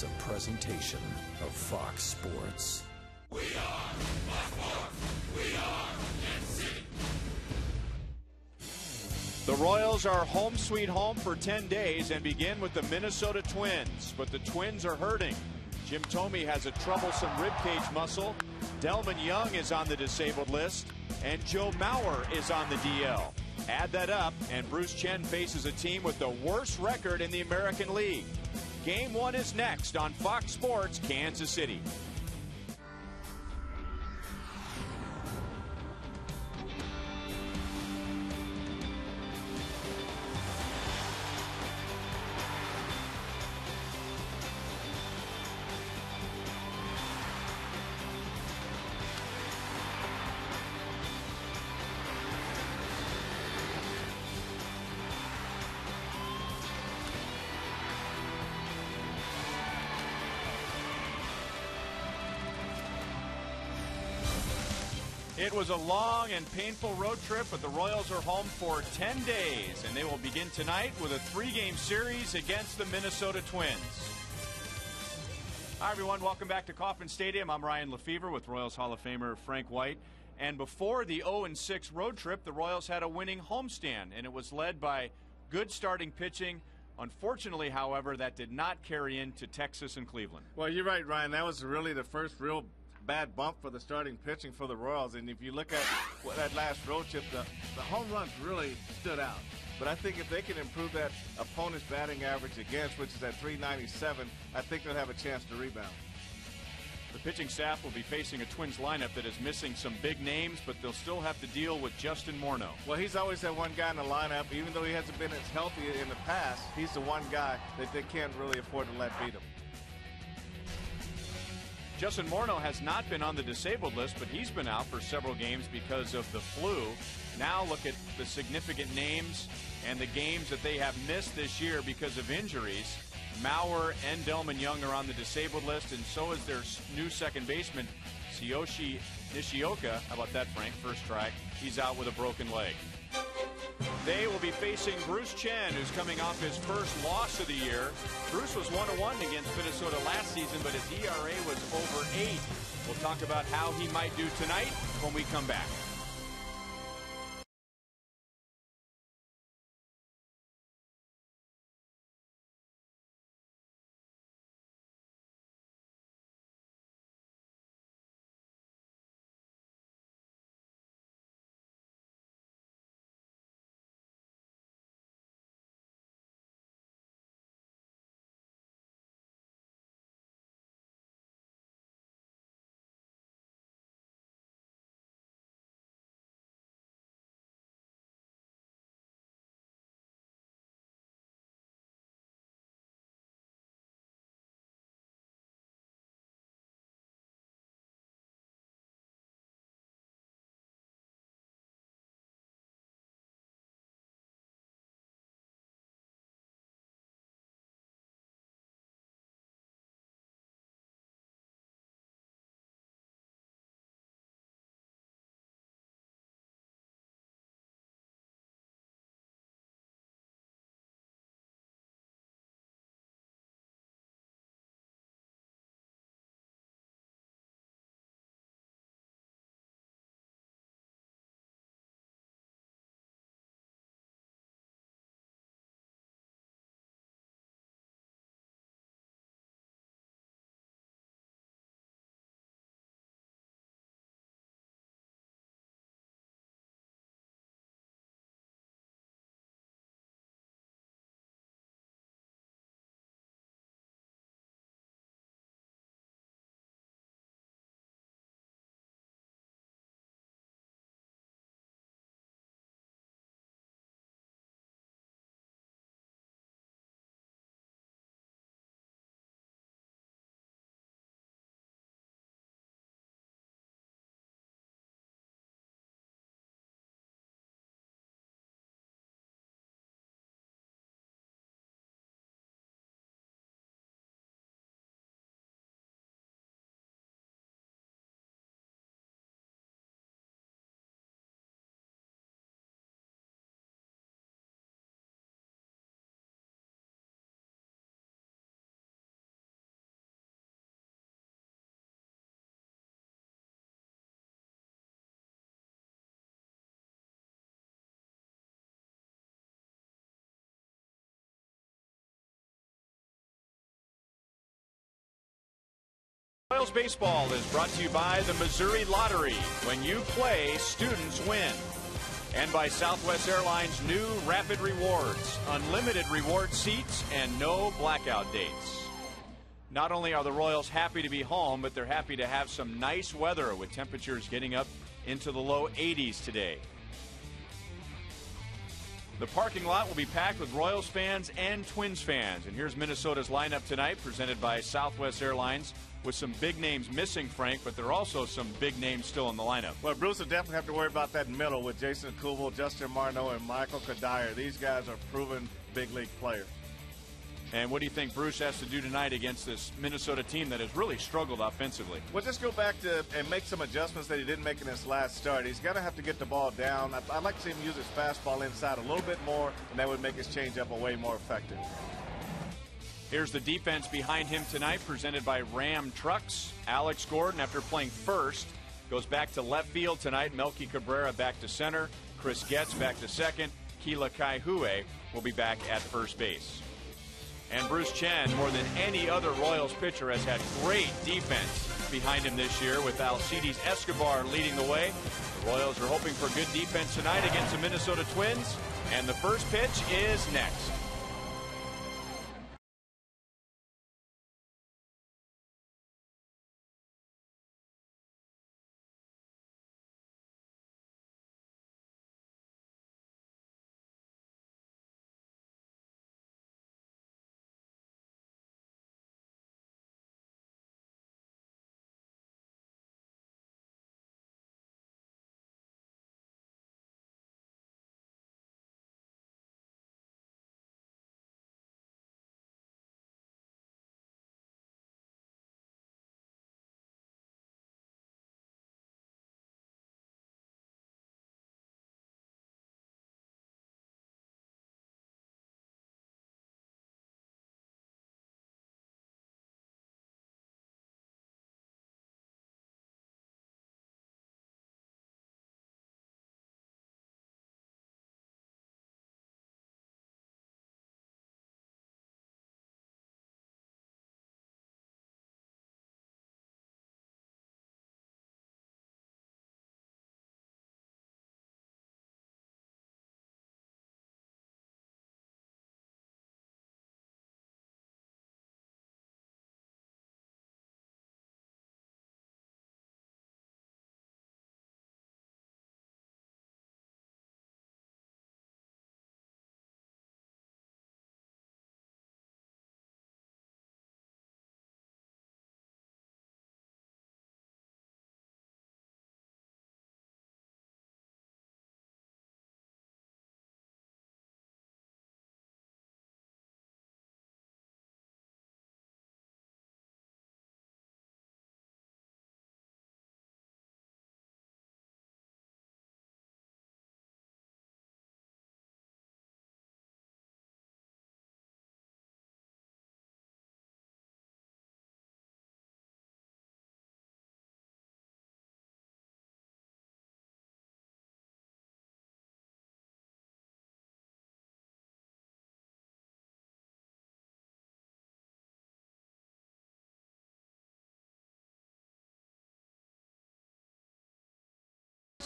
a presentation of Fox Sports. We are Fox Sports. We are NC. The Royals are home sweet home for 10 days and begin with the Minnesota Twins. But the Twins are hurting. Jim Thome has a troublesome ribcage muscle. Delman Young is on the disabled list. And Joe Mauer is on the DL. Add that up, and Bruce Chen faces a team with the worst record in the American League. Game 1 is next on Fox Sports Kansas City. It was a long and painful road trip, but the Royals are home for 10 days, and they will begin tonight with a 3-game series against the Minnesota Twins. Hi, everyone. Welcome back to Kauffman Stadium. I'm Ryan Lefevre with Royals Hall of Famer Frank White. And before the 0-6 road trip, the Royals had a winning homestand, and it was led by good starting pitching. Unfortunately, however, that did not carry into Texas and Cleveland. Well, you're right, Ryan. That was really the first real bad bump for the starting pitching for the Royals. And if you look at that last road trip, the home runs really stood out. But I think if they can improve that opponent's batting average against, which is at 397, I think they'll have a chance to rebound. The pitching staff will be facing a Twins lineup that is missing some big names, but they'll still have to deal with Justin Morneau. Well, he's always that one guy in the lineup. Even though he hasn't been as healthy in the past, he's the one guy that they can't really afford to let beat him. Justin Morneau has not been on the disabled list, but he's been out for several games because of the flu. Now look at the significant names and the games that they have missed this year because of injuries. Mauer and Delman Young are on the disabled list, and so is their new second baseman, Tsuyoshi Nishioka. How about that, Frank? First try. He's out with a broken leg. They will be facing Bruce Chen, who's coming off his first loss of the year. Bruce was 1-1 against Minnesota last season, but his ERA was over 8. We'll talk about how he might do tonight when we come back. Royals baseball is brought to you by the Missouri Lottery. When you play, students win. And by Southwest Airlines' new Rapid Rewards. Unlimited reward seats and no blackout dates. Not only are the Royals happy to be home, but they're happy to have some nice weather with temperatures getting up into the low 80s today. The parking lot will be packed with Royals fans and Twins fans. And here's Minnesota's lineup tonight, presented by Southwest Airlines, with some big names missing, Frank, but there are also some big names still in the lineup. Well, Bruce will definitely have to worry about that middle with Jason Kubel, Justin Marno, and Michael Kadire. These guys are proven big league players. And what do you think Bruce has to do tonight against this Minnesota team that has really struggled offensively? Well, just go back to and make some adjustments that he didn't make in his last start. He's going to have to get the ball down. I'd like to see him use his fastball inside a little bit more, and that would make his changeup a way more effective. Here's the defense behind him tonight, presented by Ram Trucks. Alex Gordon, after playing first, goes back to left field tonight. Melky Cabrera back to center. Chris Getz back to second. Keila Kaihue will be back at first base. And Bruce Chen, more than any other Royals pitcher, has had great defense behind him this year, with Alcides Escobar leading the way. The Royals are hoping for good defense tonight against the Minnesota Twins. And the first pitch is next.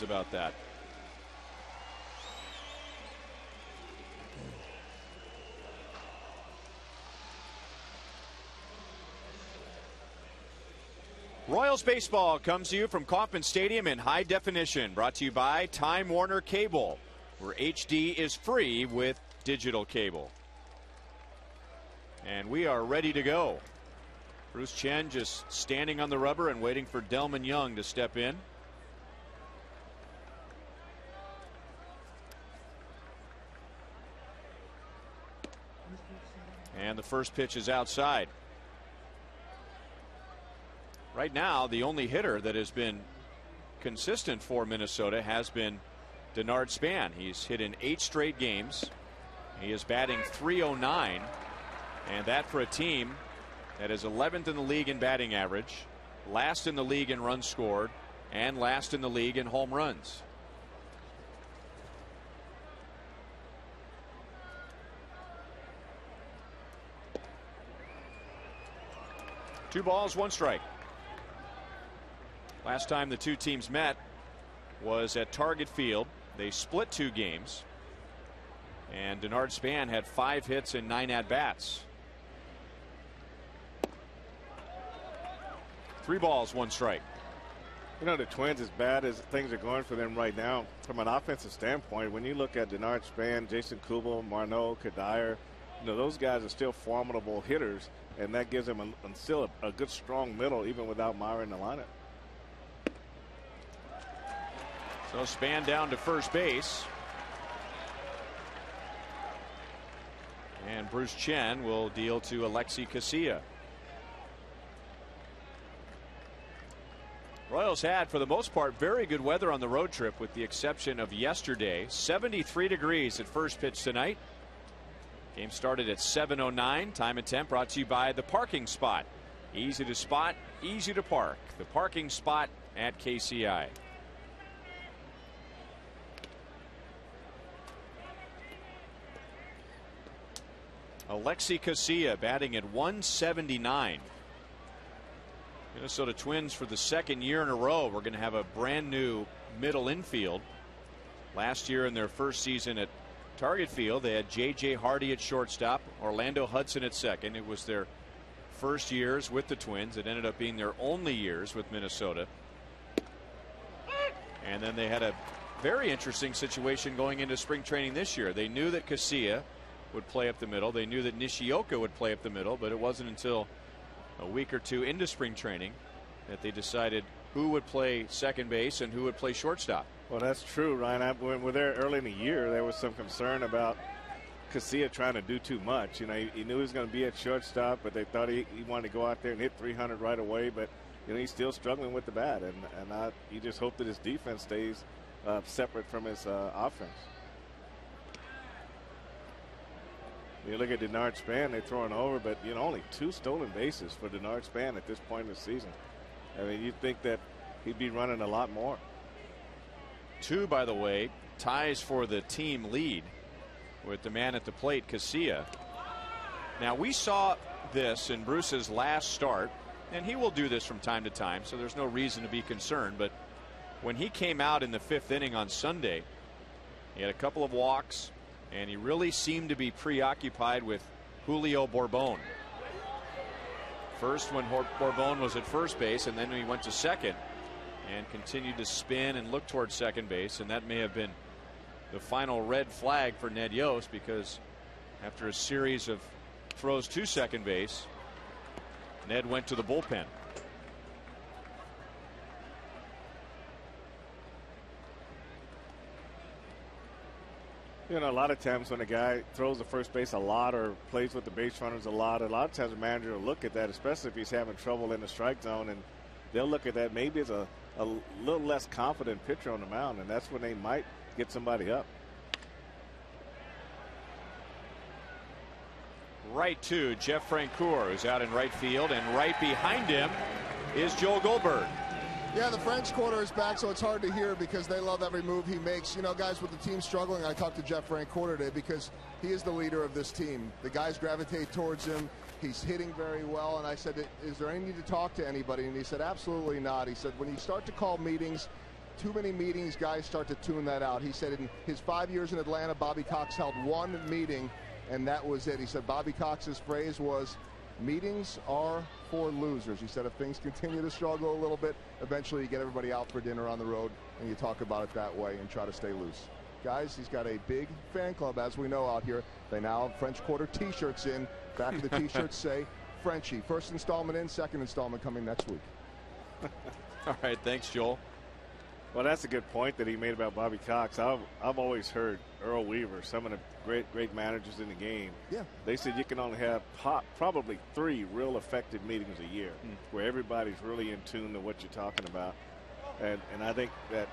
About that. Royals baseball comes to you from Kauffman Stadium in high definition, brought to you by Time Warner Cable, where HD is free with digital cable. And we are ready to go. Bruce Chen just standing on the rubber and waiting for Delman Young to step in. And the first pitch is outside. Right now, the only hitter that has been consistent for Minnesota has been Denard Span. He's hit in 8 straight games. He is batting .309, and that for a team that is 11th in the league in batting average, last in the league in runs scored, and last in the league in home runs. Two balls, one strike. Last time the two teams met was at Target Field. They split 2 games. And Denard Span had 5 hits and 9 at-bats. 3 balls, 1 strike. You know, the Twins, as bad as things are going for them right now, from an offensive standpoint, when you look at Denard Span, Jason Kubel, Marneau, Kadire, you know, those guys are still formidable hitters, and that gives them still a good, strong middle, even without Myra in the lineup. So Span down to first base. And Bruce Chen will deal to AT KCA. Royals had, for the most part, very good weather on the road trip, with the exception of yesterday. 73 degrees at first pitch tonight. Game started at 7:09. Time and temp brought to you by the parking spot. Easy to spot, easy to park. The parking spot at KCI. AT KCA batting at 179. Minnesota Twins, for the second year in a row, we're going to have a brand new middle infield. Last year in their first season at Target Field, they had J.J. Hardy at shortstop, Orlando Hudson at second. It was their first years with the Twins. It ended up being their only years with Minnesota. And then they had a very interesting situation going into spring training this year. They knew that KCA would play up the middle. They knew that Nishioka would play up the middle, but it wasn't until a week or two into spring training that they decided who would play second base and who would play shortstop. Well, that's true, Ryan. When we were there early in the year, there was some concern about KCA trying to do too much. You know, he knew he was going to be at shortstop, but they thought he wanted to go out there and hit 300 right away. But you know, he's still struggling with the bat, and you just hope that his defense stays separate from his offense. You look at Denard Span, they're throwing over, but you know, only 2 stolen bases for Denard Span at this point in the season. I mean, you'd think that he'd be running a lot more. 2, by the way, ties for the team lead with the man at the plate, KCA. Now, we saw this in Bruce's last start, and he will do this from time to time, so there's no reason to be concerned. But when he came out in the 5th inning on Sunday, he had a couple of walks, and he really seemed to be preoccupied with Julio Bourbon. First when Bourbon was at first base, and then he went to second and continued to spin and look towards second base, and that may have been the final red flag for Ned Yost, because after a series of throws to second base, Ned went to the bullpen. You know, a lot of times when a guy throws the first base a lot or plays with the base runners a lot of times the manager will look at that, especially if he's having trouble in the strike zone, and they'll look at that maybe as a little less confident pitcher on the mound, and that's when they might get somebody up. Right to Jeff Francoeur, who's out in right field, and right behind him is Joel Goldberg. Yeah, the French Quarter is back, so it's hard to hear because they love every move he makes. You know, guys, with the team struggling, I talked to Jeff Francoeur today because he is the leader of this team. The guys gravitate towards him. He's hitting very well, and I said, is there any need to talk to anybody? And he said, absolutely not. He said, when you start to call meetings, too many meetings, guys start to tune that out. He said in his 5 years in Atlanta, Bobby Cox held 1 meeting, and that was it. He said Bobby Cox's phrase was, meetings are for losers. He said if things continue to struggle a little bit, eventually you get everybody out for dinner on the road and you talk about it that way and try to stay loose. Guys, he's got a big fan club, as we know out here. They now have French Quarter t-shirts in. Back of the t-shirts say Frenchie. First installment in, second installment coming next week. All right, thanks, Joel. Well, that's a good point that he made about Bobby Cox. I've always heard Earl Weaver, some of the great managers in the game. Yeah. They said you can only have probably 3 real effective meetings a year where everybody's really in tune to what you're talking about. And I think that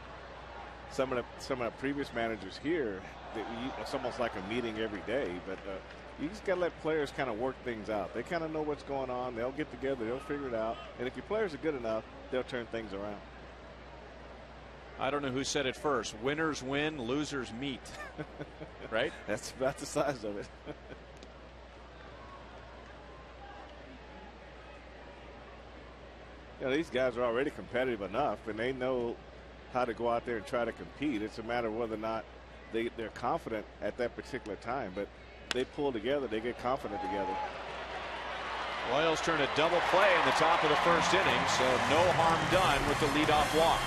some of the previous managers here, it's almost like a meeting every day. But you just got to let players kind of work things out. They kind of know what's going on. They'll get together. They'll figure it out. And if your players are good enough, they'll turn things around. I don't know who said it first. Winners win, losers meet. Right? That's about the size of it. You know, these guys are already competitive enough, and they know how to go out there and try to compete. It's a matter of whether or not they're confident at that particular time. But they pull together, they get confident together. Royals turn a double play in the top of the first inning, so no harm done with the leadoff walk.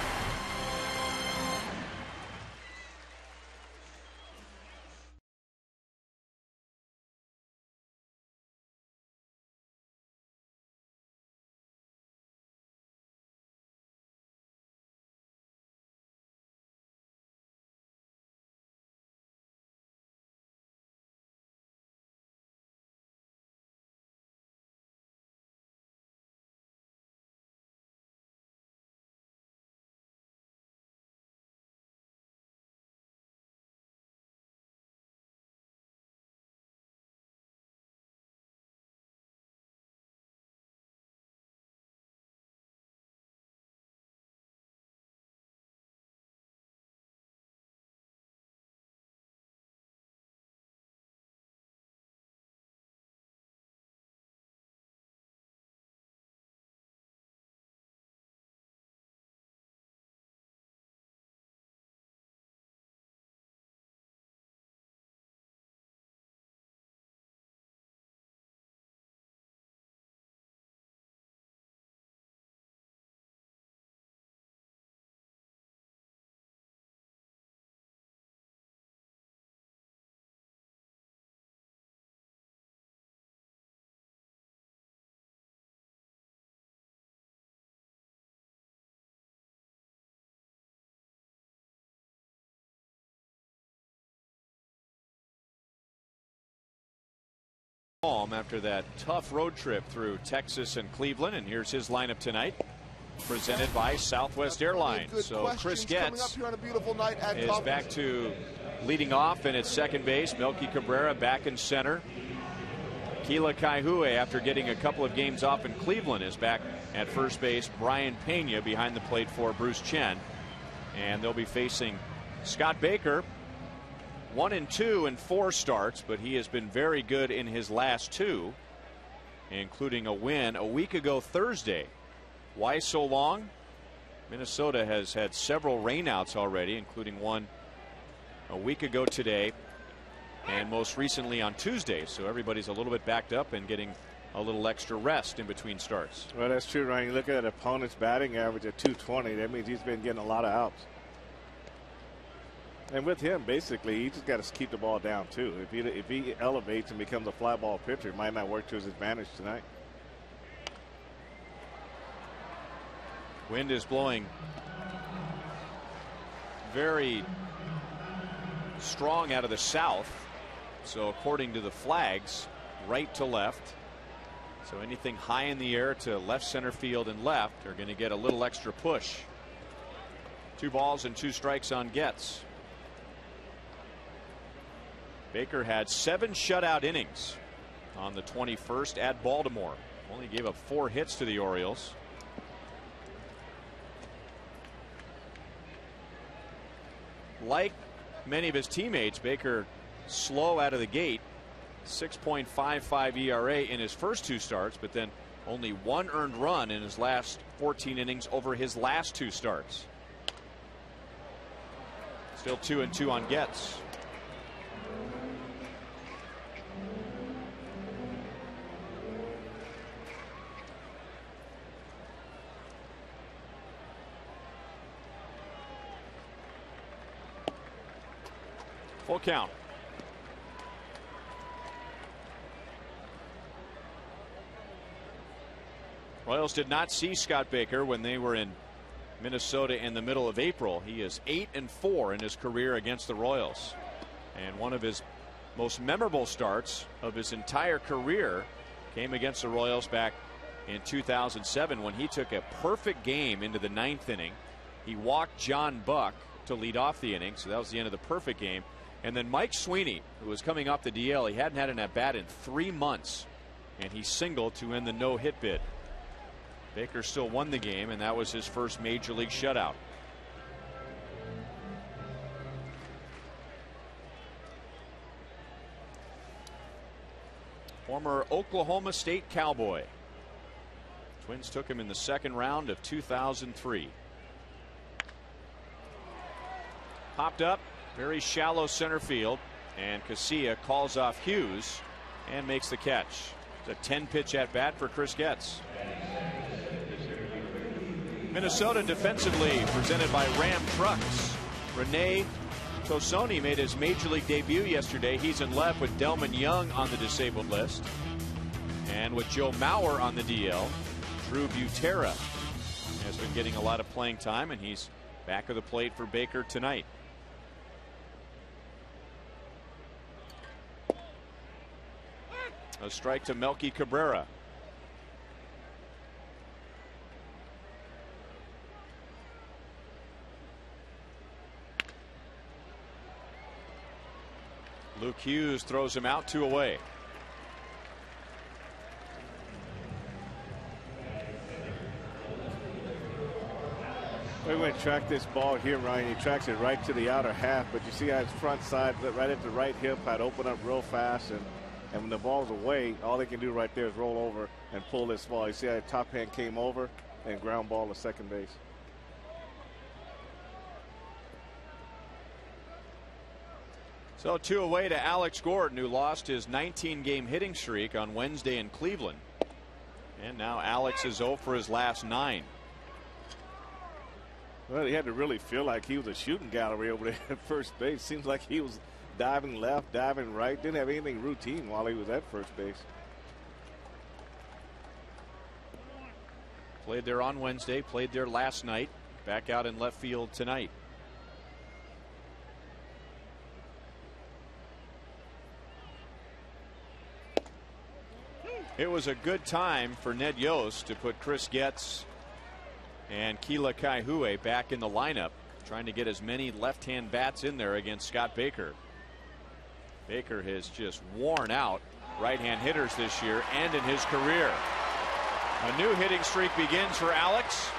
Home after that tough road trip through Texas and Cleveland, and here's his lineup tonight, presented by Southwest Airlines. So Chris Getz is back to leading off, and it's second base. Melky Cabrera back in center. Keila Kaihue, after getting a couple of games off in Cleveland, is back at first base. Brian Pena behind the plate for Bruce Chen, and they'll be facing Scott Baker. 1-2 in 4 starts, but he has been very good in his last 2, including a win a week ago Thursday. Why so long? Minnesota has had several rainouts already, including one a week ago today and most recently on Tuesday. So everybody's a little bit backed up and getting a little extra rest in between starts. Well, that's true, Ryan. You look at opponent's batting average at 220. That means he's been getting a lot of outs. And with him, basically, he just got to keep the ball down, too. If he elevates and becomes a fly ball pitcher, it might not work to his advantage tonight. Wind is blowing very strong out of the south. So according to the flags, right to left. So anything high in the air to left center field and left are going to get a little extra push. 2 balls and 2 strikes on Getz. Baker had 7 shutout innings on the 21st at Baltimore. Only gave up 4 hits to the Orioles. Like many of his teammates, Baker slow out of the gate. 6.55 ERA in his first 2 starts, but then only 1 earned run in his last 14 innings over his last 2 starts. Still 2-2 on Getz. Full count. Royals did not see Scott Baker when they were in Minnesota in the middle of April. He is 8-4 in his career against the Royals, and one of his most memorable starts of his entire career came against the Royals back in 2007 when he took a perfect game into the 9th inning. He walked John Buck to lead off the inning, so that was the end of the perfect game. And then Mike Sweeney, who was coming off the DL, he hadn't had an at-bat in 3 months, and he singled to end the no-hit bid. Baker still won the game, and that was his first major league shutout. Former Oklahoma State Cowboy, Twins took him in the second round of 2003. Popped up, very shallow center field, and KCA calls off Hughes and makes the catch. It's a 10-pitch at bat for Chris Getz. Minnesota defensively presented by Ram Trucks. Rene Tosoni made his major league debut yesterday. He's in left with Delman Young on the disabled list. And with Joe Mauer on the DL, Drew Butera has been getting a lot of playing time, and he's back of the plate for Baker tonight. A strike to Melky Cabrera. Luke Hughes throws him out, 2 away. We're going to track this ball here, Ryan. He tracks it right to the outer half, but you see how his front side, right at the right hip, had opened up real fast, and when the ball's away, all they can do right there is roll over and pull this ball. You see how the top hand came over and ground ball to second base. So 2 away to Alex Gordon, who lost his 19-game hitting streak on Wednesday in Cleveland. And now Alex is 0 for his last 9. Well, he had to really feel like he was a shooting gallery over there at first base. Seems like he was diving left, diving right. Didn't have anything routine while he was at first base. Played there on Wednesday, played there last night, back out in left field tonight. It was a good time for Ned Yost to put Chris Getz and Keila Kaihue back in the lineup, trying to get as many left-hand bats in there against Scott Baker. Baker has just worn out right-hand hitters this year and in his career. A new hitting streak begins for Alex,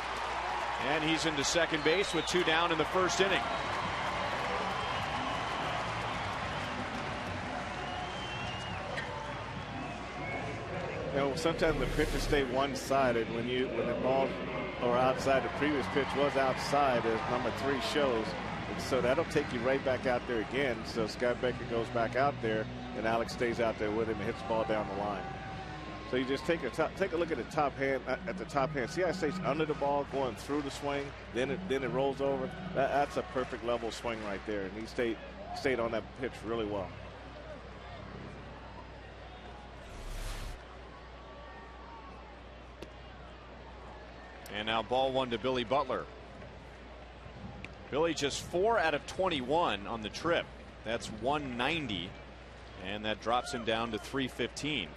and he's into second base with 2 down in the first inning. You know, sometimes the pitches stay one-sided when the ball or outside, the previous pitch was outside, as number 3 shows. And so that'll take you right back out there again. So Scott Baker goes back out there, and Alex stays out there with him and hits the ball down the line. So you just take a look at the top hand. See how it stays under the ball, going through the swing, then it rolls over. That's a perfect level swing right there, and he stayed on that pitch really well. And now ball 1 to Billy Butler. Billy just 4 out of 21 on the trip. That's 190, and that drops him down to 315.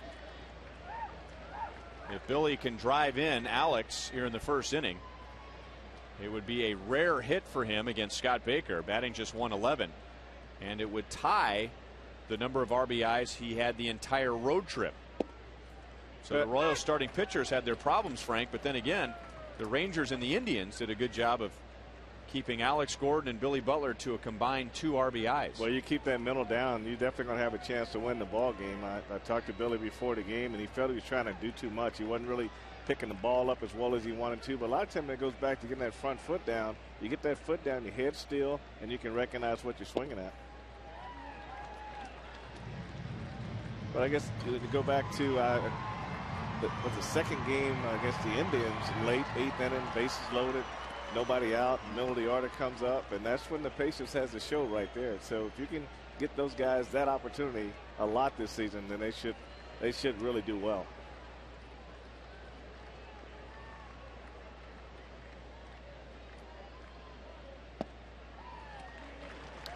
If Billy can drive in Alex here in the first inning, it would be a rare hit for him against Scott Baker, batting just 111, and it would tie the number of RBIs he had the entire road trip. So the Royals starting pitchers had their problems, Frank, but then again, the Rangers and the Indians did a good job of keeping Alex Gordon and Billy Butler to a combined 2 RBIs. Well, you keep that mental down, you're definitely going to have a chance to win the ball game. I talked to Billy before the game, and he felt he was trying to do too much. He wasn't really picking the ball up as well as he wanted to. But a lot of times it goes back to getting that front foot down. You get that foot down, your head still, and you can recognize what you're swinging at. But I guess to go back to the second game against the Indians, late 8th inning, bases loaded, nobody out, middle of the order comes up, and that's when the patience has to show right there. So if you can get those guys that opportunity a lot this season, then they should really do well.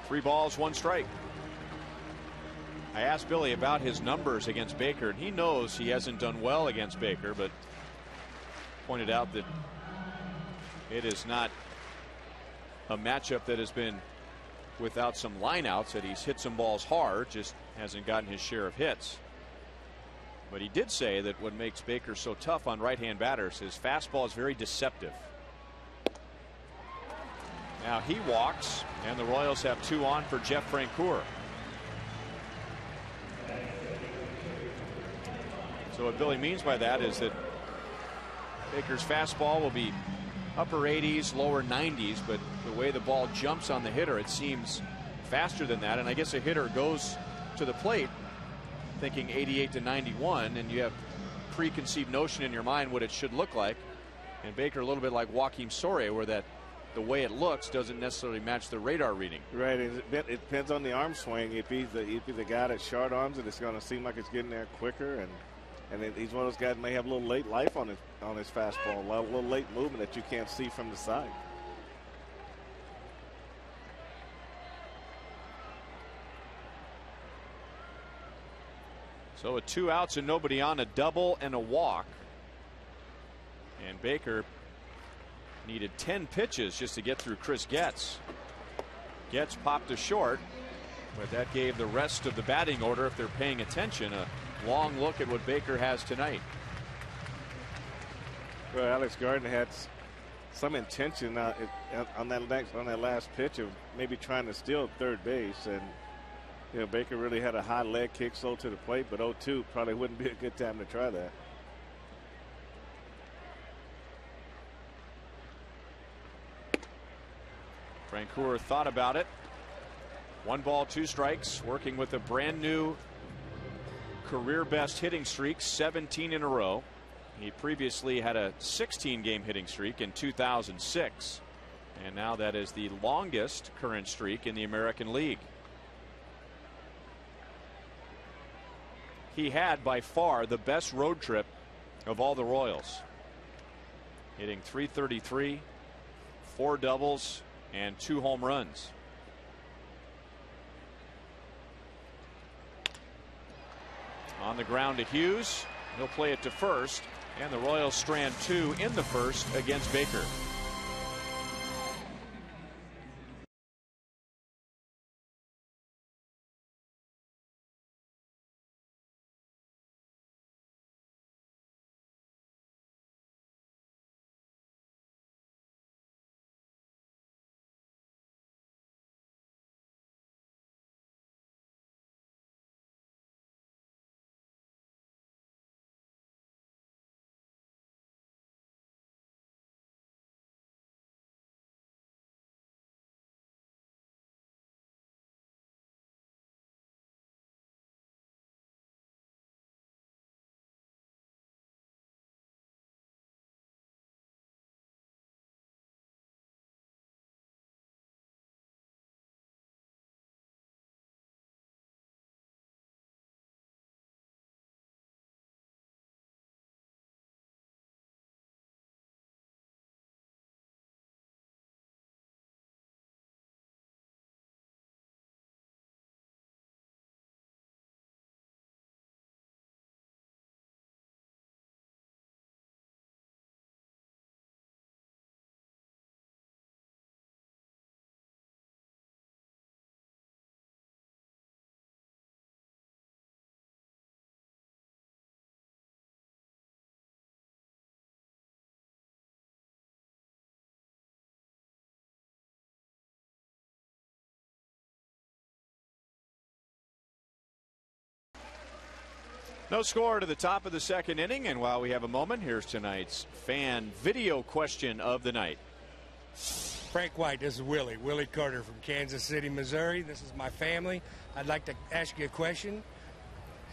Three balls, 1 strike. I asked Billy about his numbers against Baker, and he knows he hasn't done well against Baker, but pointed out that it is not a matchup that has been without some lineouts, that he's hit some balls hard, just hasn't gotten his share of hits. But he did say that what makes Baker so tough on right-hand batters, his fastball is very deceptive. Now he walks, and the Royals have 2 on for Jeff Francoeur. So what Billy means by that is that Baker's fastball will be upper 80s, lower 90s, but the way the ball jumps on the hitter, it seems faster than that. And I guess a hitter goes to the plate thinking 88 to 91, and you have preconceived notion in your mind what it should look like. And Baker, a little bit like Joakim Soria, where that the way it looks doesn't necessarily match the radar reading. Right. It depends on the arm swing. If he's the guy that short arms it, it's going to seem like it's getting there quicker. And he's one of those guys that may have a little late life on his fastball, a little late movement that you can't see from the side. So a 2 outs and nobody on, a double and a walk. And Baker needed 10 pitches just to get through Chris Getz. Getz popped to short, but that gave the rest of the batting order, if they're paying attention, a long look at what Baker has tonight. Well, Alex Gardner had some intention on that last pitch of maybe trying to steal third base, and you know, Baker really had a high leg kick sold to the plate, but 0-2 probably wouldn't be a good time to try that. Francoeur thought about it. 1 ball, 2 strikes, working with a brand new career best hitting streak, 17 in a row. He previously had a 16-game hitting streak in 2006, and now that is the longest current streak in the American League. He had by far the best road trip of all the Royals, hitting .333, 4 doubles, and 2 home runs. On the ground to Hughes. He'll play it to first, and the Royals strand 2 in the first against Baker. No score to the top of the second inning, and while we have a moment, here's tonight's fan video question of the night. Frank White, this is Willie Carter from Kansas City, Missouri. This is my family. I'd like to ask you a question.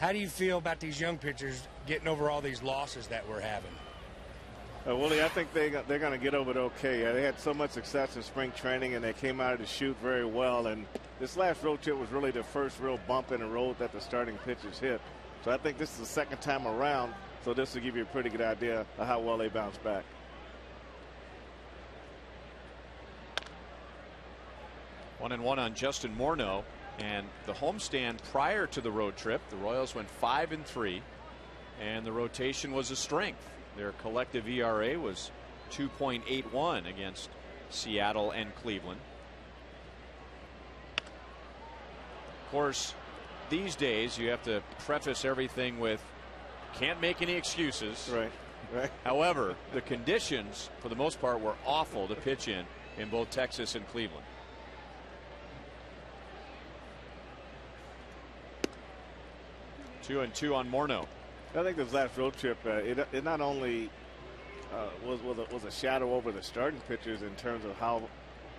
How do you feel about these young pitchers getting over all these losses that we're having? Willie, I think they're going to get over it okay. They had so much success in spring training, and they came out of the chute very well. And this last road trip was really the first real bump in the road that the starting pitchers hit. So I think this is the second time around, so this will give you a pretty good idea of how well they bounce back. One and one on Justin Morneau, and the homestand prior to the road trip, the Royals went 5-3, and the rotation was a strength. Their collective ERA was 2.81 against Seattle and Cleveland. Of course, these days you have to preface everything with can't make any excuses. Right. However, the conditions for the most part were awful to pitch in both Texas and Cleveland. Two and two on Morneau. I think this last road trip, it not only was a shadow over the starting pitchers in terms of how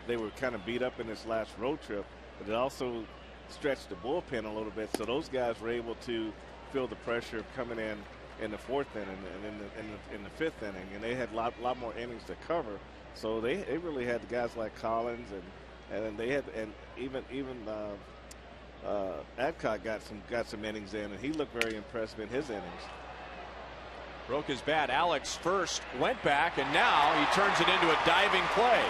they were kind of beat up in this last road trip, but it also stretched the bullpen a little bit, so those guys were able to feel the pressure coming in the fourth inning and in the fifth inning, and they had a lot more innings to cover. So they really had the guys like Collins and they had even Adcock got some innings in, and he looked very impressive in his innings. Broke his bat. Alex first went back, and now he turns it into a diving play.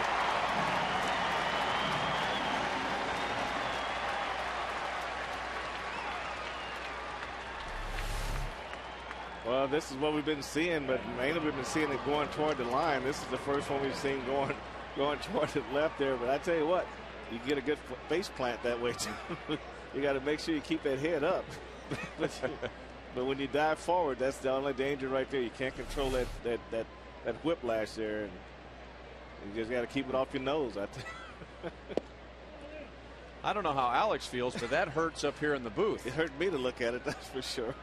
Well, this is what we've been seeing, but mainly we've been seeing it going toward the line. This is the first one we've seen going toward the left there. But I tell you what, you get a good face plant that way too. You got to make sure you keep that head up. But when you dive forward, that's the only danger right there. You can't control that whiplash there, and you just got to keep it off your nose. I don't know how Alex feels, but that hurts up here in the booth. It hurt me to look at it, that's for sure.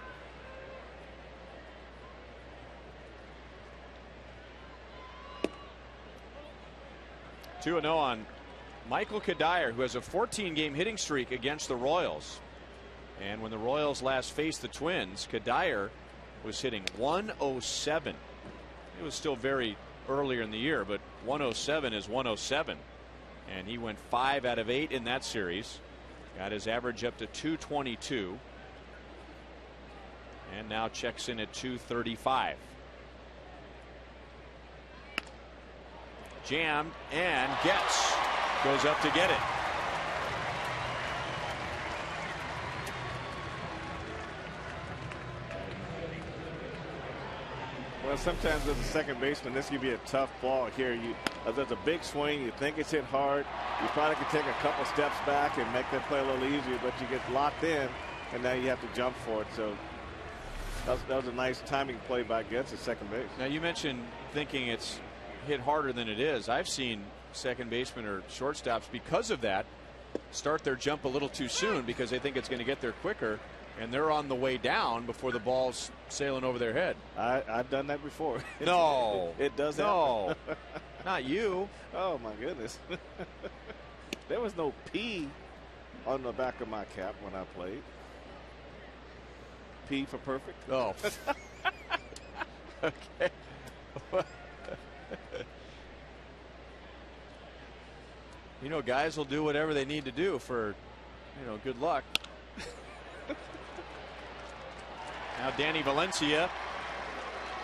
Two 2-0 on Michael Kadire, who has a 14-game hitting streak against the Royals. And when the Royals last faced the Twins, Kadire was hitting 107. It was still very earlier in the year, but 107 is 107. And he went 5 out of 8 in that series. Got his average up to 222. And now checks in at 235. Jammed and gets. Goes up to get it. Well, sometimes as a second baseman, this can be a tough ball here. There's a big swing. You think it's hit hard. You probably can take a couple steps back and make that play a little easier, but you get locked in, and now you have to jump for it. So that was a nice timing play by Getz at second base. Now, you mentioned thinking it's hit harder than it is. I've seen second basemen or shortstops, because of that, start their jump a little too soon because they think it's going to get there quicker, and they're on the way down before the ball's sailing over their head. I've done that before. No. It does happen. No. Not you. Oh, my goodness. There was no P on the back of my cap when I played. P for perfect. Oh. Okay. You know, guys will do whatever they need to do for, good luck. Now Danny Valencia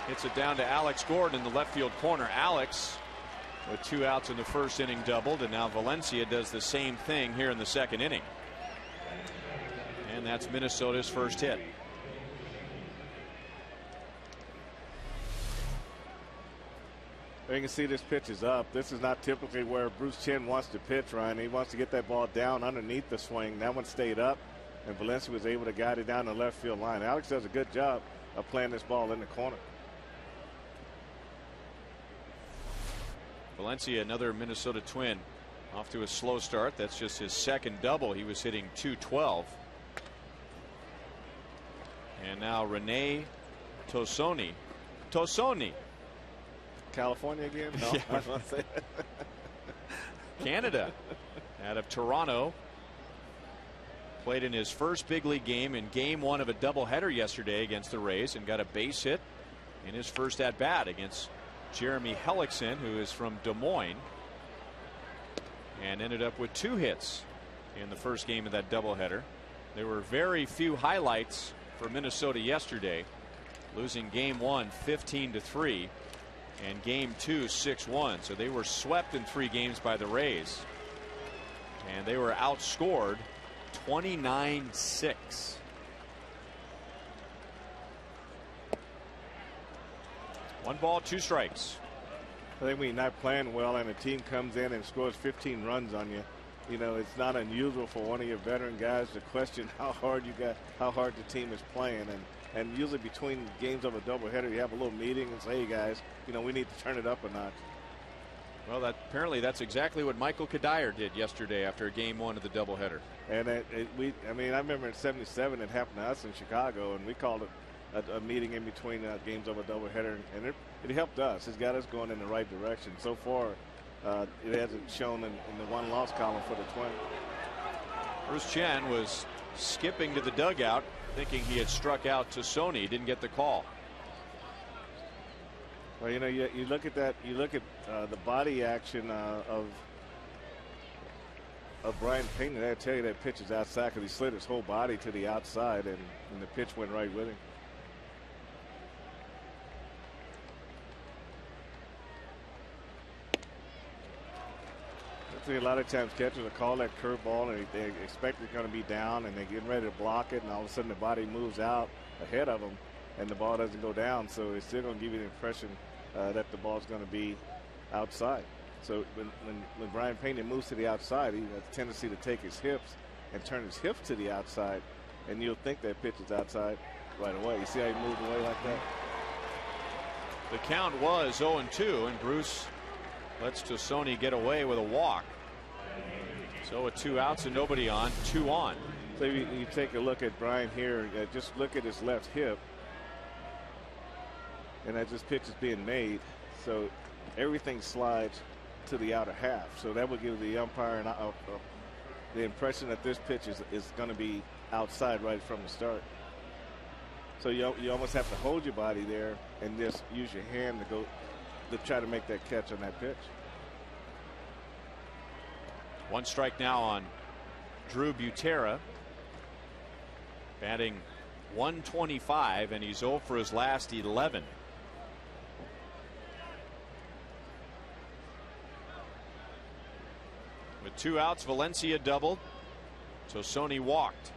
hits it down to Alex Gordon in the left field corner. Alex, with 2 outs in the first inning, doubled, and now Valencia does the same thing here in the second inning. And that's Minnesota's first hit. You can see this pitch is up. This is not typically where Bruce Chen wants to pitch, Ryan. He wants to get that ball down underneath the swing. That one stayed up, and Valencia was able to guide it down the left field line. Alex does a good job of playing this ball in the corner. Valencia, another Minnesota Twin, off to a slow start. That's just his second double. He was hitting .212. And now Rene Tosoni. California again? No, yeah. I was going to say. Canada, out of Toronto. Played in his first big league game in game 1 of a doubleheader yesterday against the Rays, and got a base hit in his first at bat against Jeremy Hellickson, who is from Des Moines, and ended up with 2 hits in the first game of that doubleheader. There were very few highlights for Minnesota yesterday, losing game 1 15-3 and game 2 6-1. So they were swept in 3 games by the Rays, and they were outscored 29-6. One ball, 2 strikes. I think when you're not playing well and a team comes in and scores 15 runs on you, it's not unusual for one of your veteran guys to question how hard the team is playing. And usually between games of a doubleheader, you have a little meeting and say, hey guys, we need to turn it up a notch. Well, apparently that's exactly what Michael Kadire did yesterday after game 1 of the doubleheader. And I remember in '77 it happened to us in Chicago, and we called it a meeting in between games of a doubleheader, and it helped us. It's got us going in the right direction. So far, it hasn't shown in the one-loss column for the Twins. Bruce Chen was skipping to the dugout, thinking he had struck out Tassoni. He didn't get the call. Well, you know, you look at that. You look at the body action of Brian Payton. I tell you that pitch is outside because he slid his whole body to the outside, and the pitch went right with him. I think a lot of times catchers will call that curveball and they expect it's going to be down, and they're getting ready to block it, and all of a sudden the body moves out ahead of them, and the ball doesn't go down. So it's still going to give you the impression that the ball's going to be outside. So when Brian Payton moves to the outside, he has a tendency to take his hips and turn his hips to the outside, and you'll think that pitch is outside right away. You see how he moved away like that? The count was 0-2, and Bruce lets Tassoni get away with a walk. So with 2 outs and nobody on, 2 on. So you take a look at Brian here, just look at his left hip, and as this pitch is being made, so everything slides to the outer half. So that would give the umpire the impression that this pitch is going to be outside right from the start. So you almost have to hold your body there and just use your hand to try to make that catch on that pitch. 1 strike now on Drew Butera, batting .125, and he's 0 for his last 11. With 2 outs, Valencia doubled. Tassoni walked.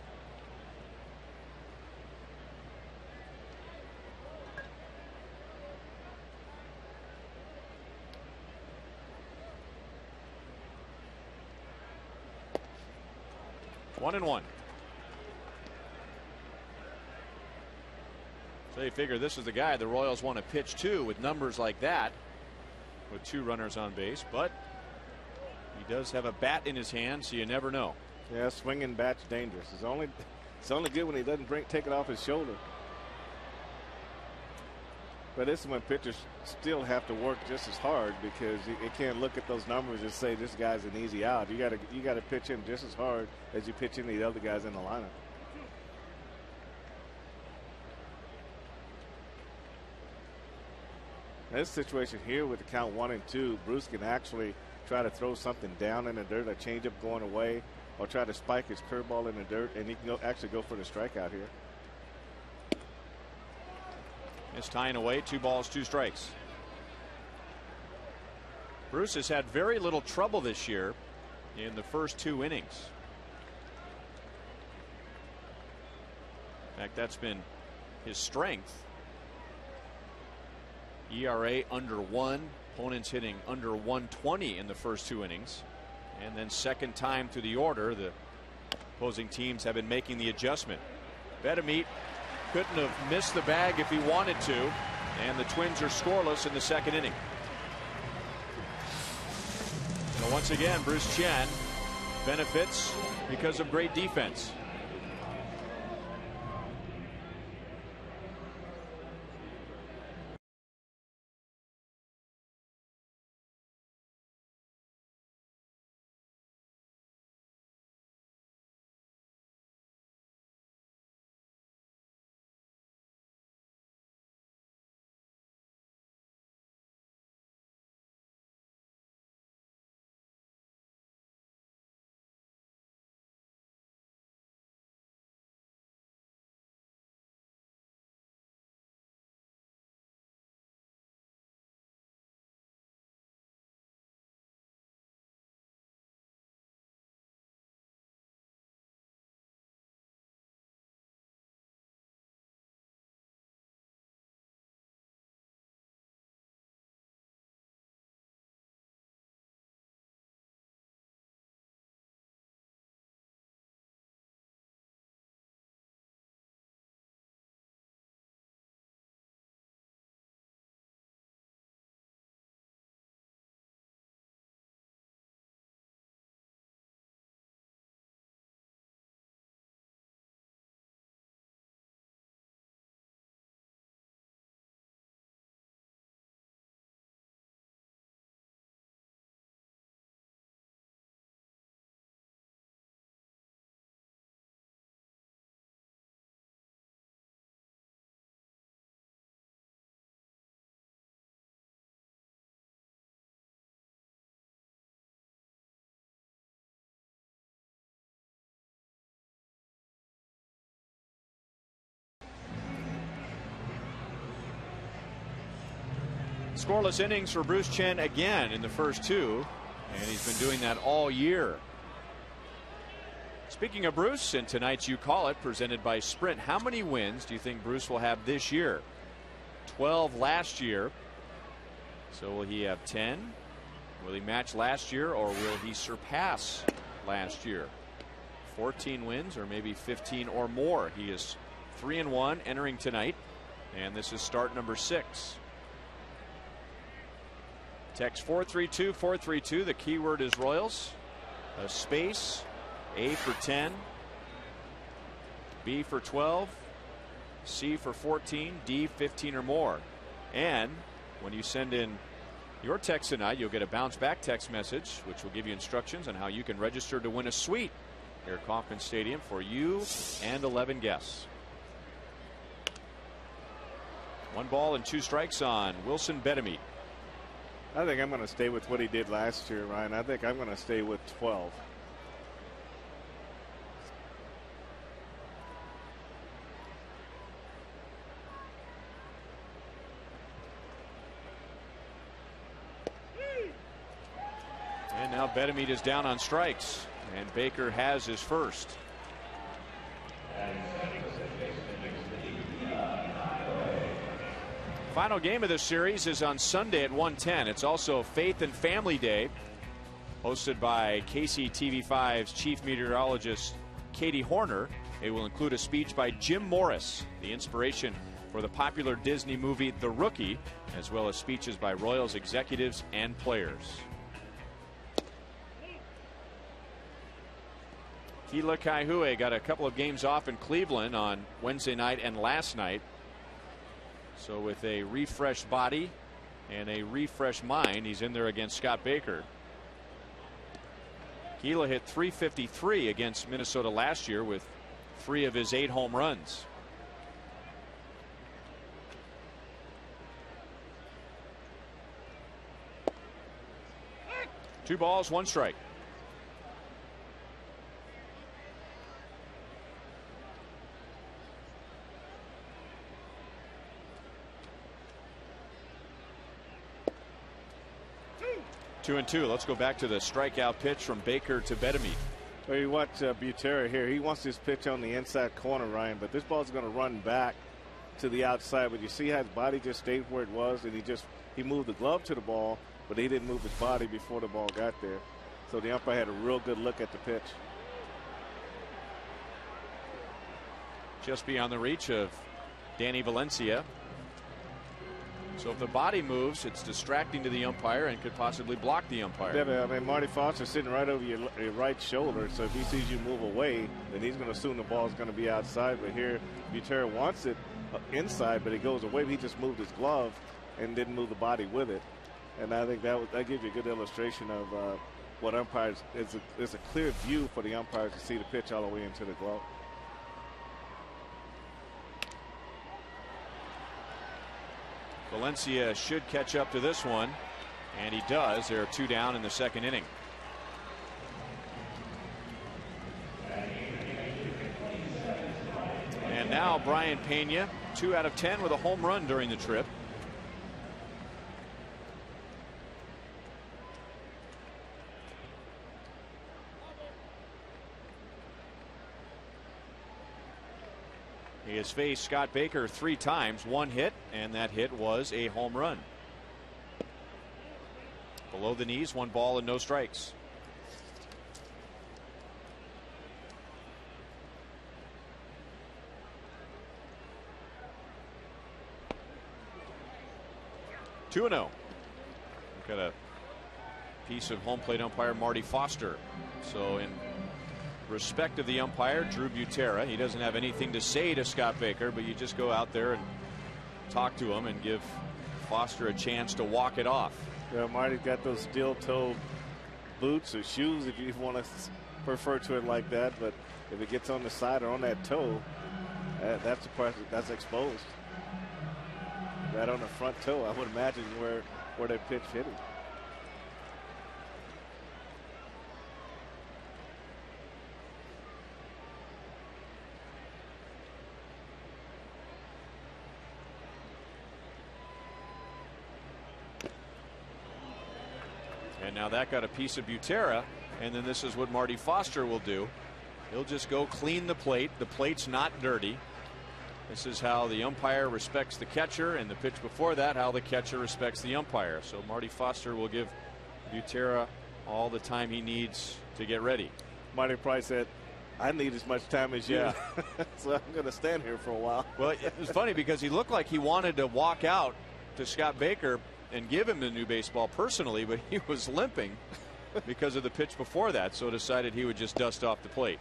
One and one. So you figure this is the guy the Royals want to pitch to with numbers like that, with 2 runners on base, but he does have a bat in his hand, so you never know. Yeah, swinging bat's dangerous. It's only good when he doesn't take it off his shoulder. But this is when pitchers still have to work just as hard, because you can't look at those numbers and say this guy's an easy out. You got to pitch in just as hard as you pitch in the other guys in the lineup. Now, this situation here with the count 1-2, Bruce can actually try to throw something down in the dirt, a changeup going away, or try to spike his curveball in the dirt, and he can actually go for the strikeout here. It's tying away, 2 balls, 2 strikes. Bruce has had very little trouble this year in the first 2 innings. In fact, that's been his strength. ERA under 1, opponents hitting under 120 in the first 2 innings, and then second time through the order the opposing teams have been making the adjustment. Betemit couldn't have missed the bag if he wanted to, and the Twins are scoreless in the 2nd inning. So once again, Bruce Chen benefits because of great defense. Scoreless innings for Bruce Chen again in the first two, and he's been doing that all year. Speaking of Bruce, in tonight's You Call It, presented by Sprint, how many wins do you think Bruce will have this year? 12 last year. So will he have 10? Will he match last year, or will he surpass last year? 14 wins, or maybe 15 or more. He is 3-1 entering tonight, and this is start number 6. Text 432-432. The keyword is Royals. A space. A for 10. B for 12. C for 14. D 15 or more. And when you send in your text tonight, you'll get a bounce back text message, which will give you instructions on how you can register to win a suite here at Kauffman Stadium for you and 11 guests. 1 ball and 2 strikes on Wilson Betemit. I think I'm going to stay with what he did last year, Ryan. I think I'm going to stay with 12. And now Betemit is down on strikes, and Baker has his first. Final game of this series is on Sunday at 1:10. It's also Faith and Family Day, hosted by KCTV5's chief meteorologist Katie Horner. It will include a speech by Jim Morris, the inspiration for the popular Disney movie The Rookie, as well as speeches by Royals executives and players. Kila Kaihue got a couple of games off in Cleveland on Wednesday night and last night. So with a refreshed body and a refreshed mind, he's in there against Scott Baker. Kila hit .353 against Minnesota last year with 3 of his 8 home runs. Two balls, 1 strike. Two and two. Let's go back to the strikeout pitch from Baker to Betemit. Well, you watch Butera here. He wants this pitch on the inside corner, Ryan, but this ball's going to run back to the outside. But you see how his body just stayed where it was, and he moved the glove to the ball, but he didn't move his body before the ball got there. So the umpire had a real good look at the pitch. Just beyond the reach of Danny Valencia. So if the body moves, it's distracting to the umpire and could possibly block the umpire. Yeah, I mean, Marty Foster's sitting right over your right shoulder, so if he sees you move away, then he's going to assume the ball is going to be outside. But here, Butera wants it inside, but it goes away. He just moved his glove and didn't move the body with it. And I think that gives you a good illustration of what umpires, it's a clear view for the umpires to see the pitch all the way into the glove. Valencia should catch up to this one, and he does. There are 2 down in the second inning. And now Brian Pena, 2 out of 10 with a home run during the trip. He has faced Scott Baker 3 times, 1 hit, and that hit was a home run. Below the knees, 1 ball and no strikes. Two and 0. Got a piece of home plate umpire Marty Foster. So in respect of the umpire, Drew Butera, he doesn't have anything to say to Scott Baker, but you just go out there and talk to him and give Foster a chance to walk it off. Yeah, Marty's got those steel-toed boots or shoes, if you want to refer to it like that. But if it gets on the side or on that toe, that's the part that's exposed. Right on the front toe, I would imagine where that pitch hit him. And now that got a piece of Butera, and then this is what Marty Foster will do. He'll just go clean the plate. The plate's not dirty. This is how the umpire respects the catcher, and the pitch before that, how the catcher respects the umpire. So Marty Foster will give Butera all the time he needs to get ready. Marty Price said, I need as much time as you. So I'm going to stand here for a while. Well, it was funny because he looked like he wanted to walk out to Scott Baker and give him the new baseball personally, but he was limping because of the pitch before that, so decided he would just dust off the plate.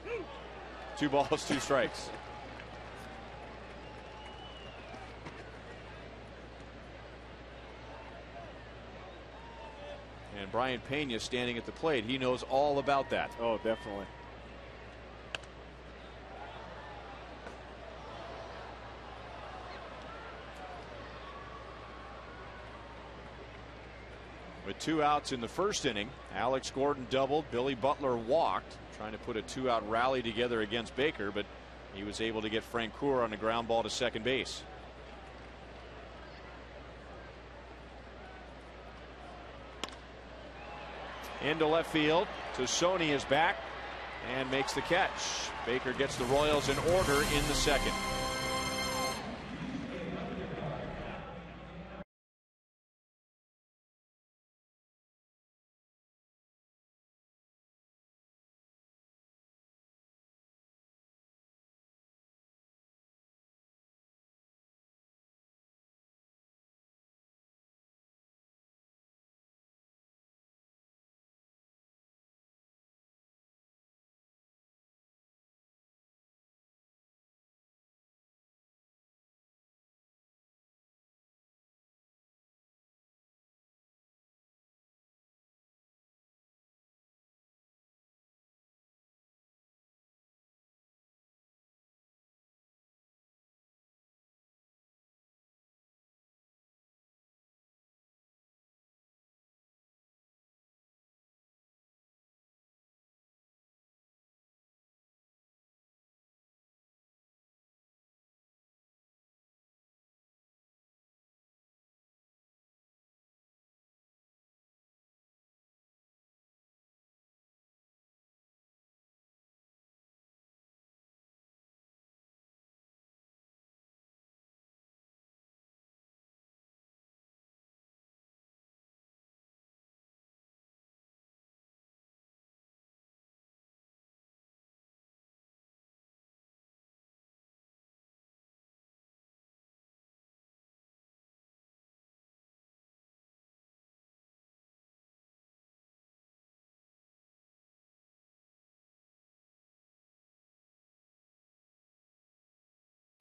2 balls, 2 strikes. And Brian Pena standing at the plate. He knows all about that. Oh, definitely. With 2 outs in the first inning, Alex Gordon doubled, Billy Butler walked, trying to put a 2-out rally together against Baker, but he was able to get Frank Coor on the ground ball to second base. Into left field. Tassoni is back and makes the catch. Baker gets the Royals in order in the second.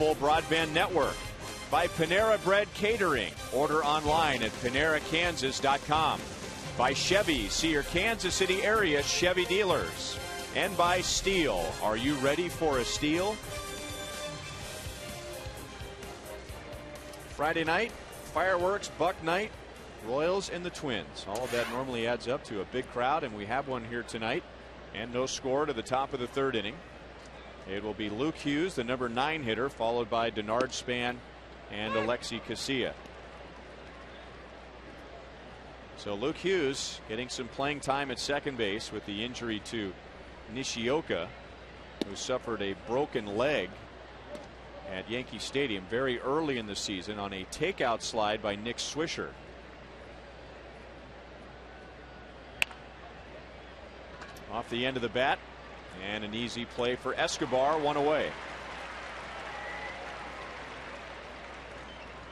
Broadband network by Panera Bread Catering. Order online at PaneraKansas.com. By Chevy. See your Kansas City area Chevy dealers. And by Steel. Are you ready for a steal? Friday night, fireworks, Buck night, Royals and the Twins. All of that normally adds up to a big crowd, and we have one here tonight. And no score to the top of the third inning. It will be Luke Hughes, the number 9 hitter, followed by Denard Span and AT KCA. So Luke Hughes getting some playing time at second base with the injury to Nishioka, who suffered a broken leg at Yankee Stadium very early in the season on a takeout slide by Nick Swisher. Off the end of the bat. And an easy play for Escobar, 1 away.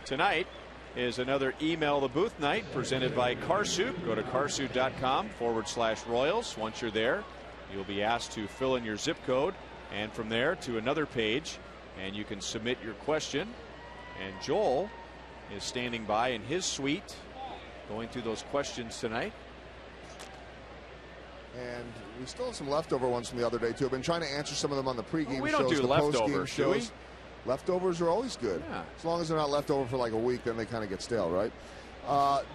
Tonight is another Email the Booth night presented by Car Soup. Go to carsoup.com/Royals. Once you're there, you'll be asked to fill in your zip code, and from there to another page, and you can submit your question. And Joel is standing by in his suite going through those questions tonight. And we still have some leftover ones from the other day, too. I've been trying to answer some of them on the pregame we shows. don't do the leftovers, do we? Leftovers are always good. Yeah. As long as they're not left over for like a week, then they kind of get stale, right?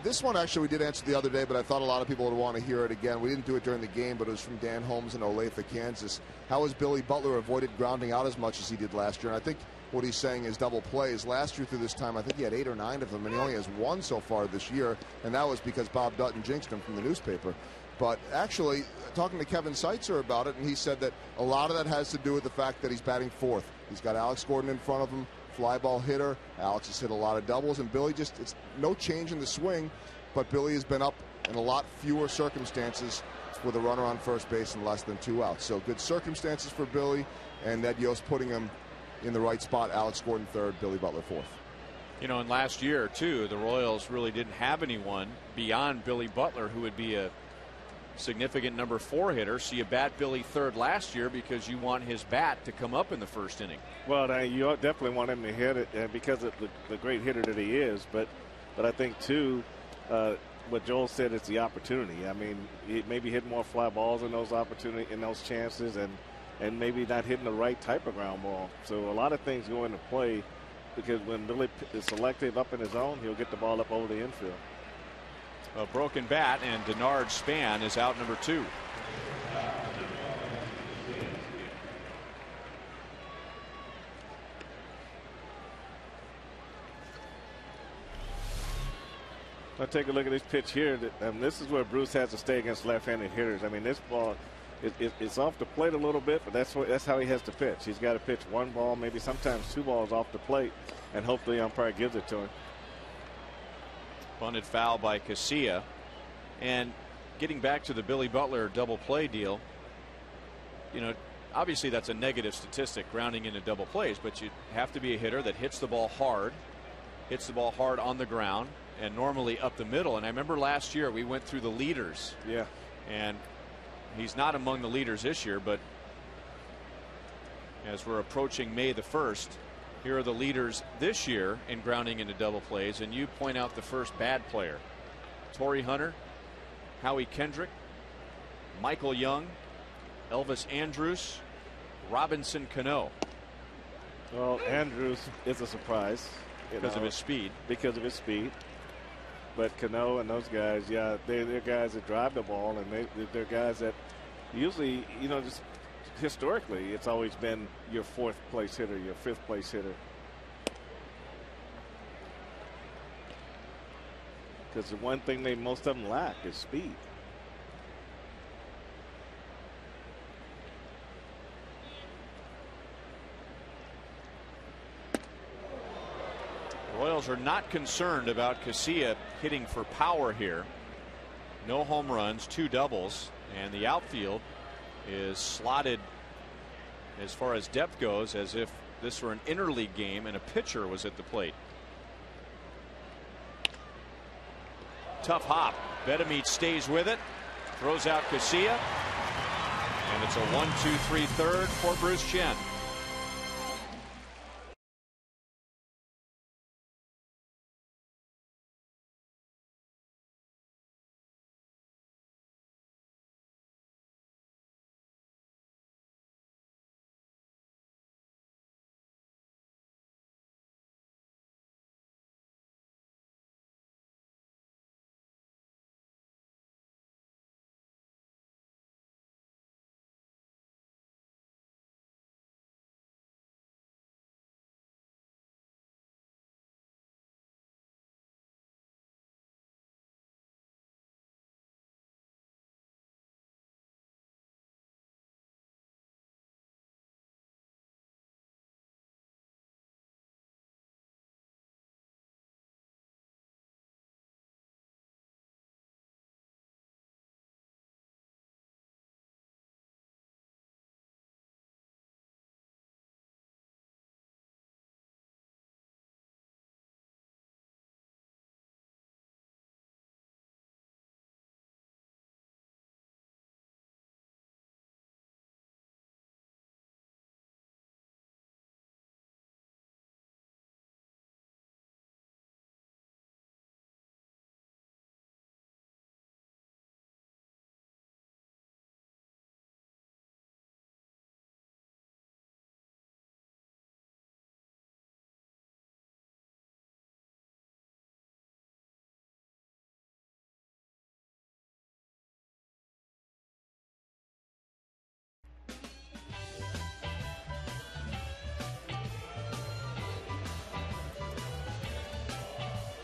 This one actually we did answer the other day, but I thought a lot of people would want to hear it again. We didn't do it during the game, but it was from Dan Holmes in Olathe, Kansas. How has Billy Butler avoided grounding out as much as he did last year? And I think what he's saying is double plays. Last year through this time, I think he had 8 or 9 of them, and he only has 1 so far this year, and that was because Bob Dutton jinxed him from the newspaper. But actually, talking to Kevin Seitzer about it, and he said that a lot of that has to do with the fact that he's batting fourth. He's got Alex Gordon in front of him, fly ball hitter. Alex has hit a lot of doubles, and Billy it's no change in the swing, but Billy has been up in a lot fewer circumstances with a runner on first base and less than 2 outs. So good circumstances for Billy, and Ned Yost putting him in the right spot. Alex Gordon third, Billy Butler fourth. You know, and last year, too, the Royals really didn't have anyone beyond Billy Butler who would be a significant number 4 hitter. So you bat Billy third last year because you want his bat to come up in the first inning. Well, you definitely want him to hit it because of the great hitter that he is. But I think, too, what Joel said is the opportunity. I mean, he maybe hit more fly balls in those chances, and maybe not hitting the right type of ground ball. So a lot of things go into play because when Billy is selective up in his zone, he'll get the ball up over the infield. A broken bat, and Denard Span is out number 2. Now take a look at this pitch here. This is where Bruce has to stay against left-handed hitters. I mean, this ball it's off the plate a little bit, but that's how he has to pitch. He's got to pitch 1 ball, maybe sometimes 2 balls off the plate, and hopefully the umpire gives it to him. Bunted foul by KCA. And getting back to the Billy Butler double play deal, you know, obviously that's a negative statistic, grounding into double plays, but you have to be a hitter that hits the ball hard on the ground, and normally up the middle. And I remember last year we went through the leaders. Yeah. And he's not among the leaders this year, but as we're approaching May the 1st, here are the leaders this year in grounding into double plays, and you point out the first bad player. Torrey Hunter, Howie Kendrick, Michael Young, Elvis Andrus, Robinson Cano. Well, Andrus is a surprise. Because of his speed. Because of his speed. But Cano and those guys, yeah, they're guys that drive the ball, and they're guys that usually, you know, just historically, it's always been your 4th place hitter, your 5th place hitter. Because the one thing most of them lack is speed. Royals are not concerned about KCA hitting for power here. No home runs, 2 doubles, and the outfield is slotted as far as depth goes as if this were an interleague game and a pitcher was at the plate. Tough hop. Bedemeat stays with it, throws out KCA, and it's a 1-2-3 third for Bruce Chen.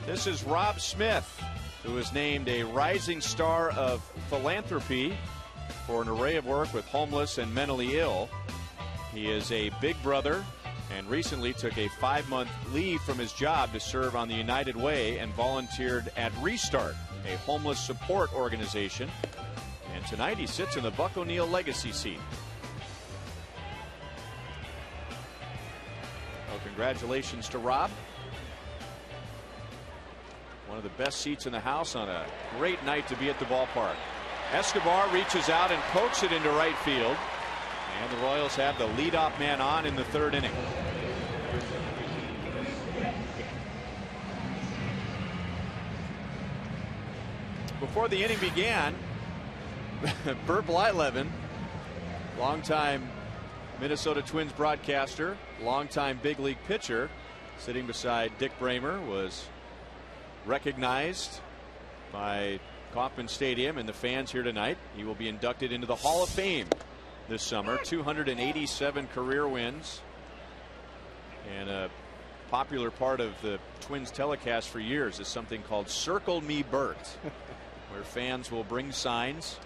This is Rob Smith, who is named a Rising Star of Philanthropy for an array of work with homeless and mentally ill. He is a big brother and recently took a 5-month leave from his job to serve on the United Way and volunteered at Restart, a homeless support organization. And tonight he sits in the Buck O'Neil Legacy seat. Well, congratulations to Rob. One of the best seats in the house on a great night to be at the ballpark. Escobar reaches out and pokes it into right field. And the Royals have the leadoff man on in the 3rd inning. Before the inning began, Bert Blyleven, longtime Minnesota Twins broadcaster, longtime big league pitcher, sitting beside Dick Bramer, was recognized by Kauffman Stadium and the fans here tonight. He will be inducted into the Hall of Fame this summer. 287 career wins, and a popular part of the Twins telecast for years is something called Circle Me Bert, where fans will bring signs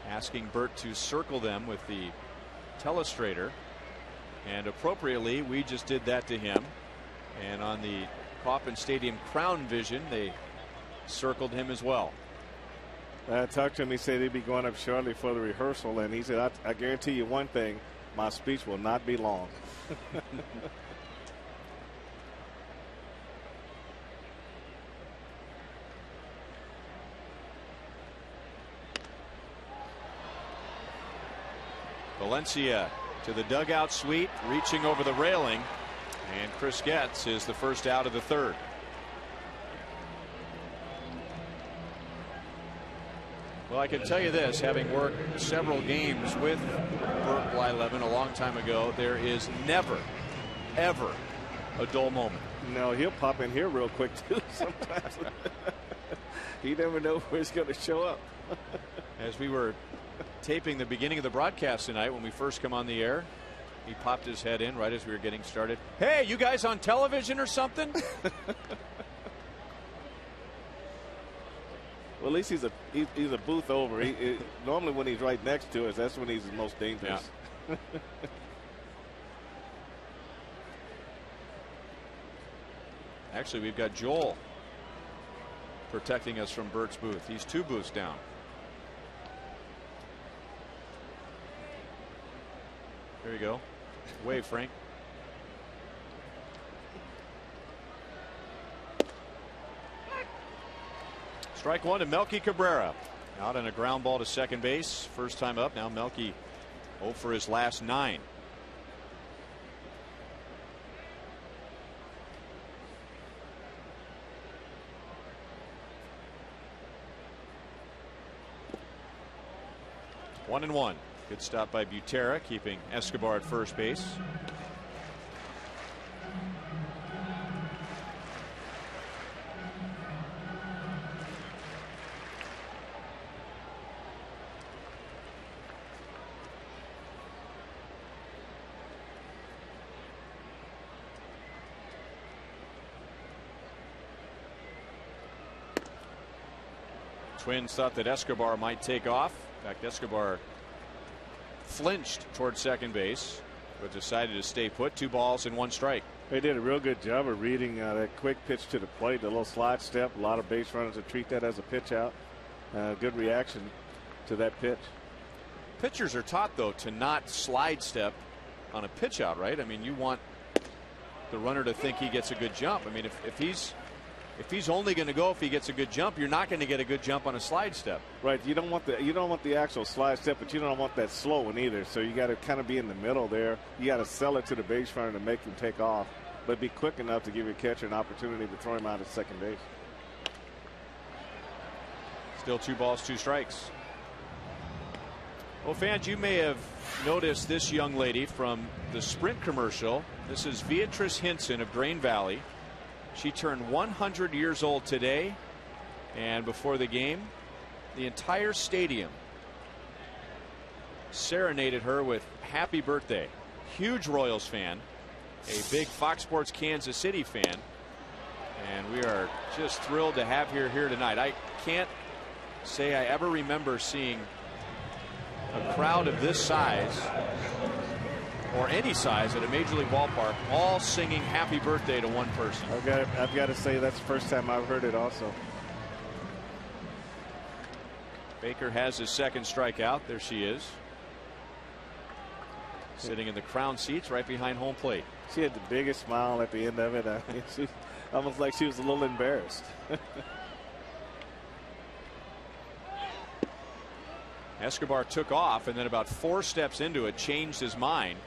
asking Bert to circle them with the telestrator, and appropriately we just did that to him. And on the Kauffman Stadium Crown Vision, they circled him as well. I talked to him. He said he'd be going up shortly for the rehearsal, and he said, I guarantee you one thing, my speech will not be long. Valencia to the dugout suite, reaching over the railing, and Chris Getz is the first out of the 3rd. Well, I can tell you this, having worked several games with Bert Blyleven a long time ago, there is never, ever a dull moment. No, he'll pop in here real quick, too, sometimes. You never know where he's going to show up. As we were taping the beginning of the broadcast tonight, when we first come on the air, he popped his head in right as we were getting started. Hey, you guys on television or something? Well, at least he's a booth over. Normally when he's right next to us, that's when he's the most dangerous. Yeah. Actually, we've got Joel protecting us from Bert's booth. He's 2 booths down. There you go. Wave, Frank. Strike 1 to Melky Cabrera. Out on a ground ball to second base. First time up. Now Melky 0 for his last 9. One and 1. Good stop by Butera, keeping Escobar at first base. Twins thought that Escobar might take off. In fact, Escobar flinched toward second base, but decided to stay put. 2 balls and 1 strike. They did a real good job of reading that quick pitch to the plate, the little slide step. A lot of base runners that treat that as a pitch out. Good reaction to that pitch. Pitchers are taught, though, to not slide step on a pitch out, right? I mean, you want the runner to think he gets a good jump. I mean, if he's only going to go if he gets a good jump, you're not going to get a good jump on a slide step. Right. You don't want the actual slide step, but you don't want that slow one either. So you got to kind of be in the middle there. You got to sell it to the base runner to make him take off, but be quick enough to give your catcher an opportunity to throw him out at second base. Still 2 balls, 2 strikes. Well, fans, you may have noticed this young lady from the Sprint commercial. This is Beatrice Hinson of Grain Valley. She turned 100 years old today, and before the game, the entire stadium serenaded her with happy birthday. Huge Royals fan, a big Fox Sports Kansas City fan, And we are just thrilled to have her here tonight. I can't say I ever remember seeing a crowd of this size or any size at a major league ballpark all singing happy birthday to one person. I've got to say that's the first time I've heard it also. Baker has his second strikeout. There she is, sitting in the crown seats right behind home plate. She had the biggest smile at the end of it. I mean, she almost like she was a little embarrassed. Escobar took off, and then about 4 steps into it changed his mind.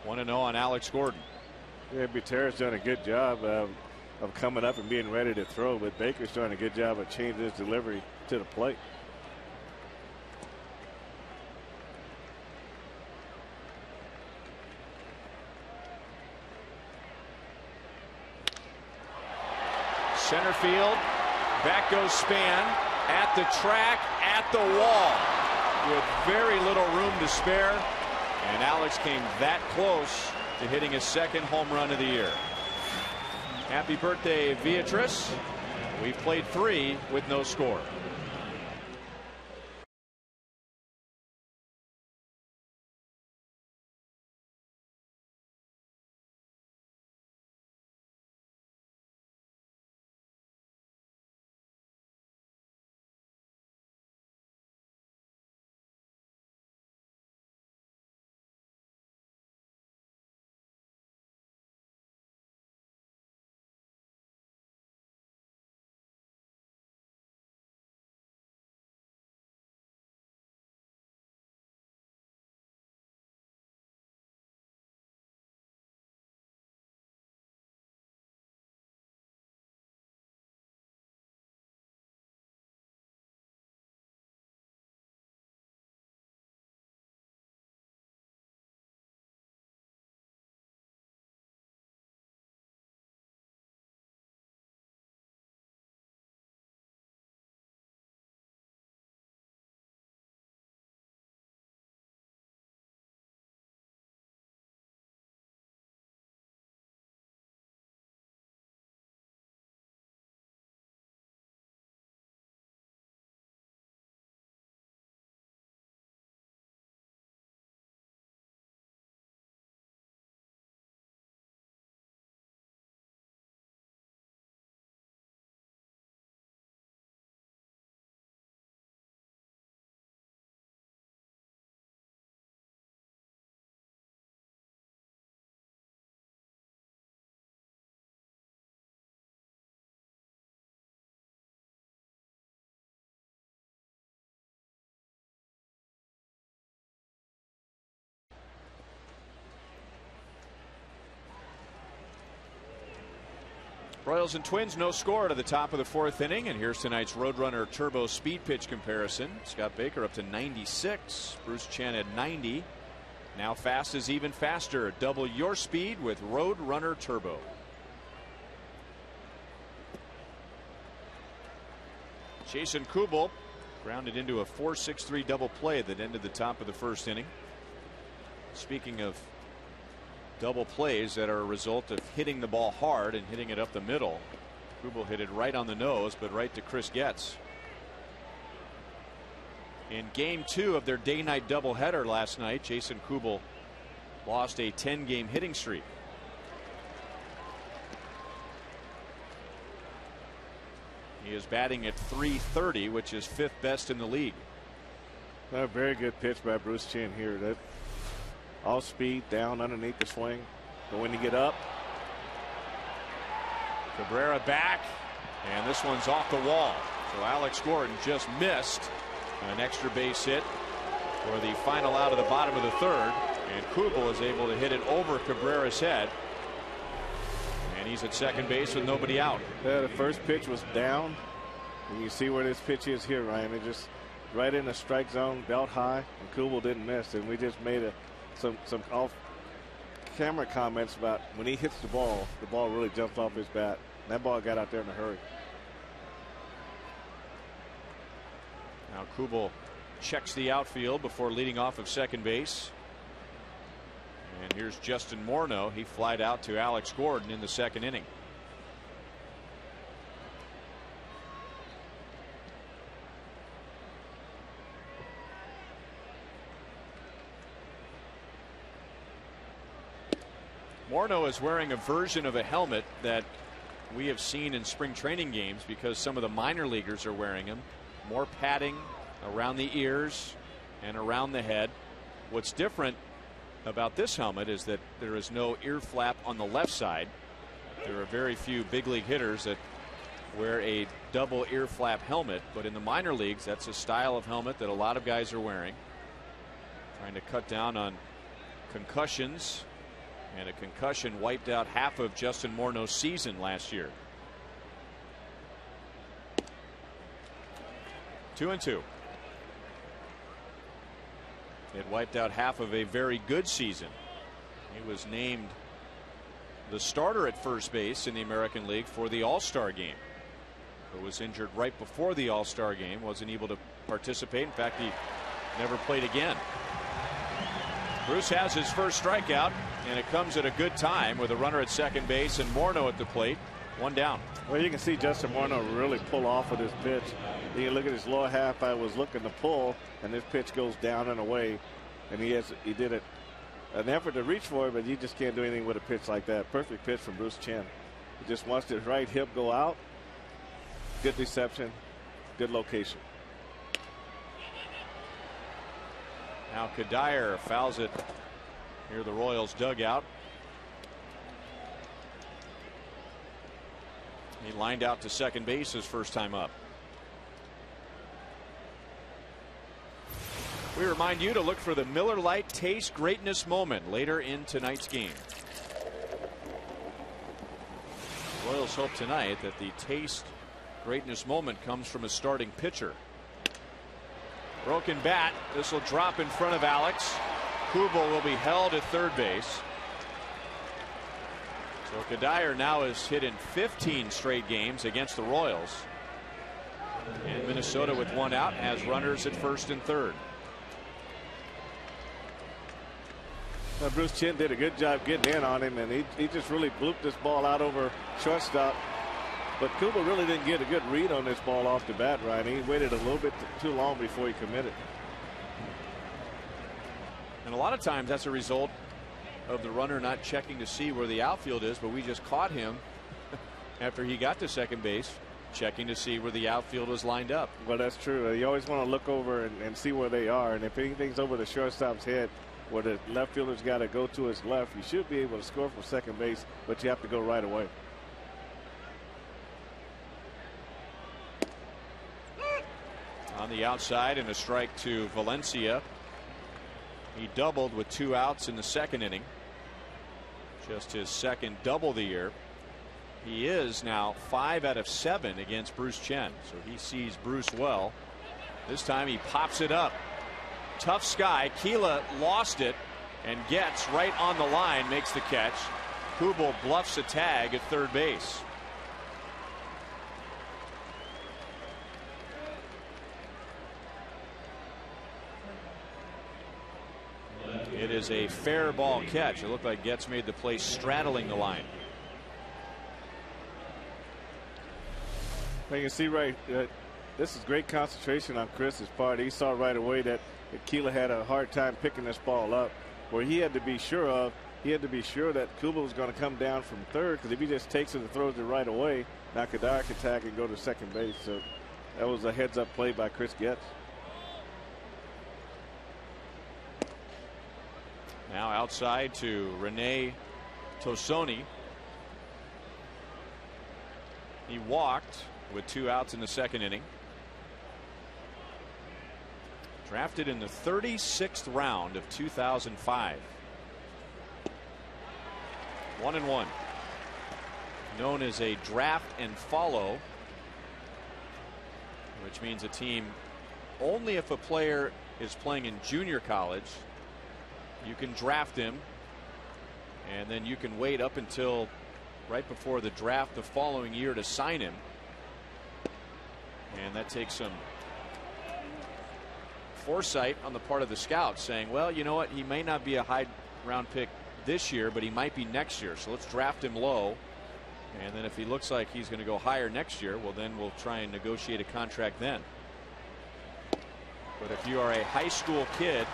1-0 on Alex Gordon. Yeah, Buter's done a good job of coming up and being ready to throw, but Baker's doing a good job of changing his delivery to the plate. Center field, back goes Span, at the track, at the wall, with very little room to spare, and Alex came that close to hitting his second home run of the year. Happy birthday, Beatrice. We played 3 with no score. Royals and Twins, no score to the top of the 4th inning, and here's tonight's Roadrunner Turbo speed pitch comparison. Scott Baker up to 96, Bruce Chen at 90. Now fast is even faster. Double your speed with Roadrunner Turbo. Jason Kubel grounded into a 4-6-3 double play that ended the top of the 1st inning. Speaking of double plays that are a result of hitting the ball hard and hitting it up the middle, Kubel hit it right on the nose, but right to Chris Getz. In game 2 of their day-night doubleheader last night, Jason Kubel lost a 10-game hitting streak. He is batting at .330, which is 5th best in the league. A very good pitch by Bruce Chen here. That all speed down underneath the swing, but when you get up, Cabrera back, and this one's off the wall. So Alex Gordon just missed an extra base hit for the final out of the bottom of the 3rd, and Kubel is able to hit it over Cabrera's head, and he's at second base with nobody out. Yeah, the first pitch was down, and you see where this pitch is here, Ryan. It just right in the strike zone, belt high, and Kubel didn't miss, and we just made some off camera comments about when he hits the ball really jumps off his bat. That ball got out there in a hurry. Now Kubel checks the outfield before leading off of second base. And here's Justin Morneau. He flied out to Alex Gordon in the 2nd inning. Morneau is wearing a version of a helmet that we have seen in spring training games because some of the minor leaguers are wearing them. More padding around the ears and around the head. What's different about this helmet is that there is no ear flap on the left side. There are very few big league hitters that wear a double ear flap helmet, but in the minor leagues that's a style of helmet that a lot of guys are wearing, trying to cut down on concussions, and a concussion wiped out half of Justin Morneau's season last year. 2-2. It wiped out half of a very good season. He was named the starter at first base in the American League for the All-Star game, but was injured right before the All-Star game, wasn't able to participate. In fact, he never played again. Bruce has his first strikeout, and it comes at a good time with a runner at second base and Morneau at the plate. One down. Well, you can see Justin Morneau really pull off with his pitch. You look at his lower half. I was looking to pull, and this pitch goes down and away, and he did an effort to reach for it, but you just can't do anything with a pitch like that. Perfect pitch from Bruce Chen. He just wants his right hip go out. Good reception, good location. Now Kadire fouls it near the Royals dugout. He lined out to second base his first time up. We remind you to look for the Miller Lite Taste Greatness moment later in tonight's game. Royals hope tonight that the Taste Greatness moment comes from a starting pitcher. Broken bat. This will drop in front of Alex. Kubel will be held at third base. So Kadire now has hit in 15 straight games against the Royals. And Minnesota with one out has runners at first and third. Now Bruce Chen did a good job getting in on him, and he just really blooped this ball out over shortstop. But Kubel really didn't get a good read on this ball off the bat, Ryan. He waited a little bit too long before he committed. And a lot of times that's a result of the runner not checking to see where the outfield is, but we just caught him after he got to second base checking to see where the outfield was lined up. Well, that's true. You always want to look over and see where they are, and if anything's over the shortstop's head where the left fielder's got to go to his left, you should be able to score from second base, but you have to go right away. On the outside, and a strike to Valencia. He doubled with 2 outs in the second inning. Just his second double the year. He is now 5 out of 7 against Bruce Chen, so he sees Bruce well. This time he pops it up. Tough Sky. Keela lost it and gets right on the line, makes the catch. Kubel bluffs a tag at third base. It is a fair ball catch. It looked like Getz made the play straddling the line. You can see right, this is great concentration on Chris's part. He saw right away that Keela had a hard time picking this ball up, where he had to be sure of. He had to be sure that Kubel was going to come down from third, because if he just takes it and throws it right away, now Kadire can tag and go to second base. So that was a heads-up play by Chris Getz. Now outside to Rene Tosoni. He walked with 2 outs in the second inning. Drafted in the 36th round of 2005. 1-1. Known as a draft and follow, which means a team only if a player is playing in junior college. You can draft him, and then you can wait up until right before the draft the following year to sign him. And that takes some foresight on the part of the scouts, saying, well, you know what, he may not be a high round pick this year, but he might be next year, so let's draft him low, and then if he looks like he's going to go higher next year, well, then we'll try and negotiate a contract then. But if you are a high school kid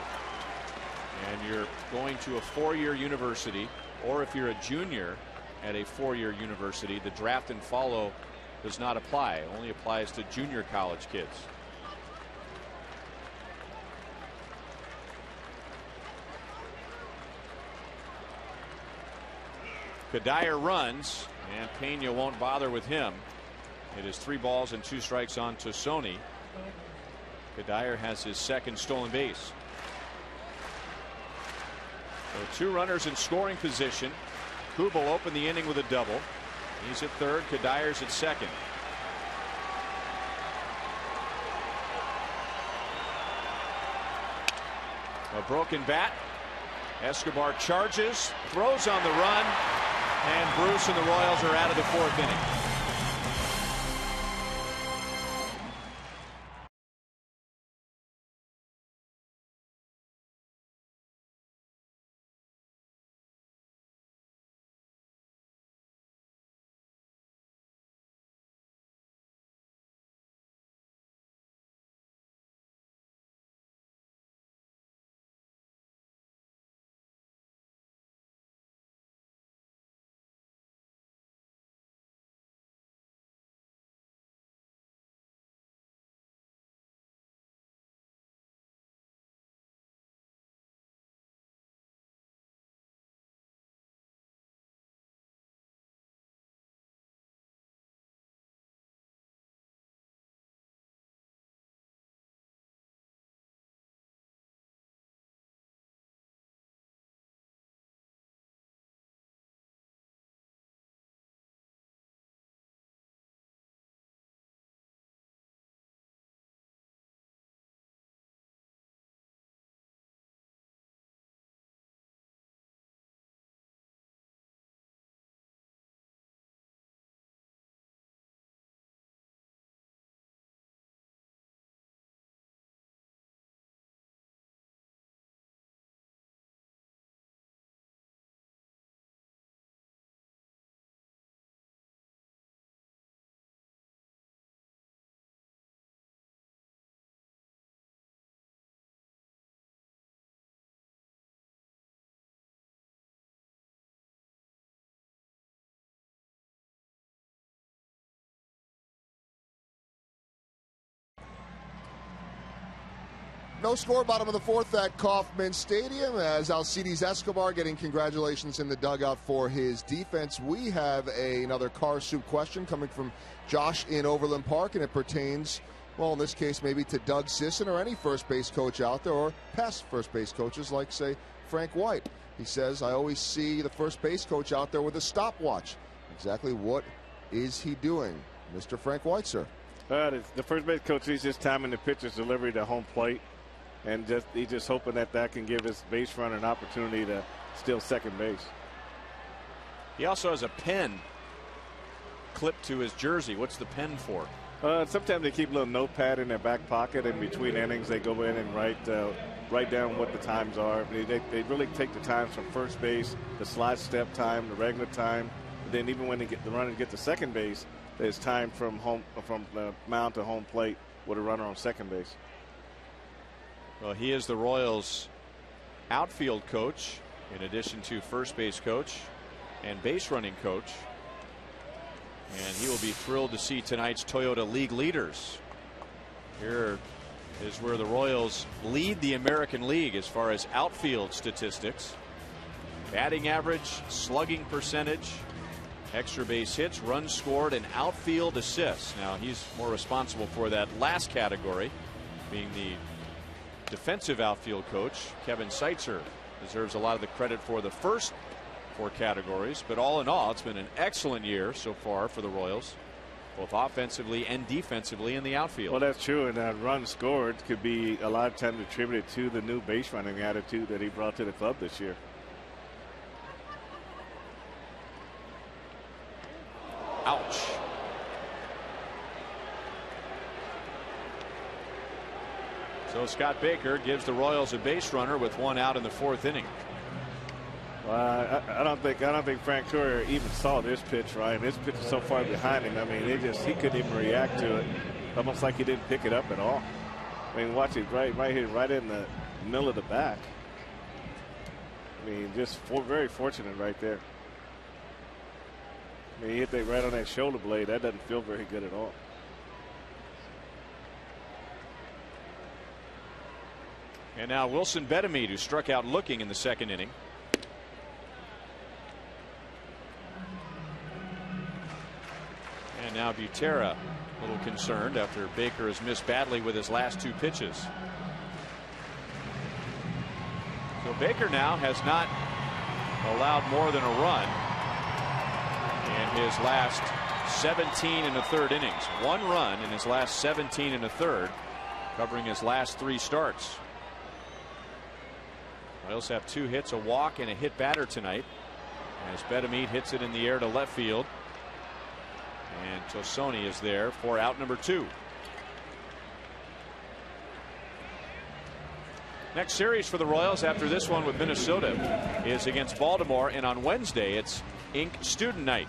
and you're going to a 4-year university or if you're a junior at a four-year university, the draft and follow does not apply. It only applies to junior college kids. Kadire runs, and Pena won't bother with him. It is 3 balls and 2 strikes on Tassoni. Kadire has his second stolen base. So 2 runners in scoring position. Kubel opened the inning with a double. He's at third. Kadire's at second. A broken bat. Escobar charges, throws on the run, and Bruce and the Royals are out of the 4th inning. No score, bottom of the 4th at Kauffman Stadium, as Alcides Escobar getting congratulations in the dugout for his defense. We have another car soup question coming from Josh in Overland Park, and it pertains, well, in this case, maybe to Doug Sisson or any first base coach out there, or past first base coaches like, say, Frank White. He says, I always see the first base coach out there with a stopwatch. Exactly what is he doing? Mr. Frank White, sir. The first base coach, he's just timing the pitcher's delivery to home plate. And he's just hoping that can give his base runner an opportunity to steal second base. He also has a pen clipped to his jersey. What's the pen for? Sometimes they keep a little notepad in their back pocket. In between innings, they go in and write down what the times are. They really take the times from first base, the slide step time, the regular time. And then even when they get the runner to get to second base, there's time from the mound to home plate with a runner on second base. Well, he is the Royals' outfield coach, in addition to first base coach and base running coach. And he will be thrilled to see tonight's Toyota League leaders. Here is where the Royals lead the American League as far as outfield statistics. Batting average, slugging percentage, extra base hits, runs scored, and outfield assists. Now, he's more responsible for that last category, being the defensive outfield coach. Kevin Seitzer deserves a lot of the credit for the first 4 categories, but all in all, it's been an excellent year so far for the Royals, both offensively and defensively in the outfield. Well, that's true, and that run scored could be a lot of time attributed to the new base running attitude that he brought to the club this year. Ouch. So Scott Baker gives the Royals a base runner with 1 out in the 4th inning. Well, I don't think Frank Courier even saw this pitch, Ryan. This pitch is so far behind him. I mean, he couldn't even react to it. Almost like he didn't pick it up at all. I mean, watch it right here, right in the middle of the back. I mean, just very fortunate right there. I mean, he hit that right on that shoulder blade. That doesn't feel very good at all. And now Wilson Betemede, who struck out looking in the second inning. And now Butera, a little concerned after Baker has missed badly with his last 2 pitches. So Baker now has not allowed more than a run in his last 17 and a third innings. 1 run in his last 17 and a third, covering his last 3 starts. Royals have 2 hits, a walk, and a hit batter tonight, as Betemede hits it in the air to left field. And Tosoni is there for out number 2. Next series for the Royals after this one with Minnesota is against Baltimore, and on Wednesday it's Inc. Student Night.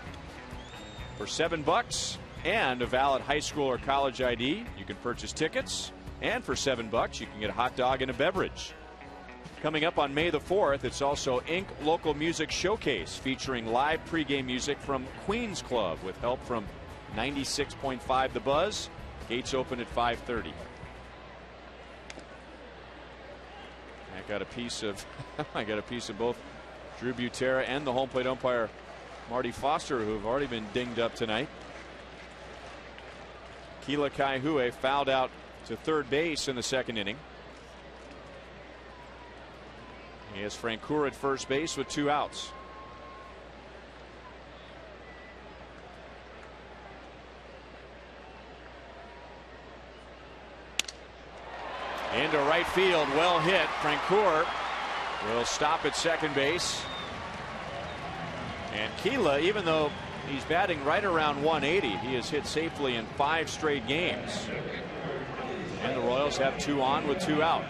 For $7 and a valid high school or college ID, you can purchase tickets, and for $7 you can get a hot dog and a beverage. Coming up on May the 4th, it's also Inc. Local Music Showcase, featuring live pregame music from Queens Club with help from 96.5 The Buzz. Gates open at 5:30. I got a piece of both Drew Butera and the home plate umpire Marty Foster, who have already been dinged up tonight. Kila Kaihue fouled out to third base in the second inning. He has Francoeur at first base with 2 outs. Into right field, well hit. Francoeur will stop at second base. And Kila, even though he's batting right around 180, he has hit safely in 5 straight games. And the Royals have 2 on with 2 out.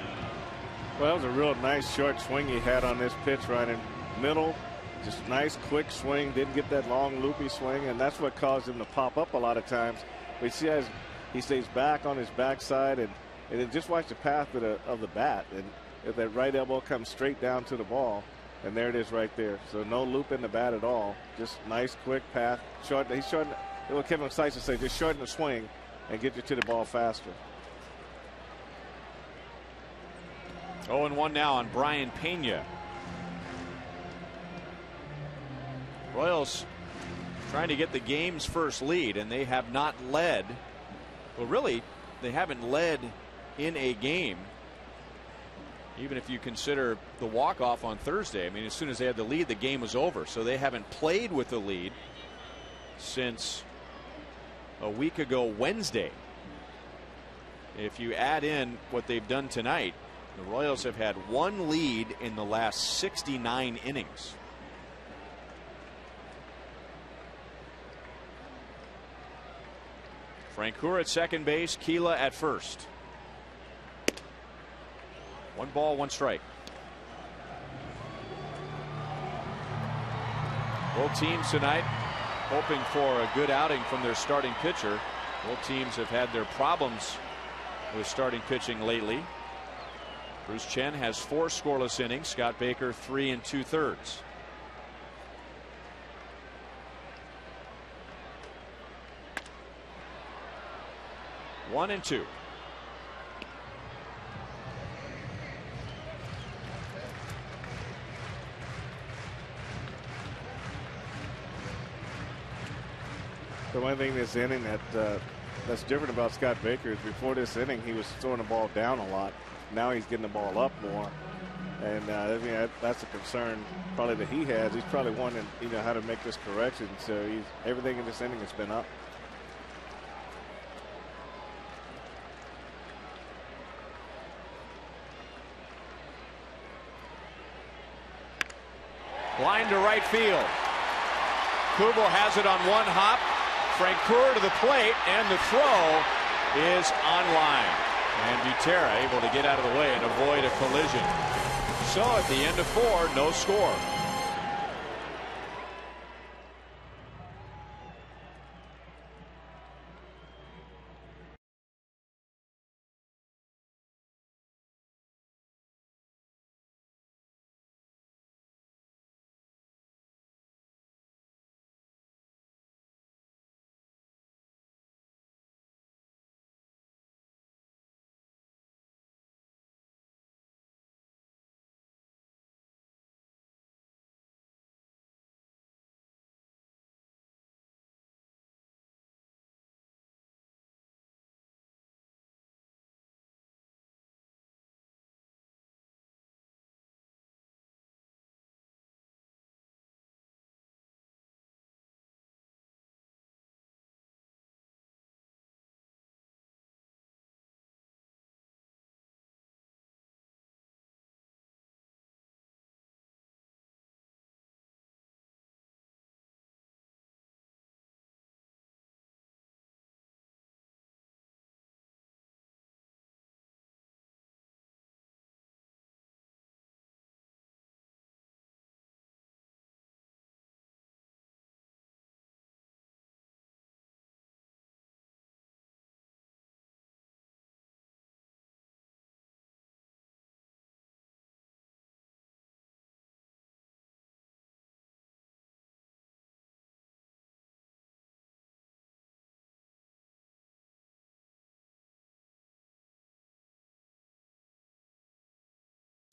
Well, that was a real nice short swing he had on this pitch right in middle. Just nice quick swing. Didn't get that long loopy swing, and that's what caused him to pop up a lot of times. We see as he stays back on his backside, and just watch the path of the bat. And if that right elbow comes straight down to the ball, and there it is right there. So no loop in the bat at all. Just nice quick path. Short. He's shortened. What Kevin Seitz would say, just shorten the swing and get you to the ball faster. 0-1 now on Brian Pena. Royals trying to get the game's first lead, and they have not led. Well, really, they haven't led in a game, even if you consider the walk-off on Thursday. I mean, as soon as they had the lead, the game was over. So they haven't played with the lead since a week ago Wednesday. If you add in what they've done tonight, the Royals have had 1 lead in the last 69 innings. Francoeur at second base, Kila at first. 1 ball, 1 strike. Both teams tonight hoping for a good outing from their starting pitcher. Both teams have had their problems with starting pitching lately. Bruce Chen has 4 scoreless innings. Scott Baker 3 2/3. One and 2. The one thing this inning that's different about Scott Baker is before this inning he was throwing the ball down a lot. Now he's getting the ball up more, and I mean, that's a concern probably that he has. He's probably wanting how to make this correction. So everything in this inning has been up. Line to right field. Kubel has it on 1 hop. Francoeur to the plate, and the throw is on line. And Butera able to get out of the way and avoid a collision. So at the end of 4, no score.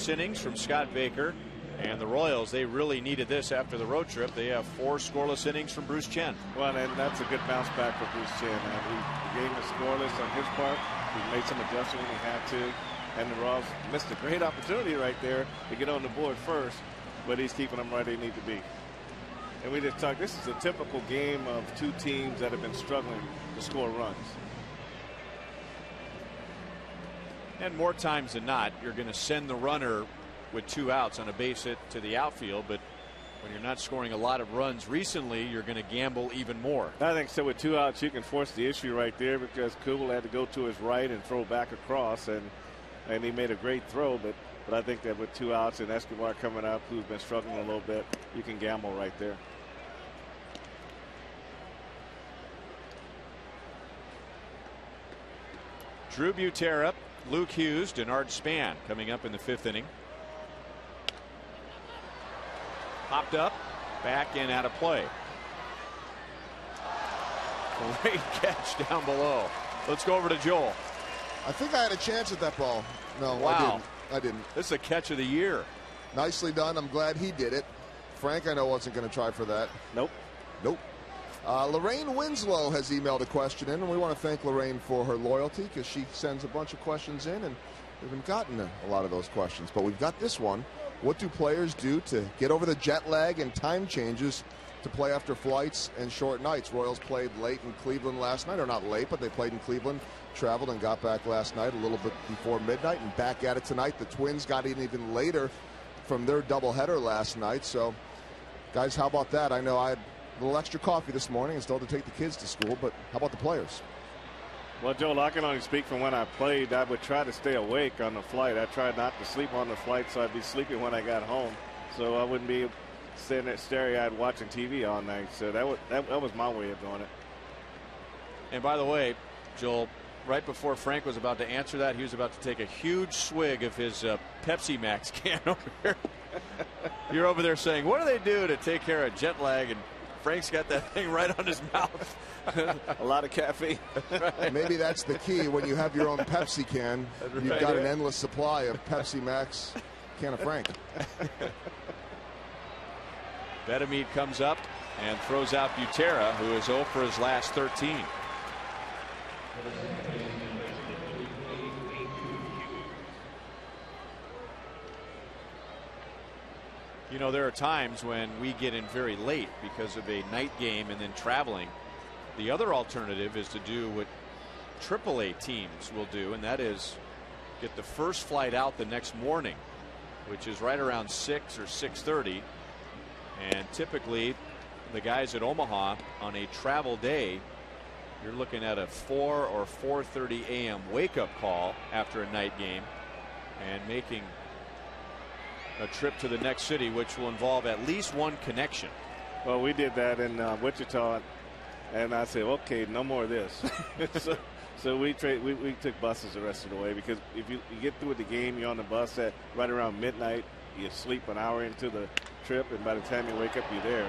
scoreless innings from Scott Baker. And the Royals, they really needed this after the road trip. They have 4 scoreless innings from Bruce Chen. Well, and that's a good bounce back for Bruce Chen. The game is scoreless on his part. He made some adjustments when he had to. And the Royals missed a great opportunity right there to get on the board first. But he's keeping them right where they need to be. And we just talked, this is a typical game of 2 teams that have been struggling to score runs. And more times than not, you're going to send the runner with 2 outs on a base hit to the outfield. But when you're not scoring a lot of runs recently, you're going to gamble even more. I think so. With 2 outs, you can force the issue right there because Kubel had to go to his right and throw back across. And he made a great throw. But I think that with 2 outs and Escobar coming up, who's been struggling a little bit, you can gamble right there. Drew Butera, Luke Hughes, Denard Span coming up in the 5th inning. Popped up, back in, out of play. Great catch down below. Let's go over to Joel. I think I had a chance at that ball. No, wow. I didn't. This is a catch of the year. Nicely done. I'm glad he did it. Frank, I know, wasn't going to try for that. Nope. Lorraine Winslow has emailed a question in, and we want to thank Lorraine for her loyalty because she sends a bunch of questions in, and we haven't gotten a lot of those questions. But we've got this one. What do players do to get over the jet lag and time changes to play after flights and short nights? Royals played late in Cleveland last night, or not late, but they played in Cleveland, traveled and got back last night a little bit before midnight and back at it tonight. The Twins got in even later from their doubleheader last night. So, guys, how about that? I know I had a little extra coffee this morning and still had to take the kids to school, but how about the players? Well, Joel, I can only speak from when I played. I would try to stay awake on the flight. I tried not to sleep on the flight, so I'd be sleeping when I got home. So I wouldn't be sitting there starry-eyed watching TV all night. So that was my way of doing it. And by the way, Joel, right before Frank was about to answer that, he was about to take a huge swig of his Pepsi Max can over here. You're over there saying, what do they do to take care of jet lag? And Frank's got that thing right on his mouth. A lot of caffeine. Right. Maybe that's the key. When you have your own Pepsi can, you've got an endless supply of Pepsi Max can of Frank. Betamede comes up and throws out Butera, who is 0 for his last 13. You know, there are times when we get in very late because of a night game and then traveling. The other alternative is to do what AAA teams will do, and that is get the first flight out the next morning, which is right around 6 or 6:30. And typically the guys at Omaha on a travel day, you're looking at a 4 or 4:30 a.m. wake up call after a night game and making a trip to the next city, which will involve at least one connection. Well, we did that in Wichita, and I said, okay, no more of this. so we took buses the rest of the way, because if you get through with the game, you're on the bus at right around midnight, you sleep an hour into the trip, and by the time you wake up, you're there.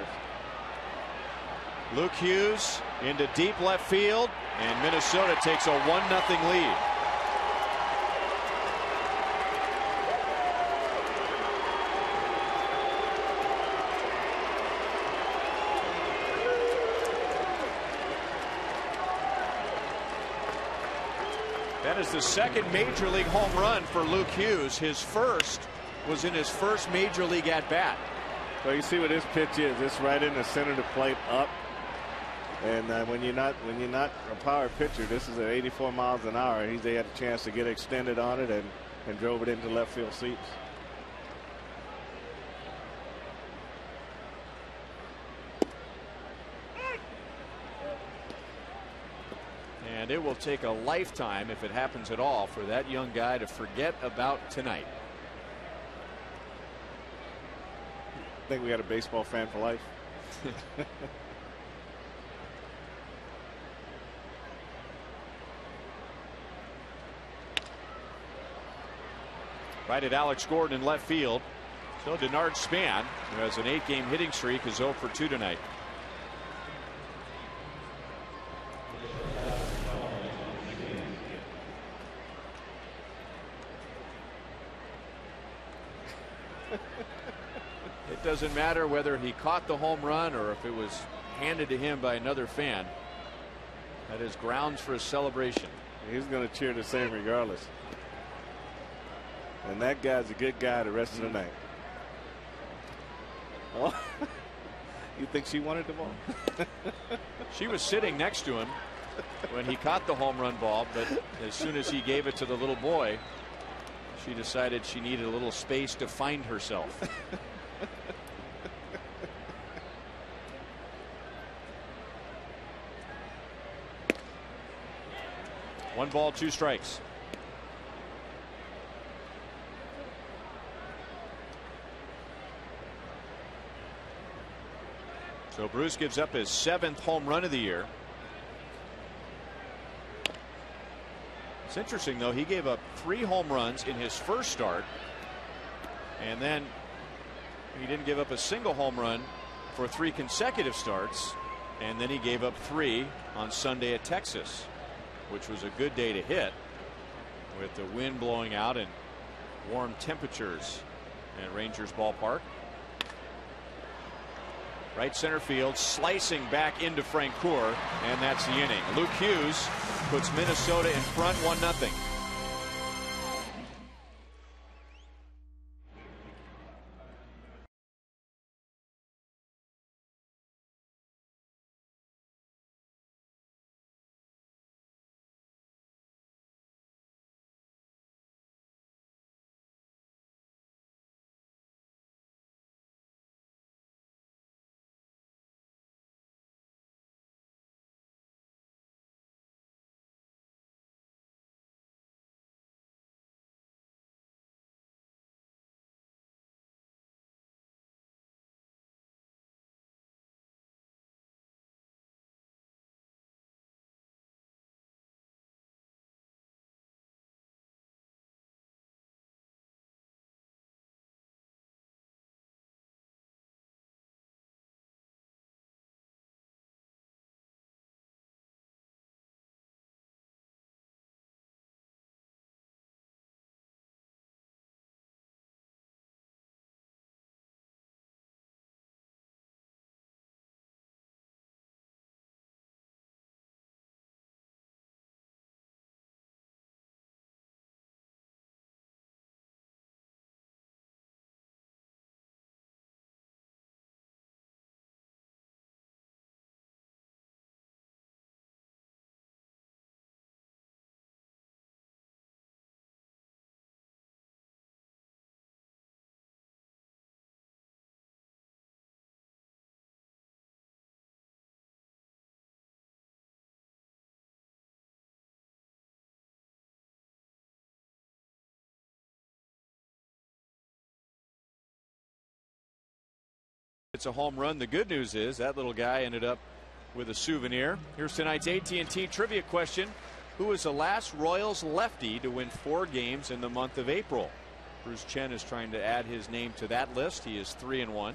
Luke Hughes into deep left field, and Minnesota takes a 1-0 lead. That is the second major league home run for Luke Hughes. His first was in his first major league at bat. Well, you see what this pitch is. It's right in the center of the plate, up. And when you're not a power pitcher, this is at 84 miles an hour. They had a chance to get extended on it and drove it into left field seats. And it will take a lifetime, if it happens at all, for that young guy to forget about tonight. I think we got a baseball fan for life. Right at Alex Gordon in left field. So Denard Span, who has an 8-game hitting streak, is 0 for 2 tonight. It doesn't matter whether he caught the home run or if it was handed to him by another fan. That is grounds for a celebration. He's going to cheer the same regardless. And that guy's a good guy the rest of the night. Oh, you think she wanted the ball? She was sitting next to him when he caught the home run ball, but as soon as he gave it to the little boy, she decided she needed a little space to find herself. 1 ball, 2 strikes. So Bruce gives up his 7th home run of the year. It's interesting, though, he gave up 3 home runs in his first start, and then he didn't give up a single home run for 3 consecutive starts, and then he gave up 3 on Sunday at Texas, which was a good day to hit with the wind blowing out and warm temperatures at Rangers ballpark. Right center field, slicing back into Francoeur, and that's the inning. Luke Hughes puts Minnesota in front 1-0. It's a home run. The good news is that little guy ended up with a souvenir. Here's tonight's AT&T trivia question. Who was the last Royals lefty to win 4 games in the month of April? Bruce Chen is trying to add his name to that list. He is 3-1.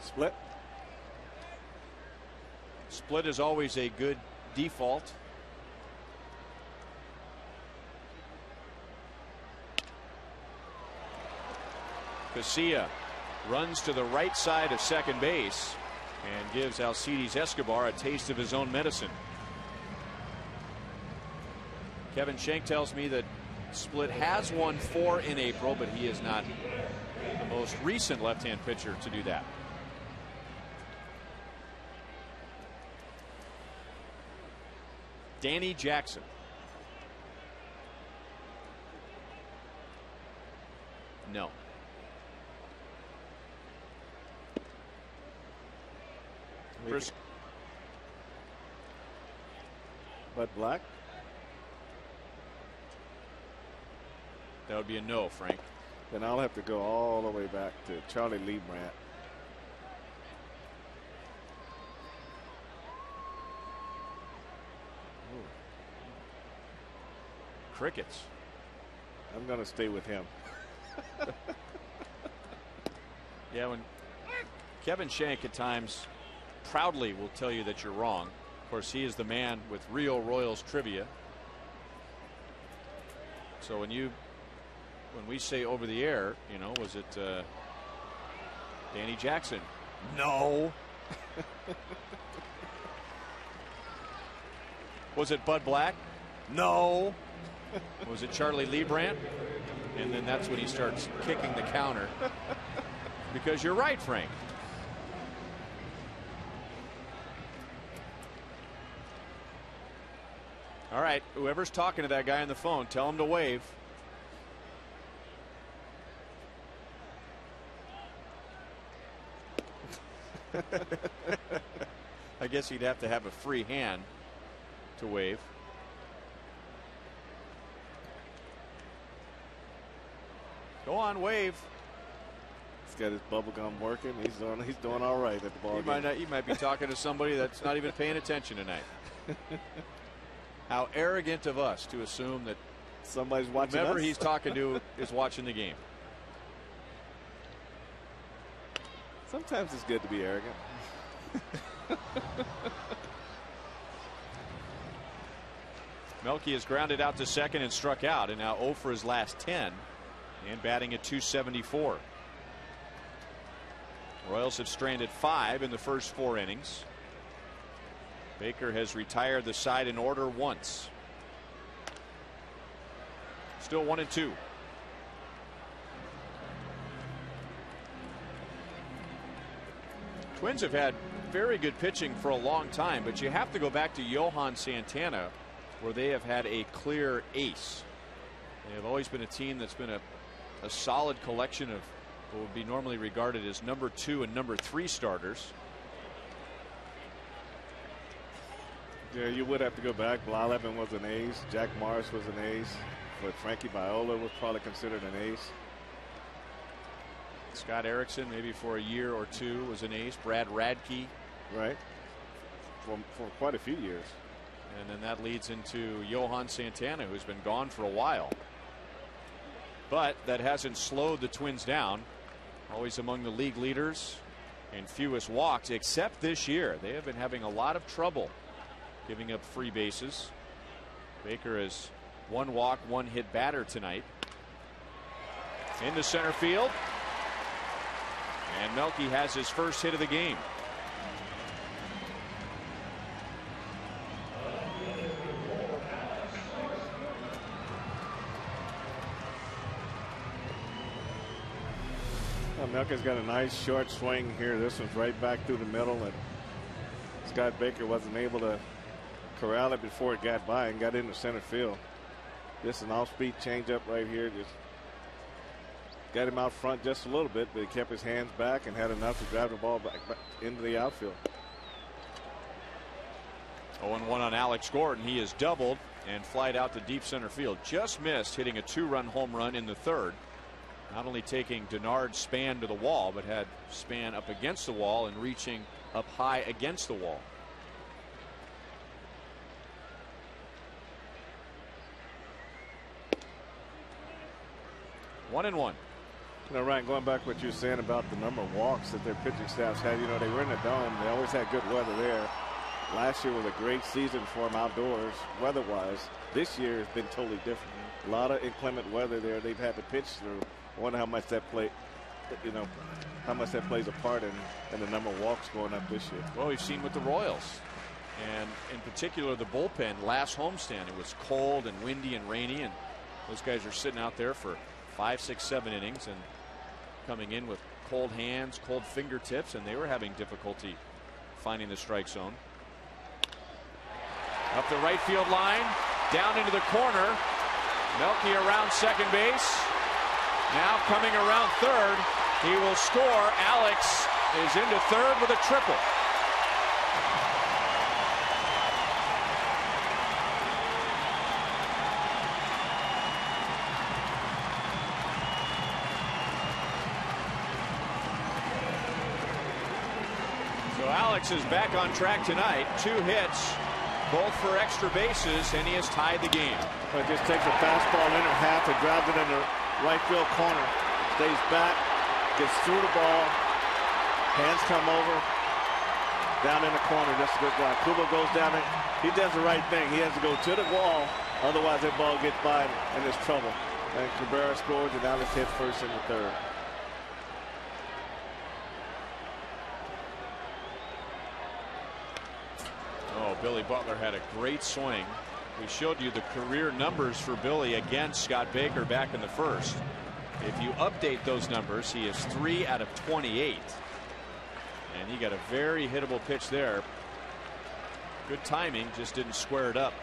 Split. Split is always a good default. KCA runs to the right side of second base and gives Alcides Escobar a taste of his own medicine. Kevin Schenk tells me that Split has won 4 in April, but he is not the most recent left-hand pitcher to do that. Danny Jackson. No. Bud Black. That would be a no, Frank. Then I'll have to go all the way back to Charlie Lee Brandt. Crickets. I'm going to stay with him. Yeah, when Kevin Schenk at times proudly will tell you that you're wrong. Of course, he is the man with real Royals trivia. So when we say over the air, you know, was it Danny Jackson? No. Was it Bud Black? No. Was it Charlie Leibrandt? And then that's when he starts kicking the counter. Because you're right, Frank. All right, whoever's talking to that guy on the phone, tell him to wave. I guess he'd have to have a free hand to wave. Go on, wave. He's got his bubble gum working. He's doing all right at the ball game. He might be talking to somebody that's not even paying attention tonight. How arrogant of us to assume that somebody's watching whoever us? he's talking to is watching the game. Sometimes it's good to be arrogant. Melky is grounded out to second and struck out, and now 0 for his last 10 and batting at .274. Royals have stranded 5 in the first 4 innings. Baker has retired the side in order once. Still 1-2. Twins have had very good pitching for a long time, but you have to go back to Johan Santana, where they have had a clear ace. They have always been a team that's been a solid collection of what would be normally regarded as number 2 and number 3 starters. Yeah, you would have to go back. Blyleven was an ace. Jack Morris was an ace. But Frankie Viola was probably considered an ace. Scott Erickson, maybe for a year or two, was an ace. Brad Radke. Right. For quite a few years. And then that leads into Johan Santana, who's been gone for a while. But that hasn't slowed the Twins down. Always among the league leaders and fewest walks, except this year. They have been having a lot of trouble giving up free bases. Baker is 1 walk, 1 hit batter tonight. Into center field. And Melky has his first hit of the game. Melky's got a nice short swing here. This one's right back through the middle, and Scott Baker wasn't able to corral it before it got by and got into center field. Just an off-speed changeup right here. Just got him out front just a little bit, but he kept his hands back and had enough to drive the ball back into the outfield. 0-1 on Alex Gordon. He is doubled and flied out to deep center field. Just missed hitting a 2-run home run in the 3rd. Not only taking Denard's Span to the wall, but had Span up against the wall and reaching up high against the wall. One and one. You know, Ryan, going back to what you were saying about the number of walks that their pitching staffs had, you know, they were in the dome. They always had good weather there. Last year was a great season for them outdoors, weather-wise. This year has been totally different. A lot of inclement weather there they've had to pitch through. I wonder how much that how much that plays a part in the number of walks going up this year. Well, we've seen with the Royals, and in particular the bullpen last homestand. It was cold and windy and rainy, and those guys are sitting out there for 5, 6, 7 innings and coming in with cold hands, cold fingertips, and they were having difficulty finding the strike zone. Up the right field line, down into the corner. Melky around second base. Now coming around third. He will score. Alex is into third with a triple. So Alex is back on track tonight. 2 hits, both for extra bases, and he has tied the game. But just takes a fastball in her half and drives it in the right field corner. Stays back, gets through the ball, hands come over, down in the corner. That's a good guy. Kuba goes down and he does the right thing. He has to go to the wall. Otherwise, that ball gets by and there's trouble. And Cabrera scores, and Alex hit first in the third. Oh, Billy Butler had a great swing. We showed you the career numbers for Billy against Scott Baker back in the first. If you update those numbers, he is 3 out of 28. And he got a very hittable pitch there. Good timing, just didn't square it up.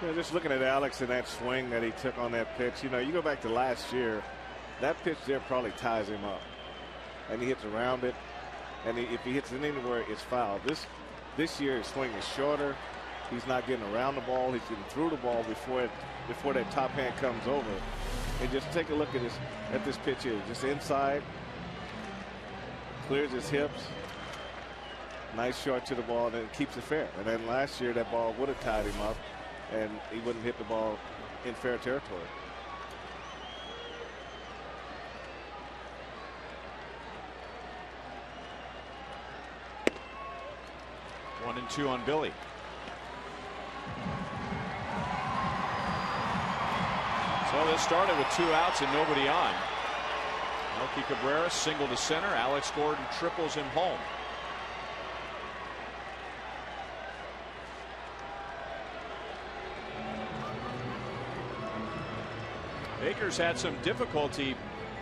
Yeah, just looking at Alex and that swing that he took on that pitch, you know, you go back to last year, that pitch there probably ties him up. And he hits around it. And if he hits it anywhere, it's foul. This year, his swing is shorter. He's not getting around the ball. He's getting through the ball before that top hand comes over. And just take a look at this pitch here. Just inside. Clears his hips. Nice short to the ball, and then keeps it fair. And then last year, that ball would have tied him up, and he wouldn't hit the ball in fair territory. One and two on Billy. So this started with 2 outs and nobody on. Melky Cabrera single to center. Alex Gordon triples him home. Baker's had some difficulty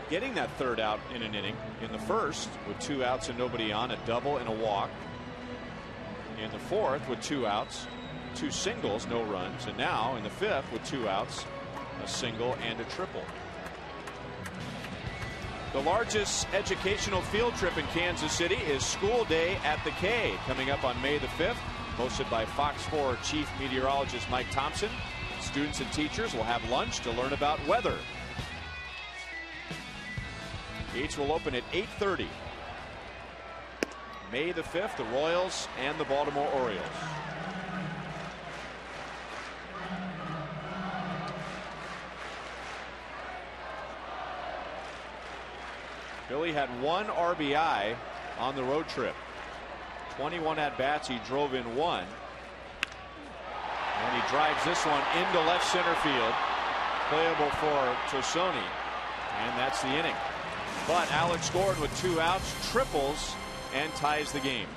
getting that third out in an inning. In the first, with 2 outs and nobody on, a double and a walk. In the fourth, with 2 outs, 2 singles, no runs. And now in the fifth, with 2 outs, a single and a triple. The largest educational field trip in Kansas City is School Day at the K, coming up on May the 5th, hosted by Fox 4 Chief Meteorologist Mike Thompson. Students and teachers will have lunch to learn about weather. Gates will open at 8:30. May the 5th, the Royals and the Baltimore Orioles. Billy had 1 RBI on the road trip. 21 at-bats, he drove in 1. And he drives this one into left center field. Playable for Tosoni. And that's the inning. But Alex Gordon with 2 outs triples and ties the game.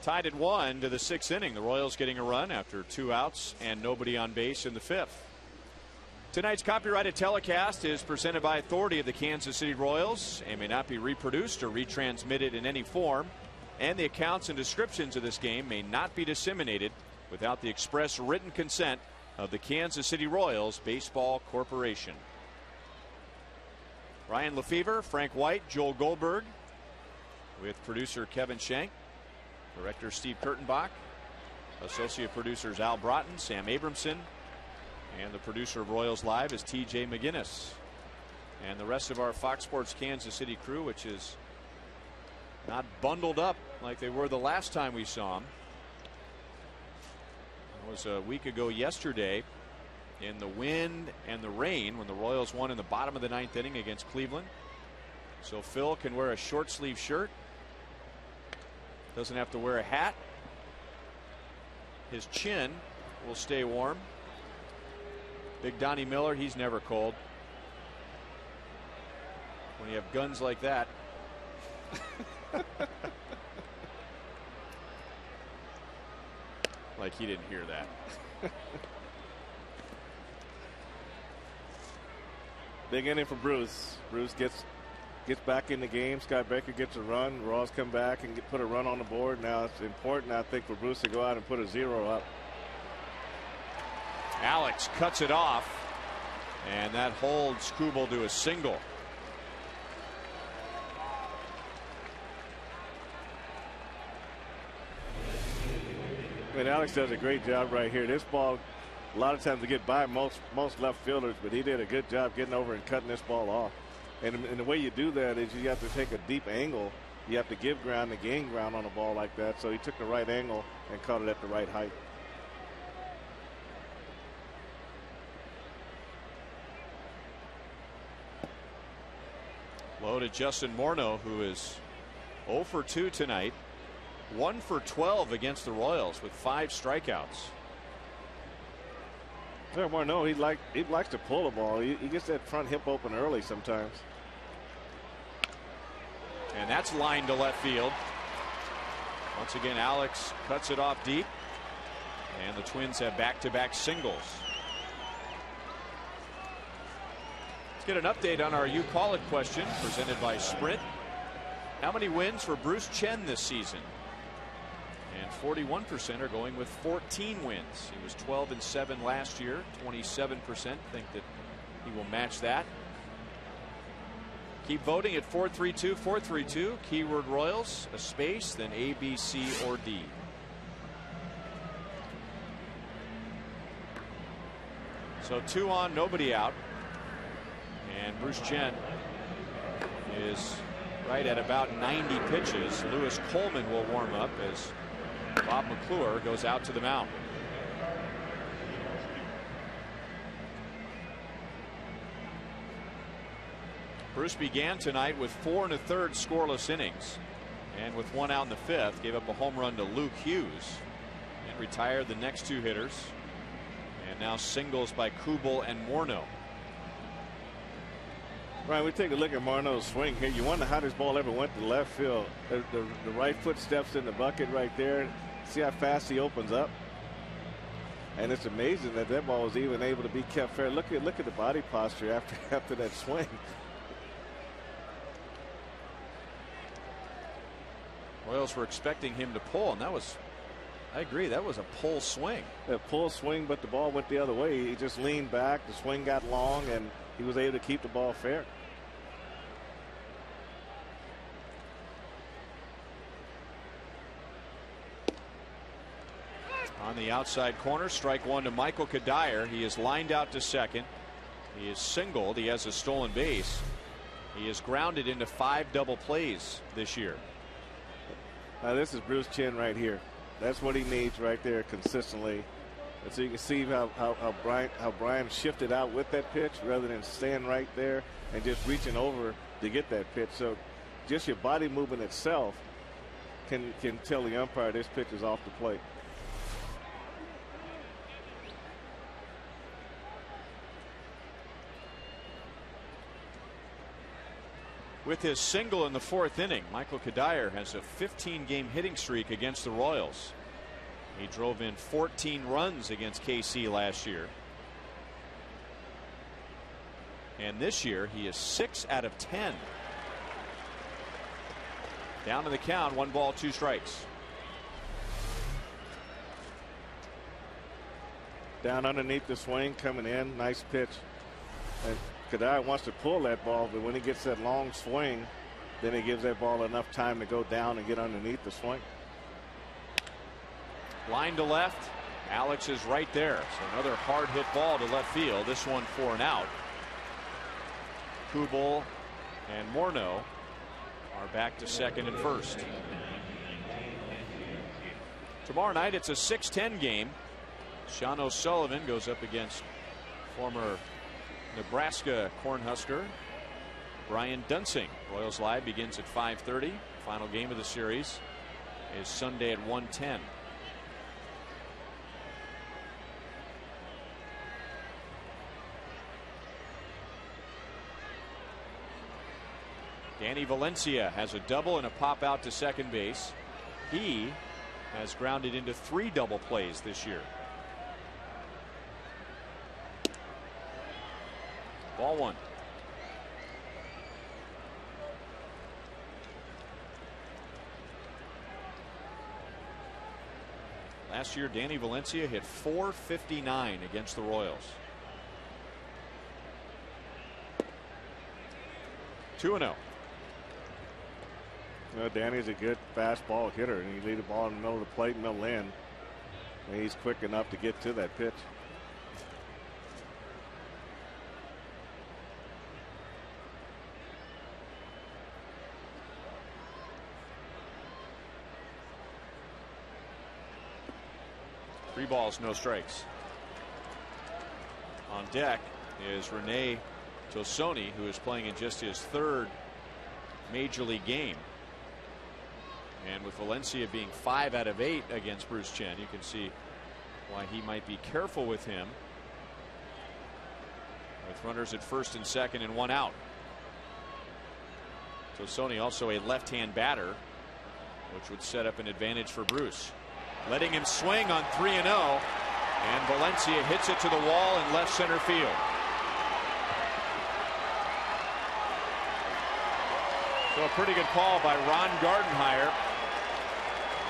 Tied at 1 to the 6th inning. The Royals getting a run after 2 outs and nobody on base in the 5th. Tonight's copyrighted telecast is presented by authority of the Kansas City Royals and may not be reproduced or retransmitted in any form. And the accounts and descriptions of this game may not be disseminated without the express written consent of the Kansas City Royals Baseball Corporation. Ryan Lefevre, Frank White, Joel Goldberg, with producer Kevin Shank, director Steve Kurtenbach, associate producers Al Broughton, Sam Abramson, and the producer of Royals Live is TJ McGinnis. And the rest of our Fox Sports Kansas City crew, which is not bundled up like they were the last time we saw them. It was a week ago yesterday in the wind and the rain when the Royals won in the bottom of the 9th inning against Cleveland. So Phil can wear a short sleeve shirt. Doesn't have to wear a hat. His chin will stay warm. Big Donnie Miller, he's never cold. When you have guns like that. Like he didn't hear that. Big inning for Bruce. Bruce gets back in the game. Scott Baker gets a run. Royals come back and put a run on the board. Now it's important, I think, for Bruce to go out and put a 0 up. Alex cuts it off, and that holds Kubel to a single. I mean, Alex does a great job right here. This ball, a lot of times to get by most left fielders, but he did a good job getting over and cutting this ball off. And the way you do that is you have to take a deep angle. You have to give ground to gain ground on a ball like that. So he took the right angle and caught it at the right height. Low to Justin Morneau, who is 0 for 2 tonight. 1 for 12 against the Royals with 5 strikeouts. Yeah, Morneau, he likes to pull the ball. He gets that front hip open early sometimes. And that's lined to left field. Once again, Alex cuts it off deep. And the Twins have back-to-back singles. Let's get an update on our You Call It question presented by Sprint. How many wins for Bruce Chen this season? And 41% are going with 14 wins. He was 12-7 last year. 27% think that he will match that. Keep voting at 432-432. Keyword Royals, a space, then A, B, C, or D. So 2 on, nobody out. And Bruce Chen is right at about 90 pitches. Lewis Coleman will warm up as Bob McClure goes out to the mound. Bruce began tonight with 4 1/3 scoreless innings, and with 1 out in the 5th, gave up a home run to Luke Hughes and retired the next 2 hitters. And now singles by Kubel and Morneau. Right, we take a look at Morneau's swing here. You wonder how this ball ever went to left field. The right foot steps in the bucket right there. See how fast he opens up. And it's amazing that that ball was even able to be kept fair. Look at the body posture after that swing. Royals were expecting him to pull, and that was, I agree, that was a pull swing. A pull swing, but the ball went the other way. He just leaned back. The swing got long, and he was able to keep the ball fair. On the outside corner, strike 1 to Michael Kadire. He is lined out to second. He is singled. He has a stolen base. He is grounded into 5 double plays this year. Now this is Bruce Chen right here. That's what he needs right there consistently. And so you can see how Brian shifted out with that pitch rather than staying right there and just reaching over to get that pitch. So just your body movement itself can tell the umpire this pitch is off the plate. With his single in the 4th inning, Michael Kadire has a 15-game hitting streak against the Royals. He drove in 14 runs against KC last year. And this year, he is 6 out of 10. Down to the count, 1 ball, 2 strikes. Down underneath the swing, coming in, nice pitch. And Kadire wants to pull that ball, but when he gets that long swing, then it gives that ball enough time to go down and get underneath the swing. Line to left. Alex is right there. So another hard hit ball to left field. This one for an out. Kubel and Morneau are back to second and first. Tomorrow night it's a 6:10 game. Sean O'Sullivan goes up against former Nebraska Cornhusker Brian Dunsing. Royals Live begins at 5:30. Final game of the series is Sunday at 1:10. Danny Valencia has a double and a pop out to second base. He has grounded into 3 double plays this year. Ball 1. Last year, Danny Valencia hit .459 against the Royals. 2-0. Danny's a good fastball hitter, and he lead the ball in the middle of the plate, middle in, and he's quick enough to get to that pitch. Three balls, no strikes. On deck is Rene Tosoni, who is playing in just his 3rd major league game. And with Valencia being 5 out of 8 against Bruce Chen, you can see why he might be careful with him. With runners at first and second and 1 out. Tosoni also a left-hand batter, which would set up an advantage for Bruce. Letting him swing on 3-0, and Valencia hits it to the wall in left center field. So a pretty good call by Ron Gardenhire,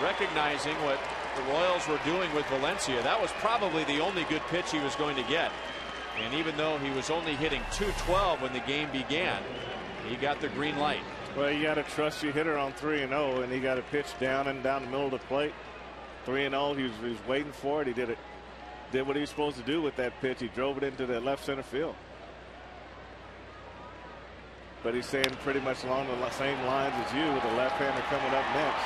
recognizing what the Royals were doing with Valencia. That was probably the only good pitch he was going to get. And even though he was only hitting .212 when the game began, he got the green light. Well, you got to trust your hitter on 3-0, and he got a pitch down the middle of the plate. 3-0, he was waiting for it. He did what he was supposed to do with that pitch. He drove it into the left center field. But he's saying pretty much along the same lines as you, with the left-hander coming up next.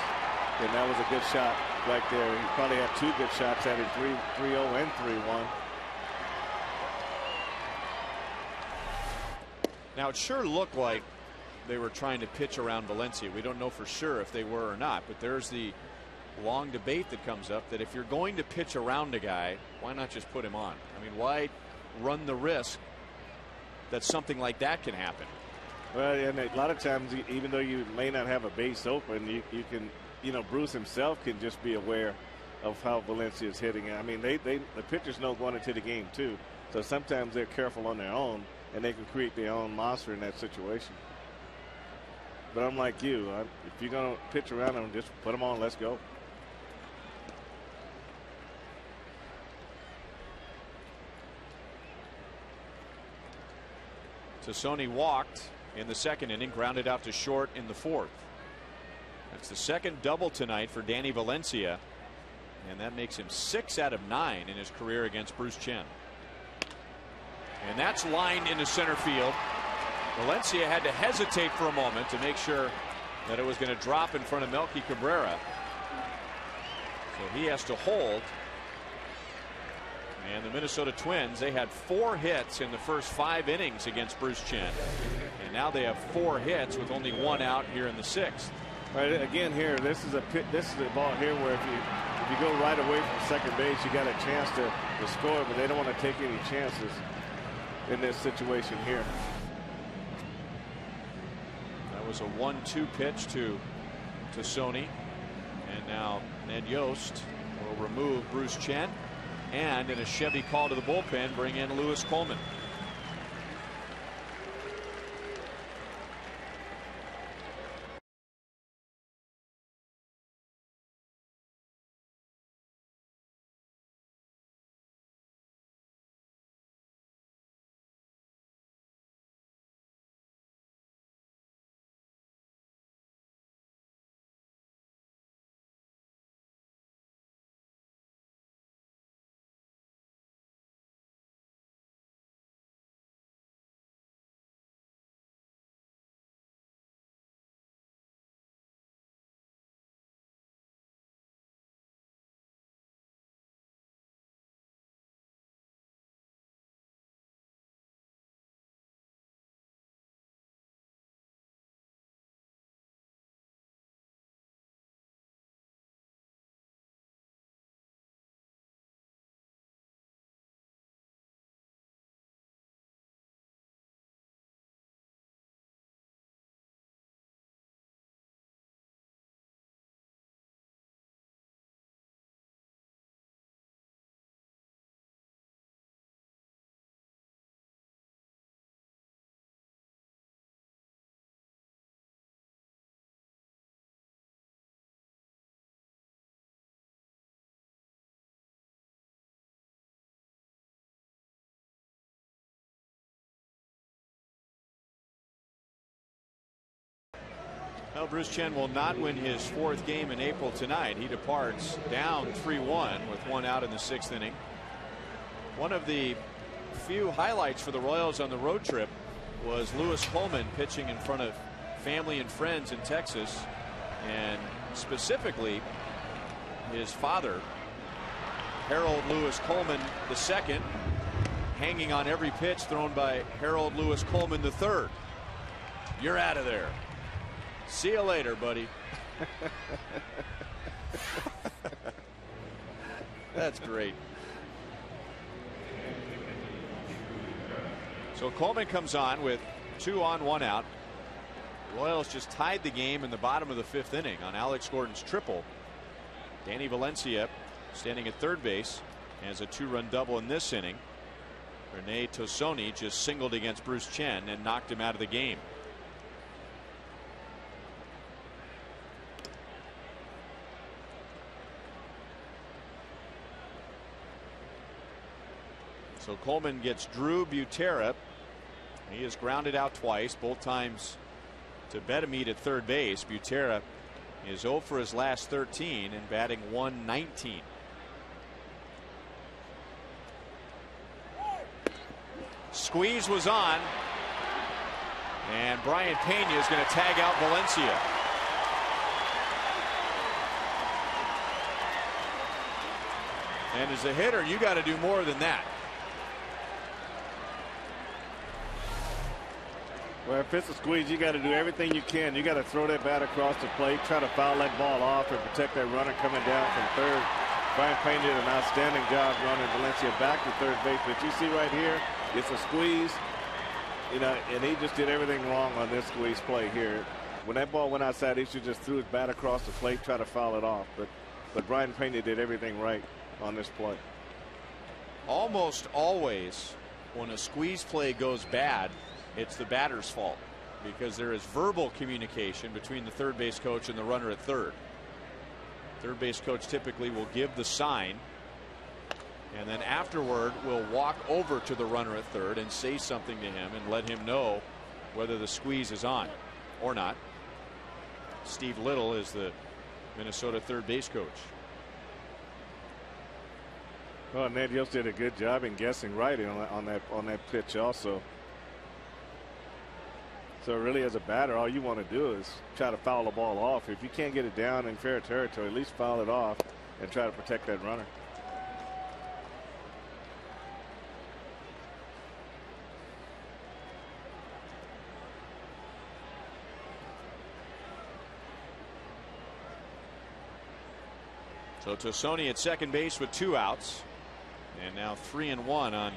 And that was a good shot right there. He probably had 2 good shots at it, 3-0 and 3-1. Now it sure looked like they were trying to pitch around Valencia. We don't know for sure if they were or not, but there's the long debate that comes up that if you're going to pitch around a guy, why not just put him on? I mean, why run the risk that something like that can happen? Well, and a lot of times, even though you may not have a base open, you can, Bruce himself can just be aware of how Valencia is hitting. I mean, the pitchers know going into the game too, so sometimes they're careful on their own, and they can create their own monster in that situation. But I'm like you, if you're going to pitch around them, just put them on. Let's go. Tosoni walked in the 2nd inning, grounded out to short in the 4th. That's the 2nd double tonight for Danny Valencia, and that makes him 6 out of 9 in his career against Bruce Chen. And that's lined into center field. Valencia had to hesitate for a moment to make sure that it was going to drop in front of Melky Cabrera. So he has to hold. And the Minnesota Twins, they had 4 hits in the first 5 innings against Bruce Chen. And now they have 4 hits with only 1 out here in the 6th. Right, again here, this is a ball here where if you go right away from second base, you got a chance to score, but they don't want to take any chances in this situation here. That was a 1-2 pitch to Sony. And now Ned Yost will remove Bruce Chen, and in a Chevy call to the bullpen, bring in Lewis Coleman. Well, Bruce Chen will not win his 4th game in April tonight. He departs down 3-1 with 1 out in the 6th inning. One of the few highlights for the Royals on the road trip was Lewis Coleman pitching in front of family and friends in Texas, and specifically his father, Harold Lewis Coleman II, hanging on every pitch thrown by Harold Lewis Coleman III. You're out of there. See you later, buddy. That's great. So Coleman comes on with 2 on, 1 out. The Royals just tied the game in the bottom of the 5th inning on Alex Gordon's triple. Danny Valencia, standing at third base, has a 2-run double in this inning. Rene Tosoni just singled against Bruce Chen and knocked him out of the game. So Coleman gets Drew Butera. He is grounded out twice, both times to Betemit at third base. Butera is 0 for his last 13 and batting .119. Squeeze was on, and Brian Pena is going to tag out Valencia. And as a hitter, you got to do more than that. Well, if it's a squeeze, you got to do everything you can. You got to throw that bat across the plate, try to foul that ball off, and protect that runner coming down from third. Brian Pena did an outstanding job running Valencia back to third base. But you see right here, it's a squeeze, you know, and he just did everything wrong on this squeeze play here. When that ball went outside, he should just threw his bat across the plate, try to foul it off. But Brian Pena did everything right on this play. Almost always, when a squeeze play goes bad, it's the batter's fault, because there is verbal communication between the third base coach and the runner at third. Third base coach typically will give the sign, and then afterward will walk over to the runner at third and say something to him and let him know whether the squeeze is on or not. Steve Little is the Minnesota third base coach. Well, Ned Yost did a good job in guessing right on that pitch also. So really, as a batter, all you want to do is try to foul the ball off. If you can't get it down in fair territory, at least foul it off and try to protect that runner. So Tosoni at second base with 2 outs, and now 3-1 on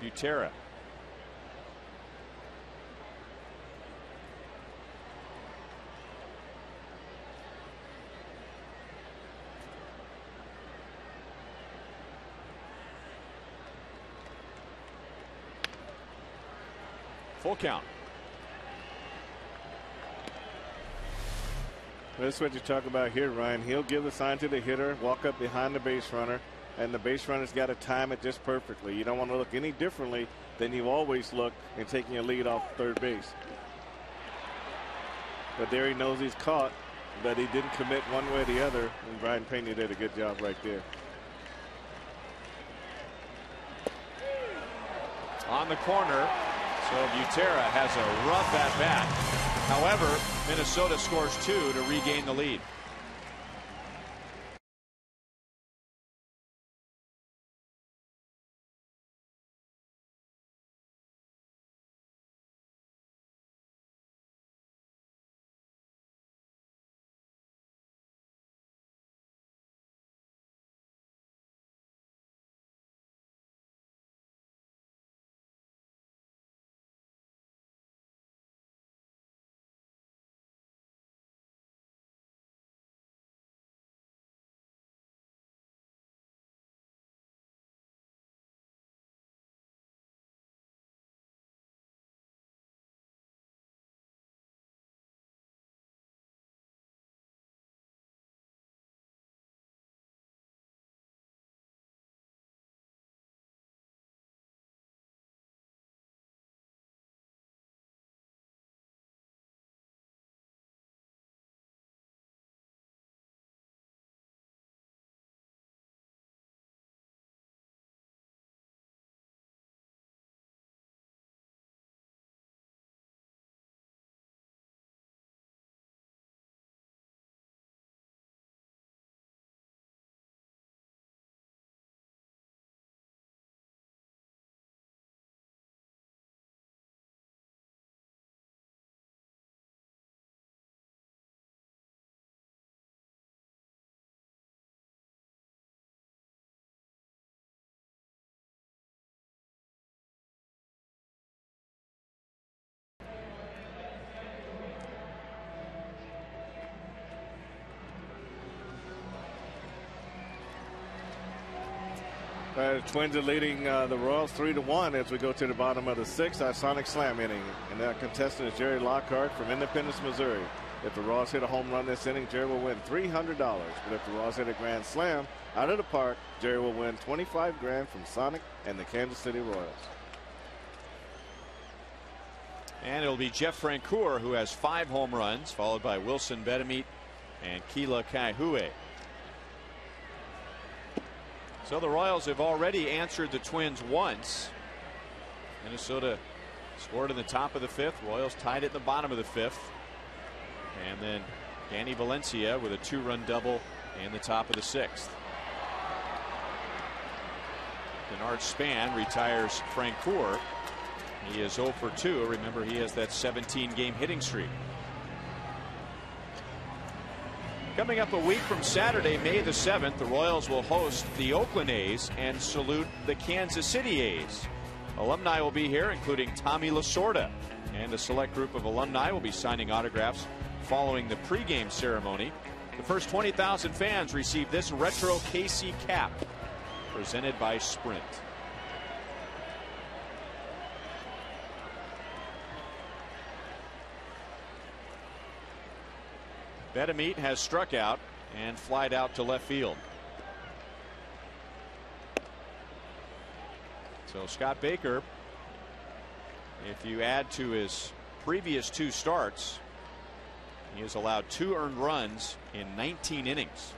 Butera. Full count. This is what you talk about here, Ryan. He'll give the sign to the hitter, walk up behind the base runner, and the base runner's got to time it just perfectly. You don't want to look any differently than you always look in taking a lead off third base. But there he knows he's caught, but he didn't commit one way or the other, and Brian Pena did a good job right there. On the corner, so Butera has a rough at bat. However, Minnesota scores 2 to regain the lead. Twins are leading the Royals 3-1 as we go to the bottom of the 6th. Our Sonic Slam inning. And that contestant is Jerry Lockhart from Independence, Missouri. If the Royals hit a home run this inning, Jerry will win $300. But if the Royals hit a grand slam out of the park, Jerry will win $25 grand from Sonic and the Kansas City Royals. And it'll be Jeff Francoeur who has 5 home runs, followed by Wilson Betemit and Keila Kaihue. So the Royals have already answered the Twins once. Minnesota scored in the top of the 5th. Royals tied at the bottom of the 5th. And then Danny Valencia with a 2-run double in the top of the 6th. Bernard Span retires Francoeur. He is 0 for 2. Remember, he has that 17-game hitting streak. Coming up a week from Saturday, May the 7th, the Royals will host the Oakland A's and salute the Kansas City A's. Alumni will be here, including Tommy Lasorda, and a select group of alumni will be signing autographs following the pregame ceremony. The first 20,000 fans receive this retro KC cap presented by Sprint. Betemit has struck out and flied out to left field. So Scott Baker, if you add to his previous 2 starts, he has allowed 2 earned runs in 19 innings.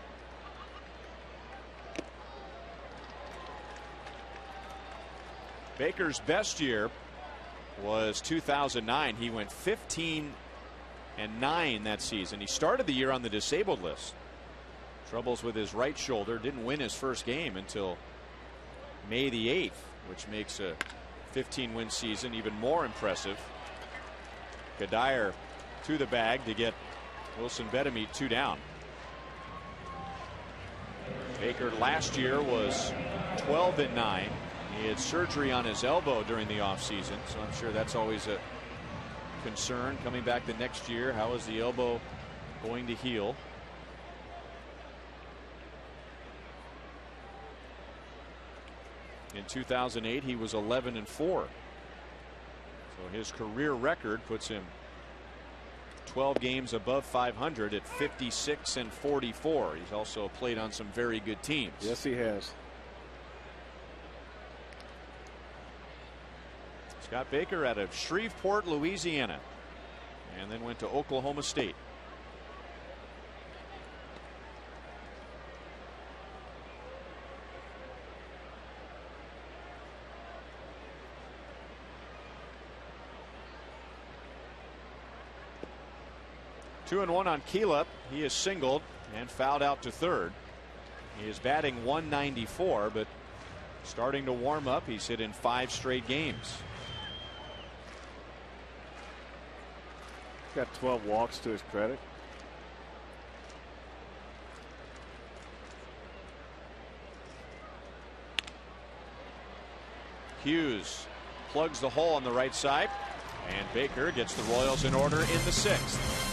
Baker's best year was 2009. He went 15-9 that season. He started the year on the disabled list. Troubles with his right shoulder. Didn't win his first game until May the 8th, which makes a 15-win season even more impressive. Kadire to the bag to get Wilson Betemit 2 down. Baker last year was 12-9. He had surgery on his elbow during the offseason, so I'm sure that's always a concern coming back the next year. How is the elbow going to heal? In 2008, he was 11-4. So his career record puts him 12 games above 500 at 56-44. He's also played on some very good teams. Yes, he has. Scott Baker out of Shreveport, Louisiana, and then went to Oklahoma State. Two and one on Keila. He is singled and fouled out to third. He is batting 194, but starting to warm up. He's hit in 5 straight games. Got 12 walks to his credit. Hughes plugs the hole on the right side, and Baker gets the Royals in order in the 6th.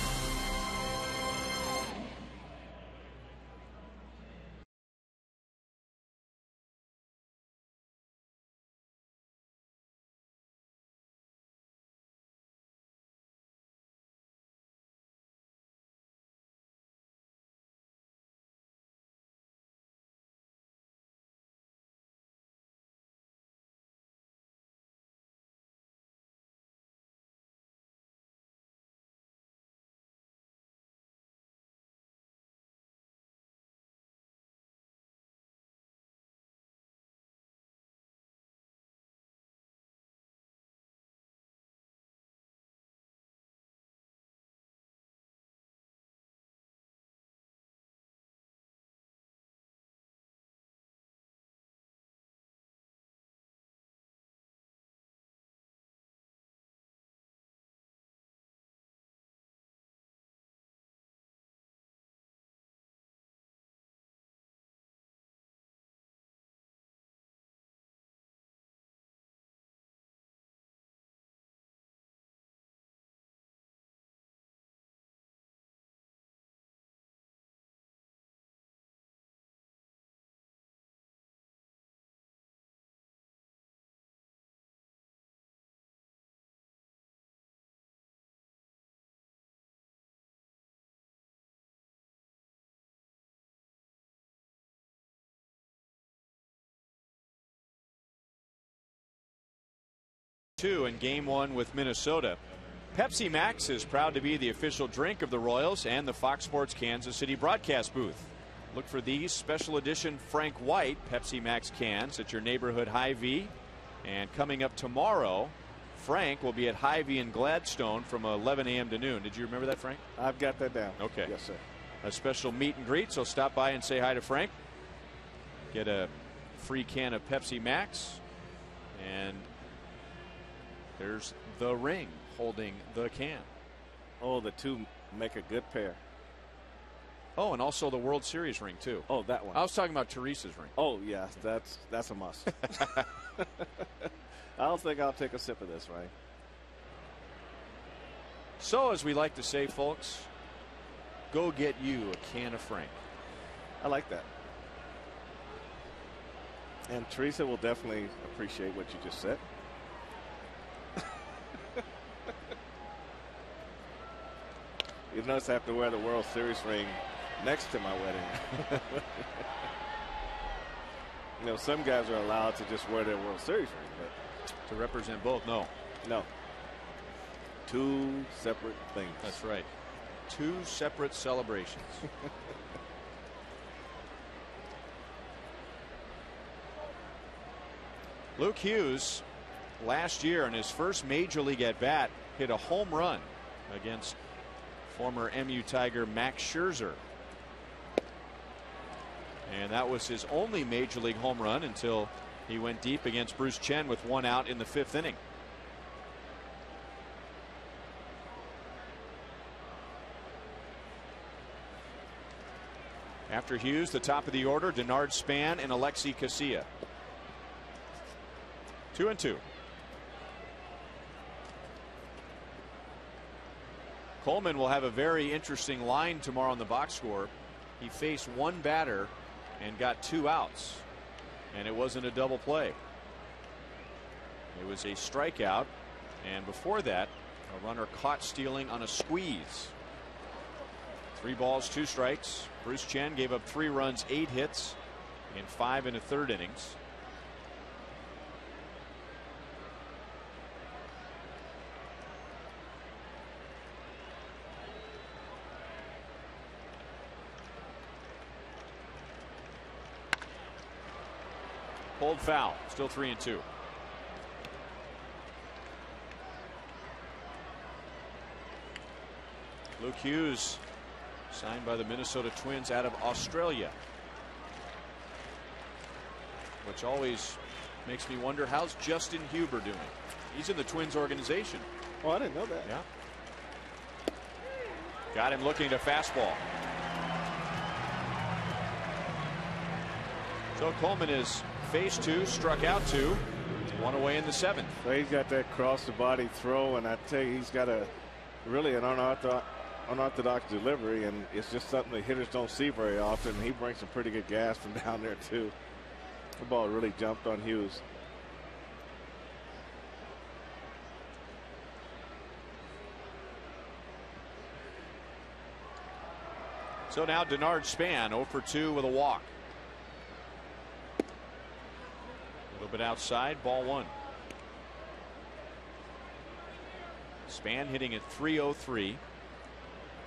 2 in Game 1 with Minnesota. Pepsi Max is proud to be the official drink of the Royals and the Fox Sports Kansas City broadcast booth. Look for these special edition Frank White Pepsi Max cans at your neighborhood Hy-Vee. And coming up tomorrow, Frank will be at Hy-Vee in Gladstone from 11 a.m. to noon. Did you remember that, Frank? I've got that down. Okay. Yes, sir. A special meet and greet, so stop by and say hi to Frank. Get a free can of Pepsi Max. And there's the ring holding the can. Oh, the two make a good pair. Oh, and also the World Series ring, too. Oh, that one. I was talking about Teresa's ring. Oh, yeah, that's a must. I don't think I'll take a sip of this, right? So, as we like to say, folks, go get you a can of Frank. I like that. And Teresa will definitely appreciate what you just said. You notice I have to wear the World Series ring next to my wedding. You know, some guys are allowed to just wear their World Series ring, but to represent both, no. No. Two separate things. That's right. Two separate celebrations. Luke Hughes, last year in his first major league at bat, hit a home run against former MU Tiger Max Scherzer. And that was his only major league home run until he went deep against Bruce Chen with one out in the 5th inning. After Hughes, the top of the order, Denard Span and AT KCA. 2-2. Coleman will have a very interesting line tomorrow on the box score. He faced one batter and got 2 outs, and it wasn't a double play. It was a strikeout, and before that, a runner caught stealing on a squeeze. 3 balls, 2 strikes. Bruce Chen gave up 3 runs, 8 hits in 5 1/3 innings. Pulled foul, still 3-2. Luke Hughes, signed by the Minnesota Twins out of Australia, which always makes me wonder, how's Justin Huber doing? He's in the Twins organization. Oh, I didn't know that. Yeah. Got him looking to fastball. So Coleman is faced 2, struck out 2, 1 away in the 7th. So he's got that cross the body throw, and I tell you, he's got a really an unorthodox delivery, and it's just something that hitters don't see very often. He brings some pretty good gas from down there too. The ball really jumped on Hughes. So now Denard Span 0 for 2 with a walk. A little bit outside, ball 1. Span hitting at 303.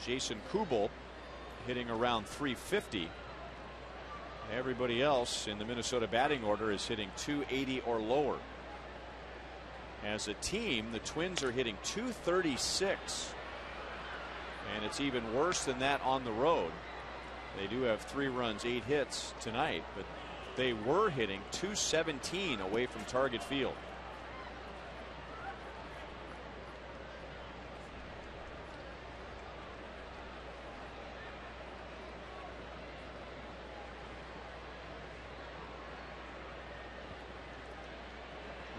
Jason Kubel hitting around 350. Everybody else in the Minnesota batting order is hitting 280 or lower. As a team, the Twins are hitting 236. And it's even worse than that on the road. They do have 3 runs, 8 hits tonight, but they were hitting 217 away from target field.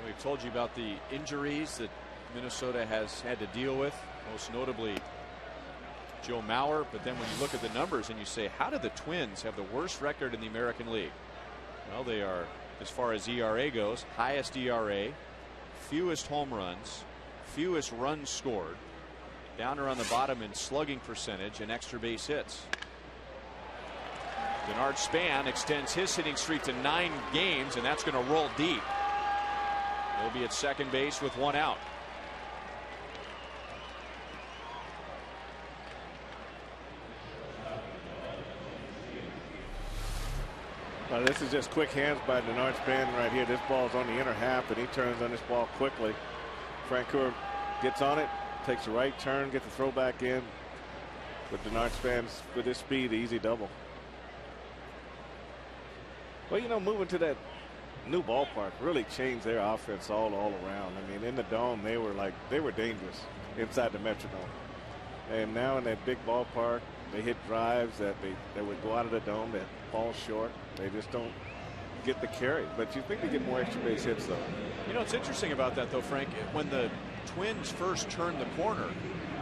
We've told you about the injuries that Minnesota has had to deal with, most notably Joe Mauer. But then when you look at the numbers and you say, how do the Twins have the worst record in the American League? Well, they are, as far as ERA goes, highest ERA, fewest home runs, fewest runs scored, down around the bottom in slugging percentage and extra base hits. Denard Span extends his hitting streak to 9 games, and that's going to roll deep. He'll be at second base with one out. This is just quick hands by Denard's band right here. This ball's on the inner half, and he turns on this ball quickly. Francoeur gets on it, takes a right turn, gets the throw back in. But Denard spans with his speed, easy double. Well, you know, moving to that new ballpark really changed their offense all around. I mean, in the dome, they were dangerous inside the Metrodome. And now in that big ballpark, they hit drives that would go out of the dome that fall short. They just don't get the carry. But you think they get more extra base hits, though. You know, what's interesting about that, though, Frank, when the Twins first turned the corner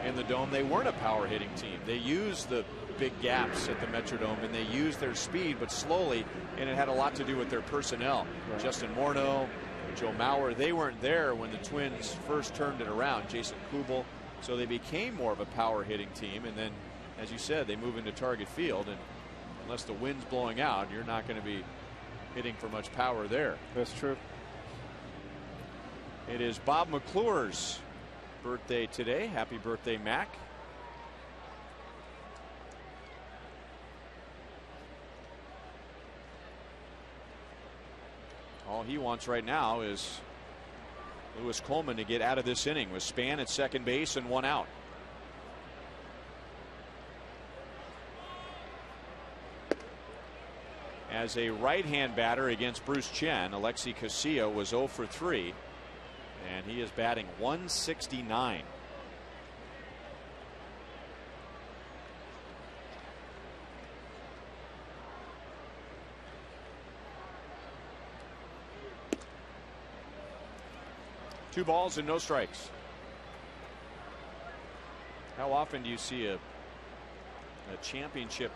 in the dome, they weren't a power hitting team. They used the big gaps at the Metrodome, and they used their speed, but slowly, and it had a lot to do with their personnel. Right. Justin Morneau, Joe Mauer, they weren't there when the Twins first turned it around. Jason Kubel. So they became more of a power hitting team, and then, as you said, they move into Target Field, and unless the wind's blowing out, you're not going to be hitting for much power there. That's true. It is Bob McClure's birthday today. Happy birthday, Mac. All he wants right now is Lewis Coleman to get out of this inning with Span at second base and one out. As a right-hand batter against Bruce Chen, AT KCA was 0 for 3, and he is batting .169. Two balls and no strikes. How often do you see a championship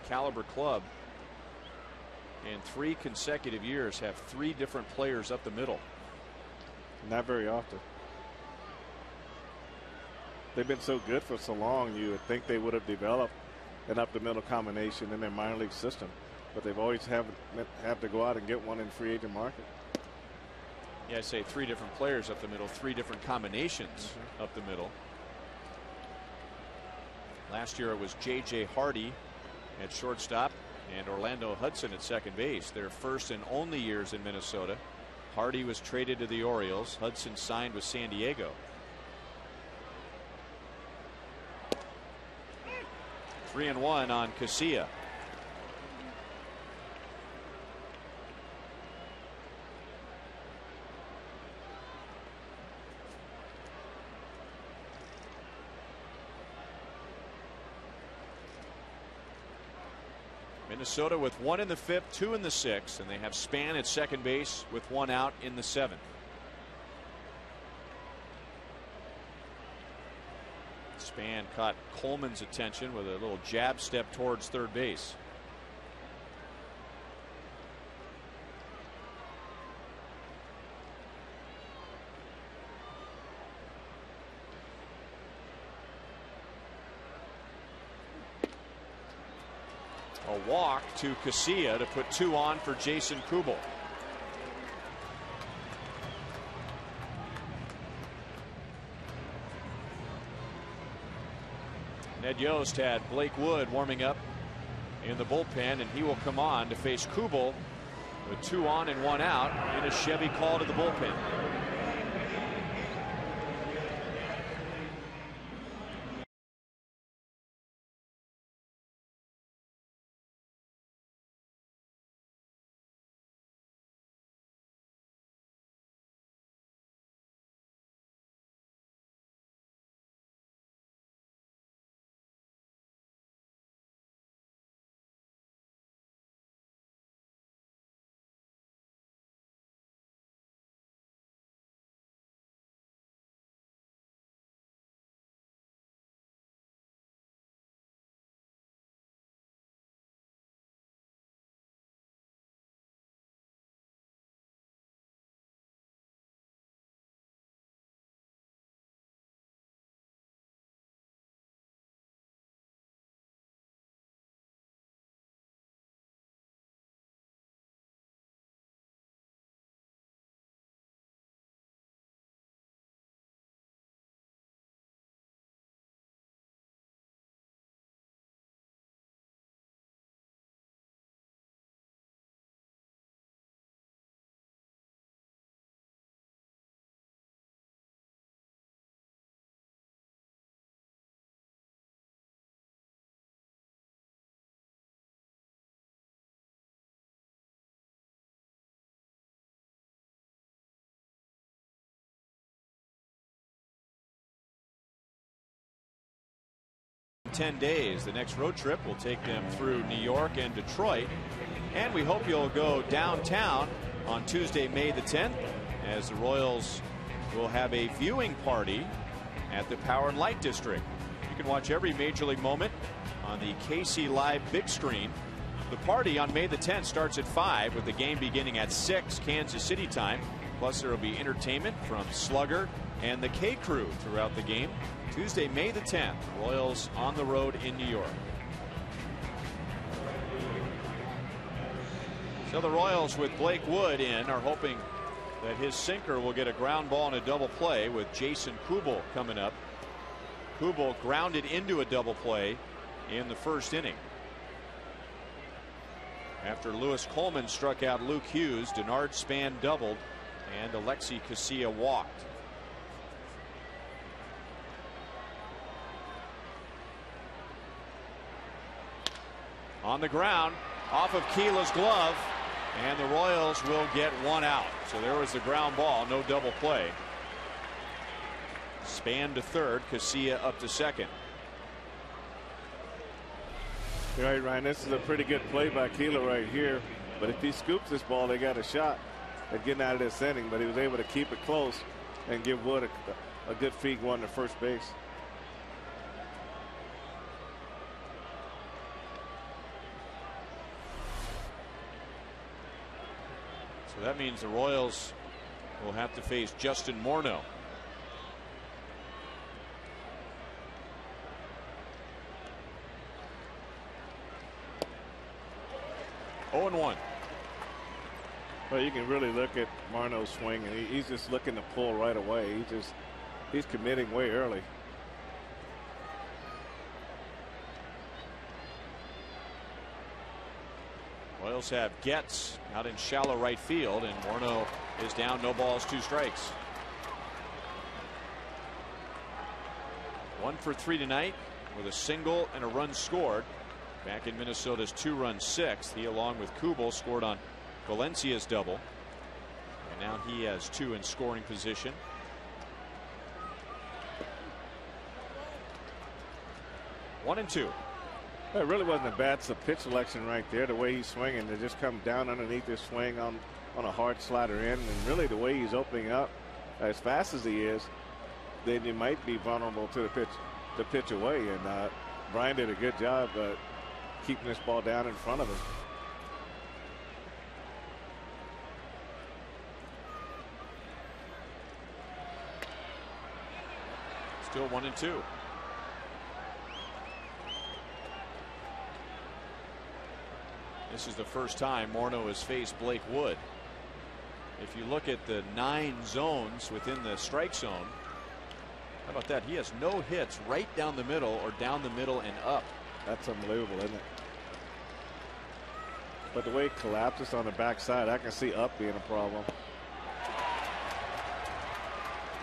caliber club in 3 consecutive years have 3 different players up the middle? Not very often. They've been so good for so long, you would think they would have developed an up the middle combination in their minor league system, but they've always have to go out and get one in free agent market. Yeah, I say 3 different players up the middle, 3 different combinations up the middle. Last year it was J.J. Hardy at shortstop and Orlando Hudson at second base. Their first and only years in Minnesota. Hardy was traded to the Orioles. Hudson signed with San Diego. Three and one on KCA. Minnesota with 1 in the 5th, 2 in the 6th, and they have Span at second base with 1 out in the 7th. Span caught Coleman's attention with a little jab step towards third base. A walk to KCA to put 2 on for Jason Kubel. Ned Yost had Blake Wood warming up in the bullpen, and he will come on to face Kubel with 2 on and 1 out in a Chevy call to the bullpen. 10 days. The next road trip will take them through New York and Detroit. And we hope you'll go downtown on Tuesday, May the 10th, as the Royals will have a viewing party at the Power and Light District. You can watch every Major League moment on the KC Live big screen. The party on May the 10th starts at 5 with the game beginning at 6 Kansas City time. Plus there will be entertainment from Slugger and the K Crew throughout the game. Tuesday, May the 10th, Royals on the road in New York. So the Royals with Blake Wood in are hoping that his sinker will get a ground ball and a double play with Jason Kubel coming up. Kubel grounded into a double play in the first inning. After Lewis Coleman struck out Luke Hughes, Denard Span doubled, and AT KCA walked. On the ground, off of Keela's glove, and the Royals will get one out. So there was the ground ball, no double play. Span to third, KCA up to second. You're right, Ryan. This is a pretty good play by Keela right here. But if he scoops this ball, they got a shot at getting out of this inning. But he was able to keep it close and give Wood a good feed going to first base. So that means the Royals will have to face Justin Morneau. Oh and 1. Well, you can really look at Morneau's swing, and he's just looking to pull right away. He's committing way early. Royals have Getz out in shallow right field, and Morneau is down, no balls, 2 strikes. 1 for 3 tonight with a single and a run scored. Back in Minnesota's 2-run 6th, he along with Kubel scored on Valencia's double, and now he has 2 in scoring position. One and 2. It really wasn't a bad pitch selection right there. The way he's swinging, to just come down underneath his swing on a hard slider in, and really the way he's opening up as fast as he is, then you might be vulnerable to the pitch away. And Brian did a good job keeping this ball down in front of him. Still 1 and 2. This is the first time Morneau has faced Blake Wood. If you look at the 9 zones within the strike zone, how about that? He has no hits right down the middle or down the middle and up. That's unbelievable, isn't it? But the way it collapses on the backside, I can see up being a problem.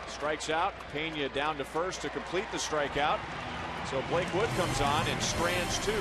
Strikes out. Pena down to first to complete the strikeout. So Blake Wood comes on and strands 2.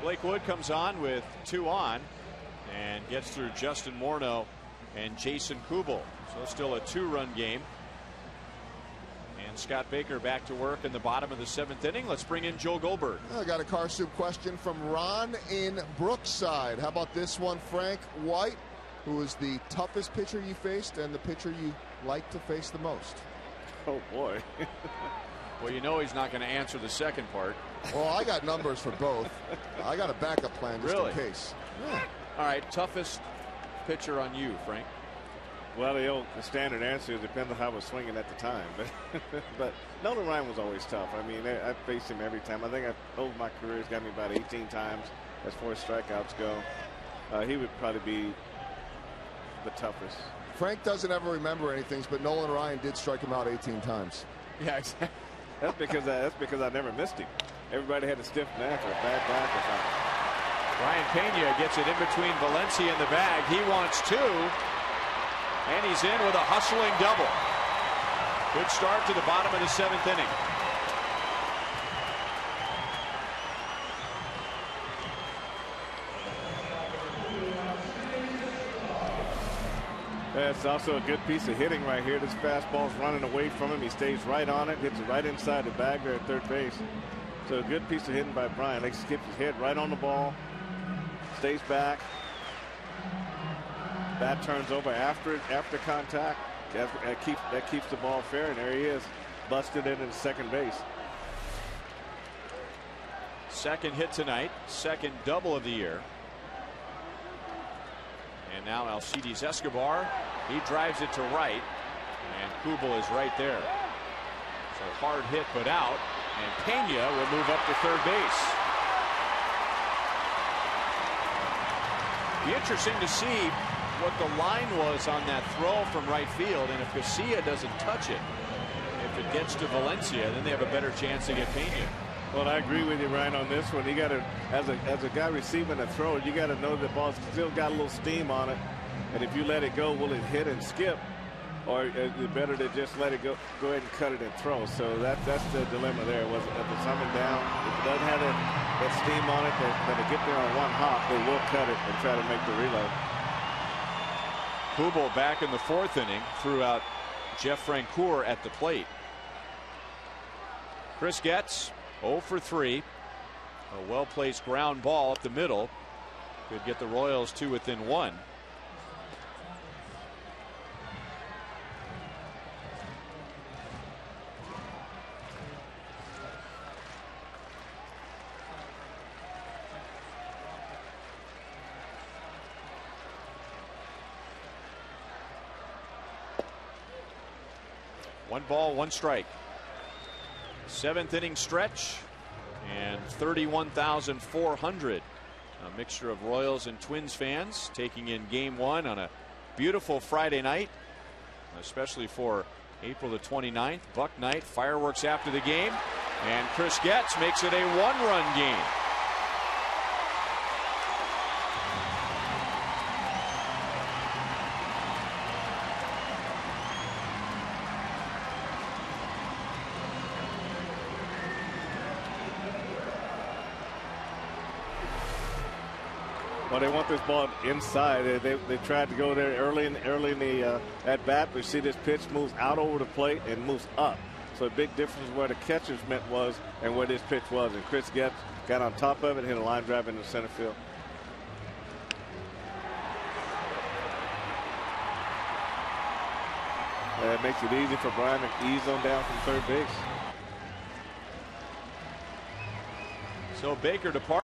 Blake Wood comes on with 2 on and gets through Justin Morneau and Jason Kubel. So still a 2-run game. And Scott Baker back to work in the bottom of the 7th inning. Let's bring in Joe Goldberg. I got a car soup question from Ron in Brookside. How about this one? Frank White, who is the toughest pitcher you faced and the pitcher you like to face the most? Oh, boy. Well, you know he's not going to answer the second part. Well, I got numbers for both. I got a backup plan just Really? in case. Yeah. All right, toughest pitcher on you, Frank. Well, the standard answer depends on how I was swinging at the time. But Nolan Ryan was always tough. I mean, I faced him every time. I think over my career, he's got me about 18 times as far as strikeouts go. He would probably be the toughest. Frank doesn't ever remember anything, but Nolan Ryan did strike him out 18 times. Yeah, exactly. That's because I never missed him. Everybody had a stiff neck or a bad back or something. Ryan Pena gets it in between Valencia and the bag. He wants 2. And he's in with a hustling double. Good start to the bottom of the 7th inning. That's also a good piece of hitting right here. This fastball's running away from him. He stays right on it, hits it right inside the bag there at third base. So a good piece of hitting by Brian. He skips his head right on the ball, stays back. Bat turns over after contact. That keeps the ball fair, and there he is, busted into second base. Second hit tonight, second double of the year. And now Alcides Escobar, he drives it to right, and Kubel is right there. So hard hit but out, and Pena will move up to third base. Be interesting to see what the line was on that throw from right field, and if KCA doesn't touch it, if it gets to Valencia, then they have a better chance to get Pena. Well, I agree with you, Ryan, on this one. You got to, as a guy receiving a throw, you got to know the ball's still got a little steam on it, and if you let it go, will it hit and skip, or is it better to just let it go ahead and cut it and throw? So that's the dilemma there. If it's coming down, if it doesn't have that steam on it, that it get there on one hop, they will cut it and try to make the reload. Kubel back in the 4th inning, threw out Jeff Francoeur at the plate. Chris Getz 0 for 3. A well-placed ground ball up the middle could get the Royals to within 1. One ball, one strike. 7th inning stretch and 31,400. A mixture of Royals and Twins fans taking in game 1 on a beautiful Friday night, especially for April the 29th. Buck night, fireworks after the game, and Chris Getz makes it a 1-run game. Well, they want this ball inside. They tried to go there early in the at bat. We see this pitch moves out over the plate and moves up. So a big difference where the catcher's mitt was and where this pitch was. And Chris Getz got on top of it, hit a line drive into center field. And it makes it easy for Brian to ease on down from third base. So Baker departs.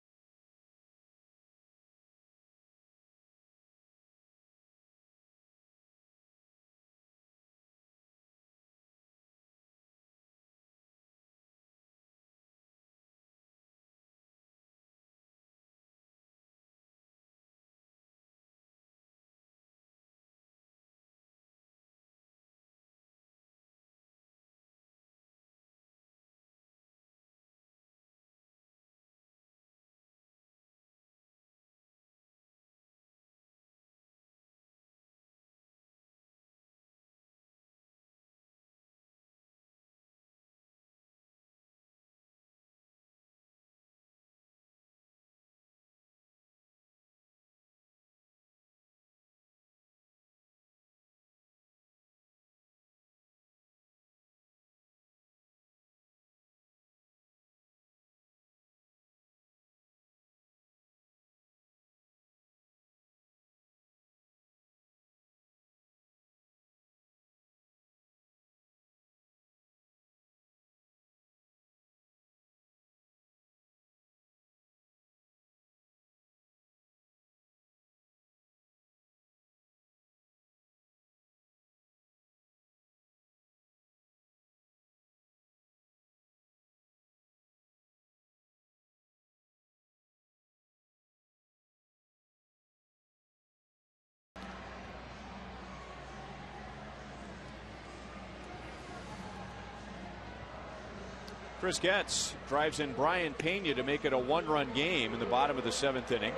Chris Getz drives in Brian Pena to make it a 1-run game in the bottom of the 7th inning.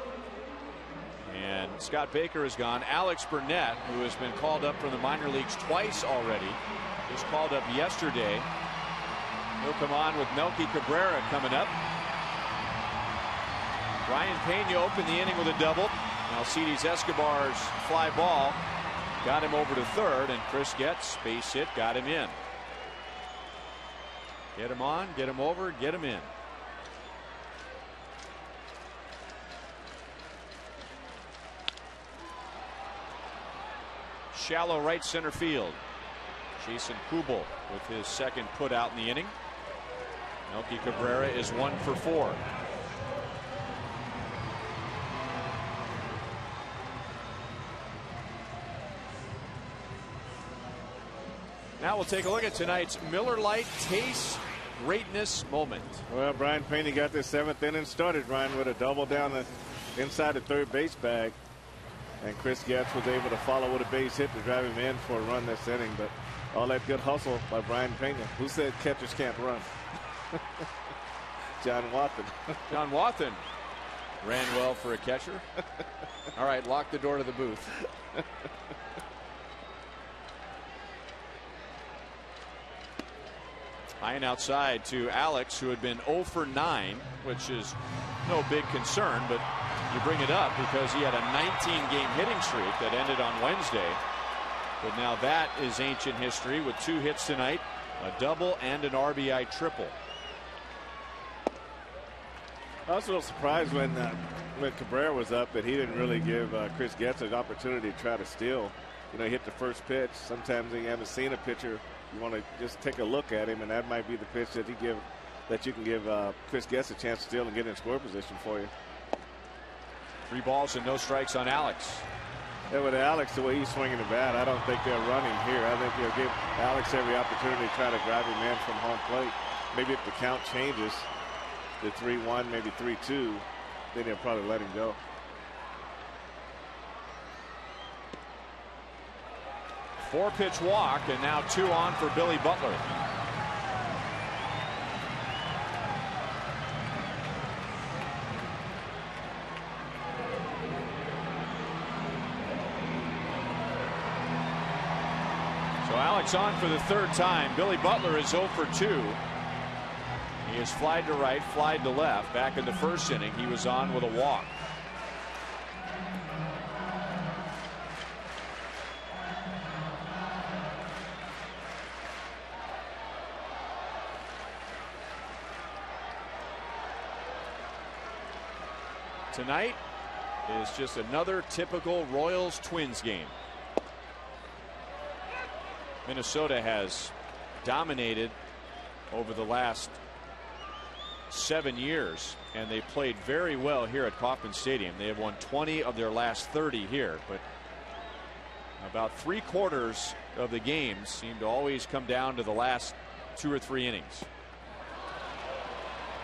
And Scott Baker is gone. Alex Burnett, who has been called up from the minor leagues twice already, was called up yesterday. He'll come on with Melky Cabrera coming up. Brian Pena opened the inning with a double. Alcides Escobar's fly ball got him over to third, and Chris Getz, base hit, got him in. Get him on, get him over, get him in. Shallow right center field. Jason Kubel with his second put out in the inning. Melky Cabrera is 1 for 4. Now we'll take a look at tonight's Miller Lite Taste Greatness moment. Well, Brian Pena got this 7th inning started, Ryan, with a double down the inside the third base bag. And Chris Getz was able to follow with a base hit to drive him in for a run this inning. But all that good hustle by Brian Pena. Who said catchers can't run? John Wathen. John Wathen ran well for a catcher. All right, lock the door to the booth. High and outside to Alex, who had been 0 for 9, which is no big concern, but you bring it up because he had a 19-game hitting streak that ended on Wednesday. But now that is ancient history with 2 hits tonight, a double and an RBI triple. I was a little surprised when Cabrera was up that he didn't really give Chris Getz an opportunity to try to steal. You know, he hit the first pitch. Sometimes when you haven't seen a pitcher, you want to just take a look at him, and that might be the pitch that you can give Chris Getz a chance to steal and get in score position for you. 3 balls and no strikes on Alex. Yeah, with Alex, the way he's swinging the bat, I don't think they're running here. I think they'll give Alex every opportunity to try to drive him in from home plate. Maybe if the count changes to 3-1, maybe 3-2, then they'll probably let him go. Four-pitch walk, and now 2 on for Billy Butler. So Alex on for the 3rd time. Billy Butler is 0 for 2. He has flied to right, flied to left. Back in the 1st inning, he was on with a walk. Tonight is just another typical Royals-Twins game. Minnesota has dominated over the last 7 years, and they played very well here at Kauffman Stadium. They have won 20 of their last 30 here, but about 3/4 of the games seem to always come down to the last 2 or 3 innings.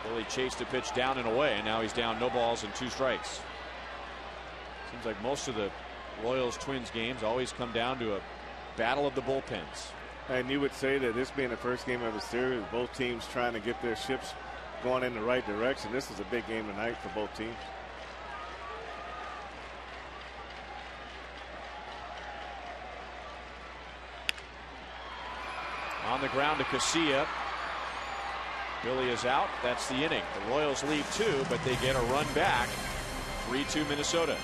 Billy chased a pitch down and away, and now he's down, no balls and 2 strikes. Seems like most of the Royals-Twins games always come down to a battle of the bullpens. And you would say that this being the first game of a series, both teams trying to get their ships going in the right direction. This is a big game tonight for both teams. On the ground to KCA. Billy is out. That's the inning. The Royals lead 2, but they get a run back. 3-2 Minnesota.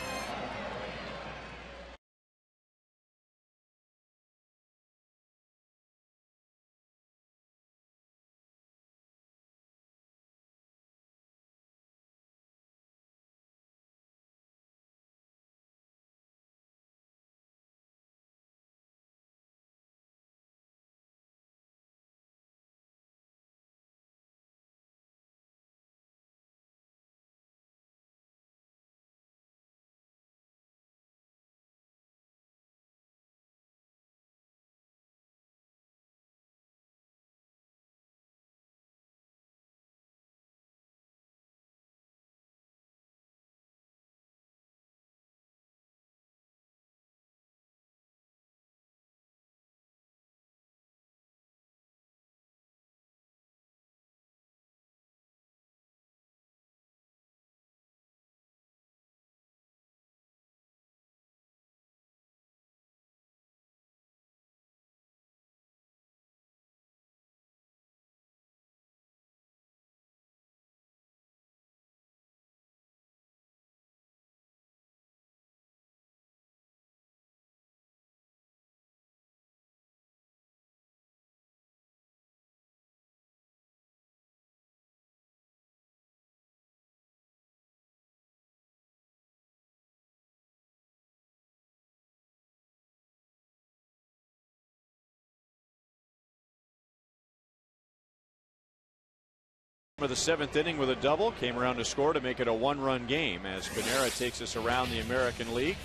For the 7th inning with a double, came around to score to make it a 1-run game as Panera takes us around the American League.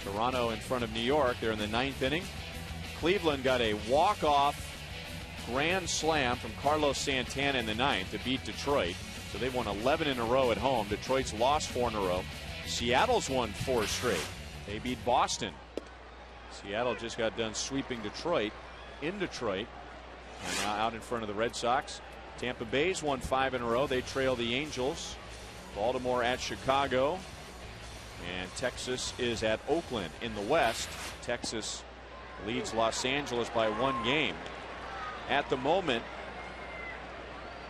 Toronto in front of New York. They're in the 9th inning. Cleveland got a walk-off grand slam from Carlos Santana in the 9th to beat Detroit. So they've won 11 in a row at home. Detroit's lost 4 in a row. Seattle's won 4 straight. They beat Boston. Seattle just got done sweeping Detroit in Detroit. And now out in front of the Red Sox. Tampa Bay's won 5 in a row. They trail the Angels. Baltimore at Chicago. And Texas is at Oakland. In the West, Texas leads Los Angeles by 1 game. At the moment,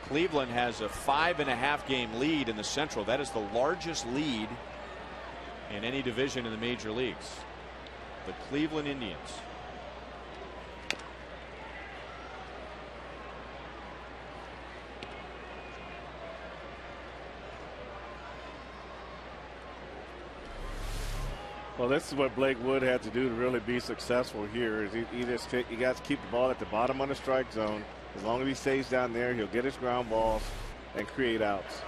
Cleveland has a 5.5 game lead in the Central. That is the largest lead in any division in the major leagues. The Cleveland Indians. Well, this is what Blake Wood had to do to really be successful here. Is he got to keep the ball at the bottom of the strike zone. As long as he stays down there, he'll get his ground balls and create outs.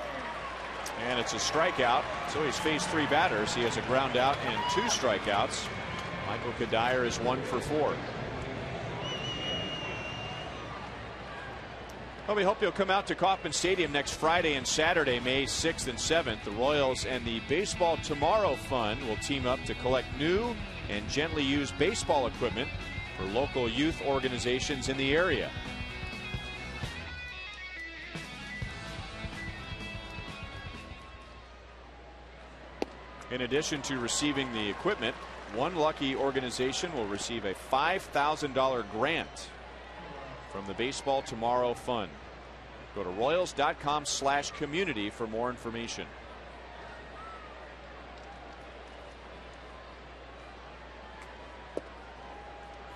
And it's a strikeout. So he's faced 3 batters. He has a ground out and 2 strikeouts. Michael Kadire is 1 for 4. Well, we hope you'll come out to Kauffman Stadium next Friday and Saturday, May 6th and 7th. The Royals and the Baseball Tomorrow Fund will team up to collect new and gently used baseball equipment for local youth organizations in the area. In addition to receiving the equipment, one lucky organization will receive a $5,000 grant from the Baseball Tomorrow Fund. Go to Royals.com/community for more information.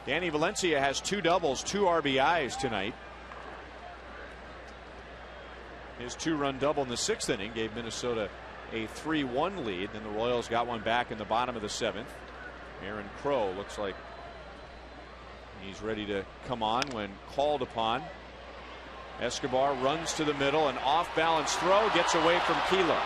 Danny Valencia has 2 doubles, 2 RBIs tonight. His 2-run double in the 6th inning gave Minnesota a 3-1 lead. Then the Royals got one back in the bottom of the 7th. Aaron Crow looks like he's ready to come on when called upon. Escobar runs to the middle. An off-balance throw gets away from Keela.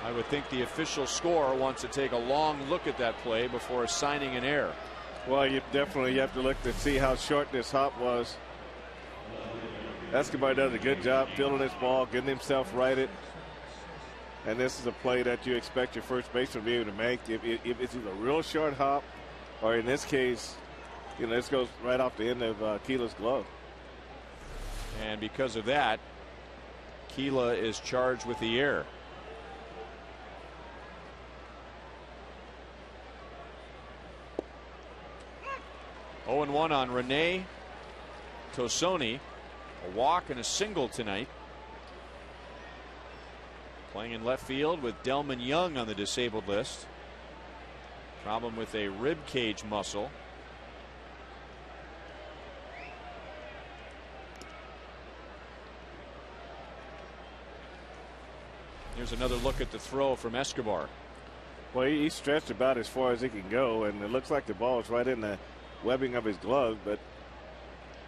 I would think the official scorer wants to take a long look at that play before assigning an error. Well, you have to look to see how short this hop was. Escobar does a good job fielding this ball, getting himself righted. And this is a play that you expect your first baseman to be able to make. If it's a real short hop, or in this case, this goes right off the end of Keela's glove. And because of that, Keela is charged with the error. Oh, 0-1 on Rene Tosoni. A walk and a single tonight. Playing in left field with Delman Young on the disabled list. Problem with a rib cage muscle. Here's another look at the throw from Escobar. Well, he stretched about as far as he can go, and it looks like the ball is right in the webbing of his glove, but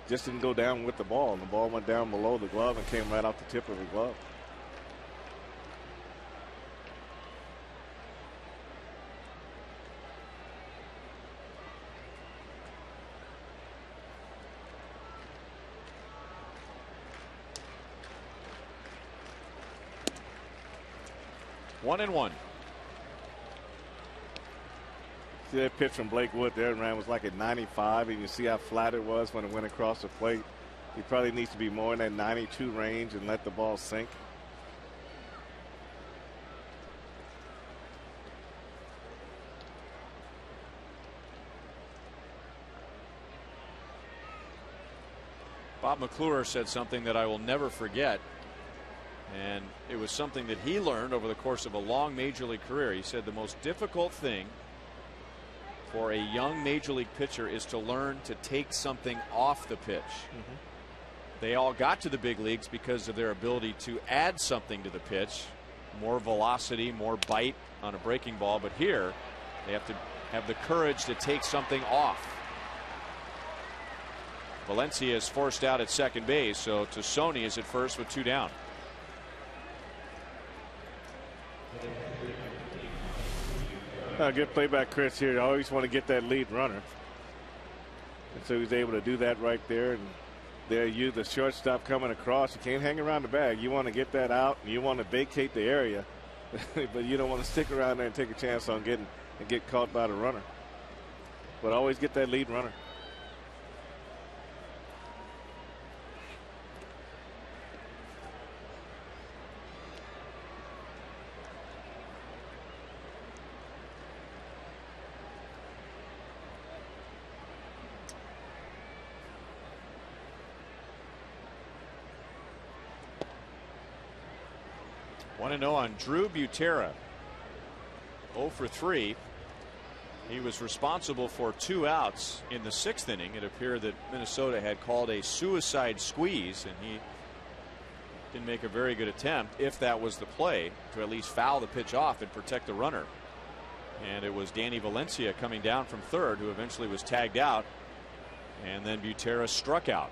just didn't go down with the ball. And the ball went down below the glove and came right off the tip of the glove. One and one. See that pitch from Blake Wood there, and ran was like at 95, and you see how flat it was when it went across the plate. He probably needs to be more in that 92 range and let the ball sink. Bob McClure said something that I will never forget. And it was something that he learned over the course of a long major league career. He said the most difficult thing for a young major league pitcher is to learn to take something off the pitch. Mm-hmm. They all got to the big leagues because of their ability to add something to the pitch, more velocity, more bite on a breaking ball. But here they have to have the courage to take something off. Valencia is forced out at second base, so Tassoni is at first with 2 down. Good play by Chris here. I always want to get that lead runner. And so he's able to do that right there. And there you, the shortstop coming across. You can't hang around the bag. You want to get that out, and you want to vacate the area. But you don't want to stick around there and take a chance on get caught by the runner. But always get that lead runner. Want to know on Drew Butera. 0 for 3. He was responsible for 2 outs in the 6th inning. It appeared that Minnesota had called a suicide squeeze, and he didn't make a very good attempt, if that was the play, to at least foul the pitch off and protect the runner. And it was Danny Valencia coming down from third who eventually was tagged out, and then Butera struck out.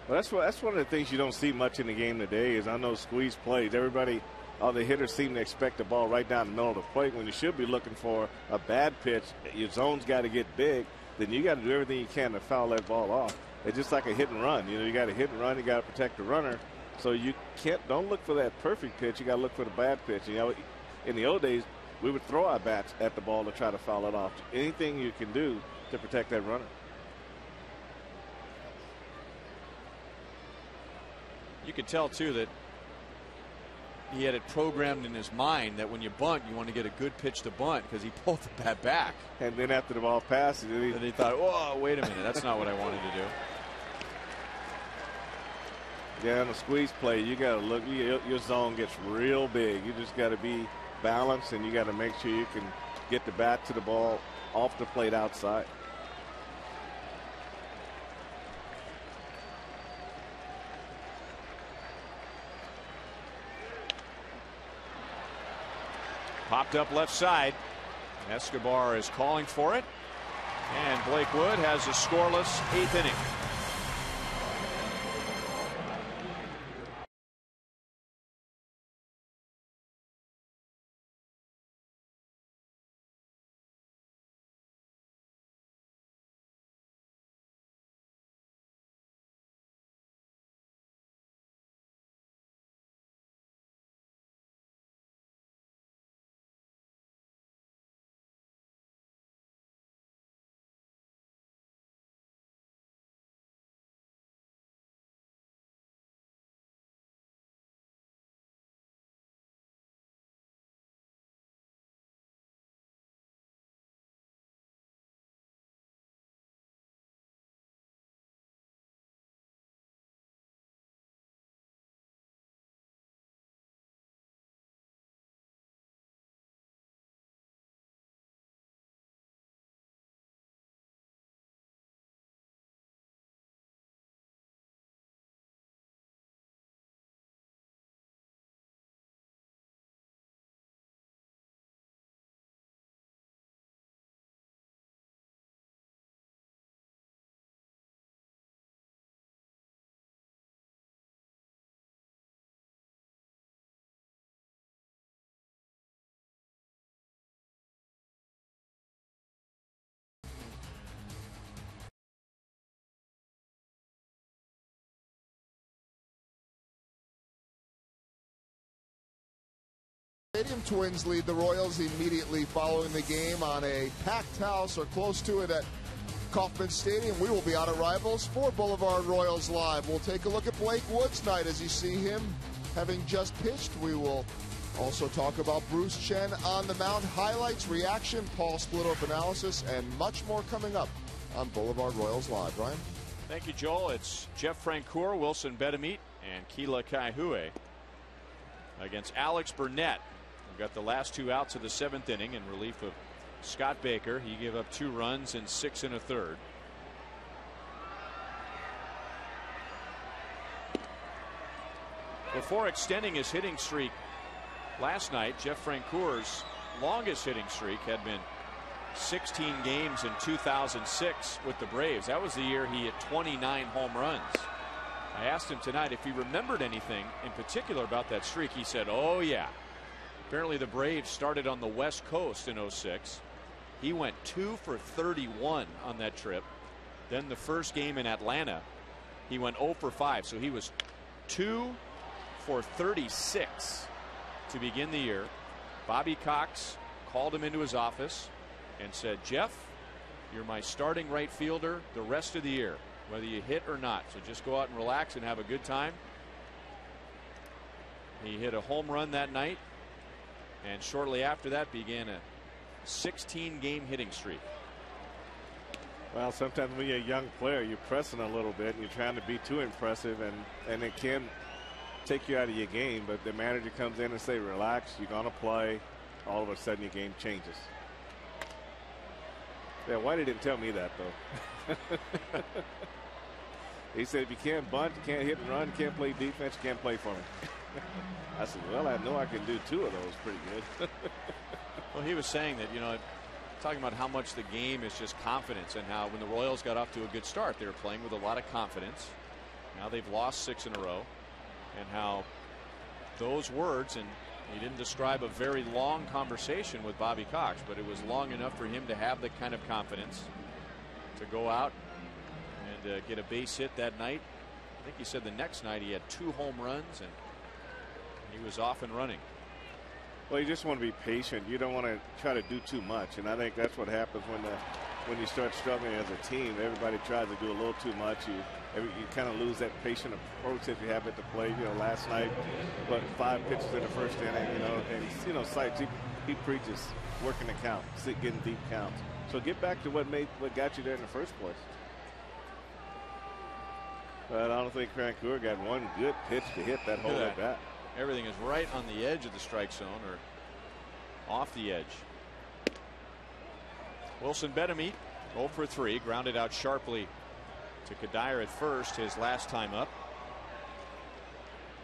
Well, that's one of the things you don't see much in the game today is on those squeeze plays. Everybody, all the hitters seem to expect the ball right down the middle of the plate when you should be looking for a bad pitch. Your zone's got to get big. Then you got to do everything you can to foul that ball off. It's just like a hit and run. You know, you got to hit and run. You got to protect the runner. So you don't look for that perfect pitch. You got to look for the bad pitch. You know, in the old days, we would throw our bats at the ball to try to foul it off. Anything you can do to protect that runner. You could tell too that he had it programmed in his mind that when you bunt, you want to get a good pitch to bunt because he pulled the bat back. And then after the ball passes, and he thought, "Whoa, wait a minute, that's not what I wanted to do." Yeah, on a squeeze play, you got to look. Your zone gets real big. You just got to be balanced, and you got to make sure you can get the bat to the ball off the plate outside. Popped up left side. Escobar is calling for it. And Blake Wood has a scoreless 8th inning. Stadium Twins lead the Royals immediately following the game on a packed house or close to it at Kauffman Stadium. We will be out at Rivals for Boulevard Royals Live. We'll take a look at Blake Wood's night as you see him having just pitched. We will also talk about Bruce Chen on the mound, highlights, reaction, Paul split-up analysis, and much more coming up on Boulevard Royals Live. Ryan? Thank you, Joel. It's Jeff Francoeur, Wilson Betemit, and Keila Kaihue against Alex Burnett. We've got the last 2 outs of the 7th inning in relief of Scott Baker. He gave up 2 runs in 6 1/3. Before extending his hitting streak last night, Jeff Francoeur's longest hitting streak had been 16 games in 2006 with the Braves. That was the year he hit 29 home runs. I asked him tonight if he remembered anything in particular about that streak. He said, oh yeah. Apparently the Braves started on the West Coast in 06. He went 2 for 31 on that trip. Then the first game in Atlanta, he went 0 for 5. So he was 2 for 36 to begin the year. Bobby Cox called him into his office and said, Jeff, you're my starting right fielder the rest of the year, whether you hit or not. So just go out and relax and have a good time. He hit a home run that night, and shortly after that began a 16-game hitting streak. Well, sometimes when you're a young player, you're pressing a little bit and you're trying to be too impressive, and it can take you out of your game. But the manager comes in and say, relax, you're going to play. All of a sudden your game changes. Yeah, Whitey didn't tell me that, though. He said, if you can't bunt, you can't hit and run, you can't play defense, you can't play for me. I said, well, I know I can do 2 of those pretty good. Well, he was saying that, talking about how much the game is just confidence, and how when the Royals got off to a good start, they were playing with a lot of confidence. Now they've lost 6 in a row, and how those words, and he didn't describe a very long conversation with Bobby Cox, but it was long enough for him to have the kind of confidence to go out and get a base hit that night. I think he said the next night he had 2 home runs and he was off and running. Well, you just want to be patient. You don't want to try to do too much, and I think that's what happens when you start struggling as a team. Everybody tries to do a little too much. You kind of lose that patient approach that you have at the plate. Last night, but 5 pitches in the first inning. And Sites, he preaches working the count, getting deep counts. So get back to what got you there in the first place. But I don't think Vancouver got one good pitch to hit that whole at bat. Everything is right on the edge of the strike zone or off the edge. Wilson Betemit 0 for 3, grounded out sharply to Kadire at first, his last time up.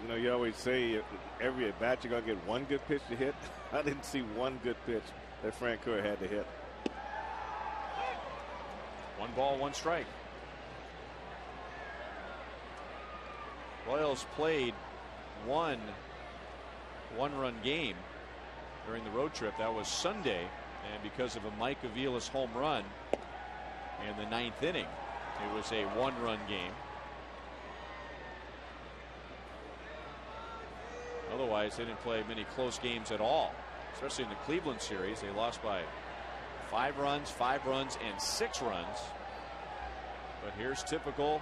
You always say every at bat you're going to get one good pitch to hit. I didn't see one good pitch that Frank Kerr had to hit. 1 ball, 1 strike. Royals played one one-run game during the road trip. That was Sunday, and because of a Mike Aviles home run in the 9th inning, it was a 1-run game. Otherwise, they didn't play many close games at all, especially in the Cleveland series. They lost by 5 runs, 5 runs, and 6 runs. But here's typical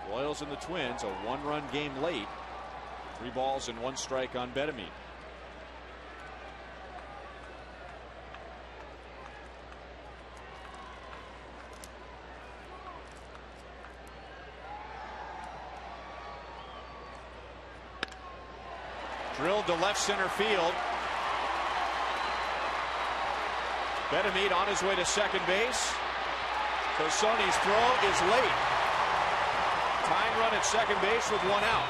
Royals and the Twins, a 1-run game late. 3 balls and 1 strike on Betemit. Drilled to left center field. Betemit on his way to second base. So Sony's throw is late. Tying run at second base with 1 out.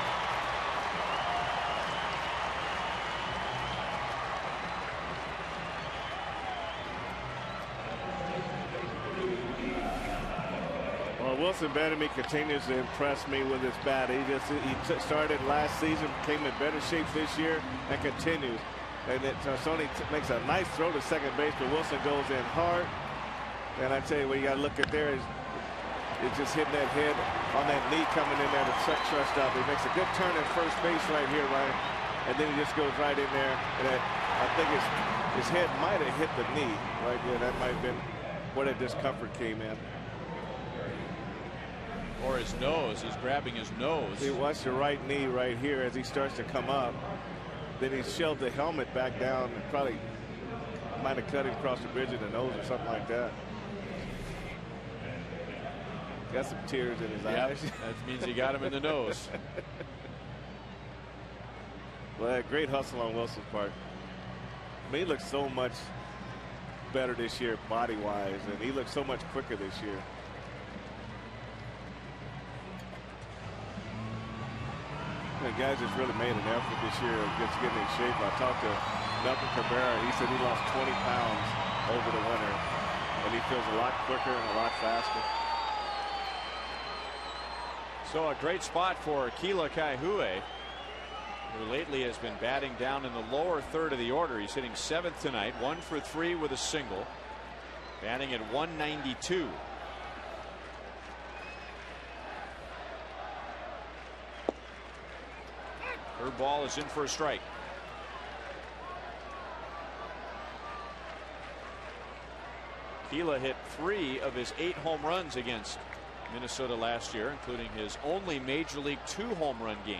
Wilson Betemit continues to impress me with his bat. He started last season, came in better shape this year, and continues. And Sony makes a nice throw to second base, but Wilson goes in hard. And I tell you what you got to look at there is just hitting that head on that knee coming in there to trust up. He makes a good turn at first base right here, Ryan, and then he just goes right in there. And I think his head might have hit the knee right there. That might have been where the discomfort came in. Or his nose. He's grabbing his nose. See, watch the right knee right here as he starts to come up. Then he shoved the helmet back down and probably might have cut him across the bridge of the nose or something like that. Got some tears in his eyes. That means he got him in the nose. Well, great hustle on Wilson's part. I mean, he looks so much better this year body-wise, and he looks so much quicker this year. The guys just really made an effort this year against getting in shape. I talked to Malcolm Cabrera. He said he lost 20 pounds over the winter. and he feels a lot quicker and a lot faster. So a great spot for AT KCA, who lately has been batting down in the lower third of the order. He's hitting 7th tonight, 1 for 3 with a single, batting at 192. Her ball is in for a strike. KCA hit 3 of his 8 home runs against Minnesota last year, including his only Major League 2 home run game.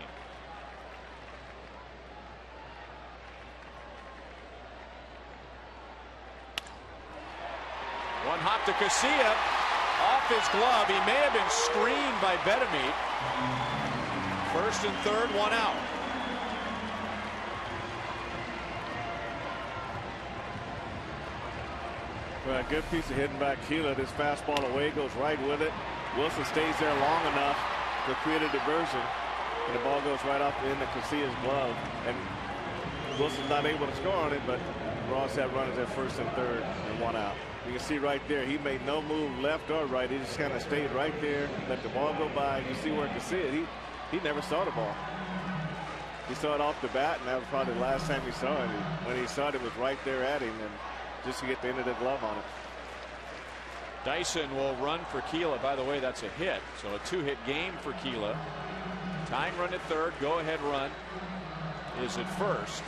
One hop to KCA, off his glove. He may have been screened by Bedamit. First and third, 1 out. Well, a good piece of hitting back KCA. This fastball away goes right with it. Wilson stays there long enough to create a diversion, and the ball goes right off into KCA's glove. And Wilson's not able to score on it, but Ross had runners at first and third and 1 out. You can see right there, he made no move left or right. He just kind of stayed right there, let the ball go by. You see where KCA, he never saw the ball. He saw it off the bat, and that was probably the last time he saw it. When he saw it, it was right there at him, and just to get the end of the glove on it. Dyson will run for KCA. By the way, that's a hit. So a 2-hit game for KCA. Tying run at third. Go ahead run is at first.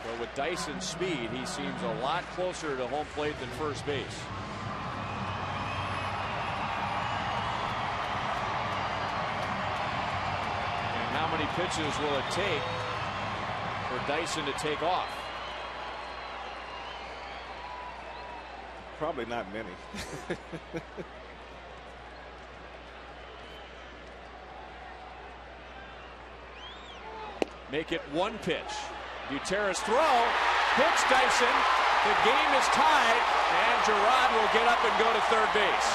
But with Dyson's speed, he seems a lot closer to home plate than first base. And how many pitches will it take for Dyson to take off? Probably not many. Make it 1 pitch. Gutierrez throw. Pitch Dyson. The game is tied, and Gerard will get up and go to third base.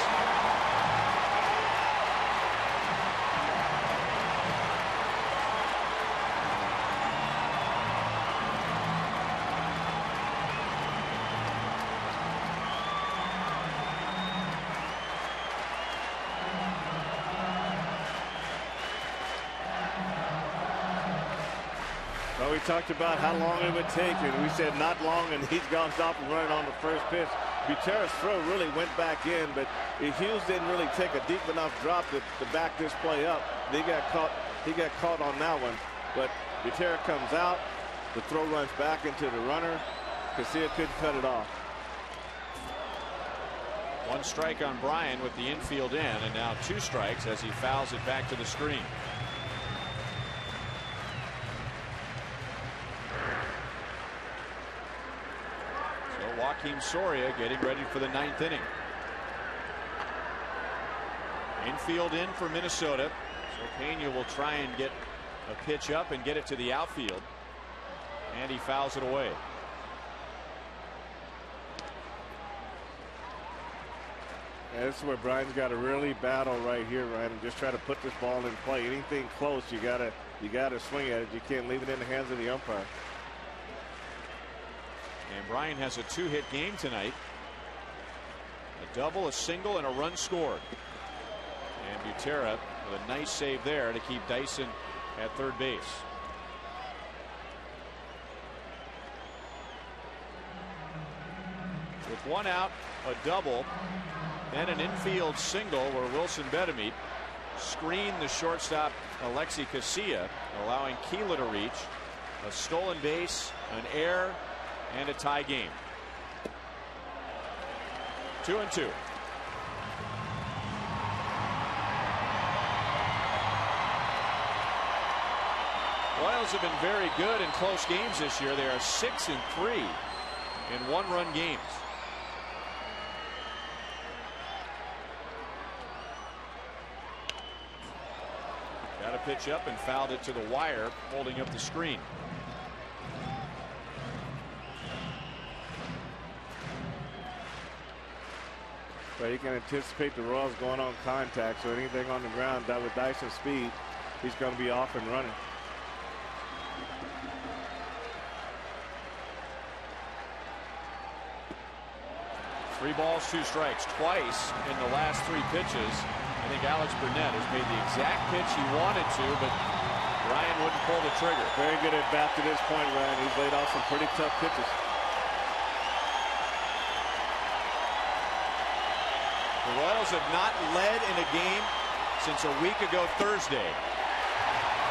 Well, we talked about how long it would take, and we said not long, and he's gone off and running on the first pitch. Gutierrez' throw really went back in, but Hughes didn't really take a deep enough drop to back this play up. He got caught on that one, but Gutierrez comes out. The throw runs back into the runner. KCA couldn't cut it off. 1 strike on Bryan with the infield in, and now 2 strikes as he fouls it back to the screen. Joakim Soria getting ready for the 9th inning. Infield in for Minnesota. So Pena will try and get a pitch up and get it to the outfield. And he fouls it away. Yeah, this is where Bryan's got to really battle right here, Ryan, and just try to put this ball in play. Anything close, you gotta swing at it. You can't leave it in the hands of the umpire. And Bryan has a 2-hit game tonight. A double, a single, and a run scored. And Butera with a nice save there to keep Dyson at third base. With 1 out, a double, then an infield single where Wilson Bedamit screened the shortstop Alexi KCA, allowing KCA to reach. A stolen base, an error, and a tie game. 2-2. Royals have been very good in close games this year. They are 6-3 in 1-run games. Got a pitch up and fouled it to the wire, holding up the screen. But he can anticipate the Royals going on contact, so anything on the ground that with Dyson's speed, he's going to be off and running. 3 balls, 2 strikes. Twice in the last 3 pitches. I think Alex Burnett has made the exact pitch he wanted to, but Ryan wouldn't pull the trigger. Very good at bat to this point, Ryan. He's laid off some pretty tough pitches. The Royals have not led in a game since a week ago Thursday.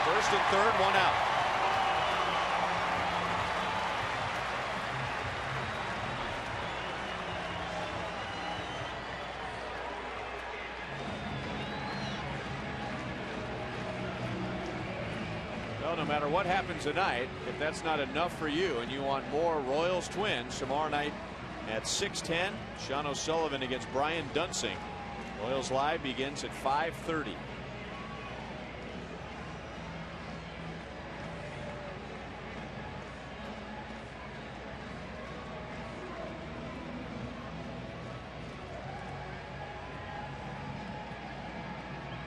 First and third, 1 out. Well, no matter what happens tonight, if that's not enough for you and you want more Royals Twins tomorrow night at 6:10, Sean O'Sullivan against Brian Dunsing. Royals Live begins at 5:30.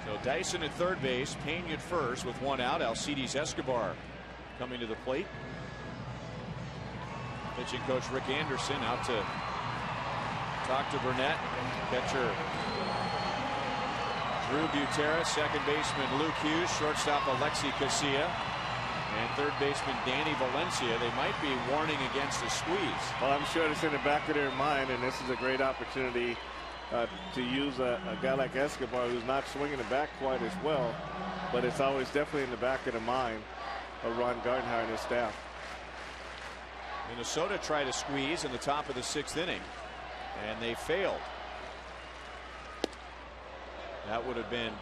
So Dyson at third base, Payne at first with 1 out. Alcides Escobar coming to the plate. Pitching coach Rick Anderson out to talk to Burnett. Catcher Drew Butera, second baseman Luke Hughes, shortstop Alexi Casilla, and third baseman Danny Valencia. They might be warning against a squeeze. Well, I'm sure it's in the back of their mind, and this is a great opportunity to use a guy like Escobar, who's not swinging the bat quite as well, but it's always definitely in the back of the mind of Ron Gardenhire and his staff. Minnesota tried to squeeze in the top of the 6th inning, and they failed. That would have been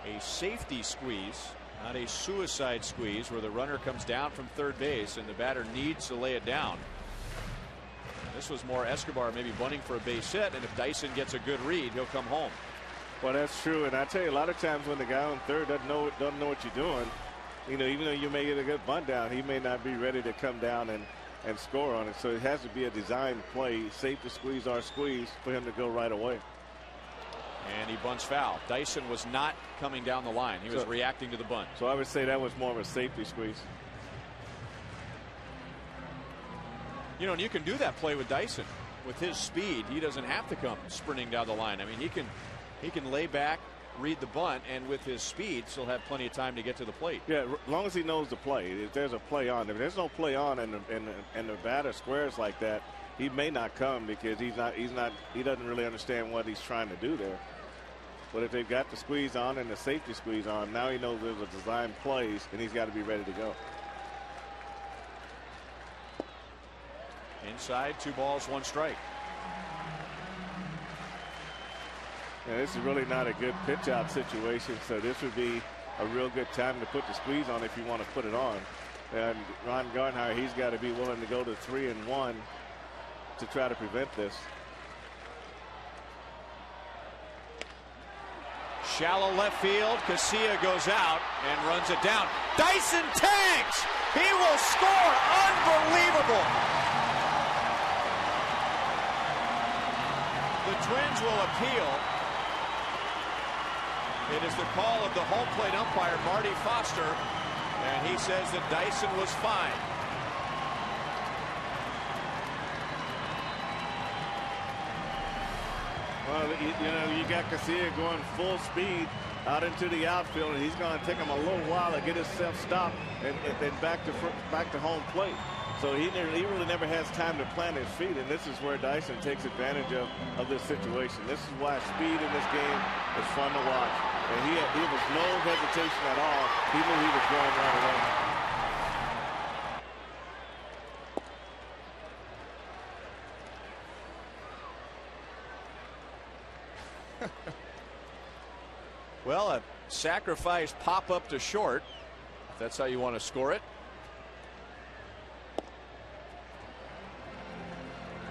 a safety squeeze, not a suicide squeeze, where the runner comes down from third base and the batter needs to lay it down. This was more Escobar maybe bunting for a base hit, and if Dyson gets a good read, he'll come home. Well, that's true, and I tell you, a lot of times when the guy on third doesn't know what you're doing, you know, even though you may get a good bunt down, he may not be ready to come down and score on it. So it has to be a designed play, safe to squeeze or squeeze, for him to go right away. And he bunts foul. Dyson was not coming down the line. He was reacting to the bunt. So I would say that was more of a safety squeeze. You know, and you can do that play with Dyson. With his speed, he doesn't have to come sprinting down the line. I mean, he can lay back, read the bunt, and with his speed, still have plenty of time to get to the plate. Yeah, as long as he knows the play. If there's a play on, if there's no play on, and the batter squares like that, he may not come because he doesn't really understand what he's trying to do there. But if they've got the squeeze on and the safety squeeze on, now he knows there's a design plays, and he's got to be ready to go. Inside, 2 balls, 1 strike. Yeah, this is really not a good pitch out situation, so this would be a real good time to put the squeeze on if you want to put it on. And Ron Gardenhire, he's got to be willing to go to 3-1 to try to prevent this. Shallow left field. Casilla goes out and runs it down. Dyson tags. He will score. Unbelievable. The Twins will appeal. It is the call of the home plate umpire, Marty Foster, and he says that Dyson was fine. Well, you know, you got Casilla going full speed out into the outfield, and he's going to take him a little while to get himself stopped and then back to home plate. So he really never has time to plant his feet, and this is where Dyson takes advantage of this situation. This is why speed in this game is fun to watch. And he was no hesitation at all. He knew he was going right away. Well, a sacrifice pop up to short, if that's how you want to score it.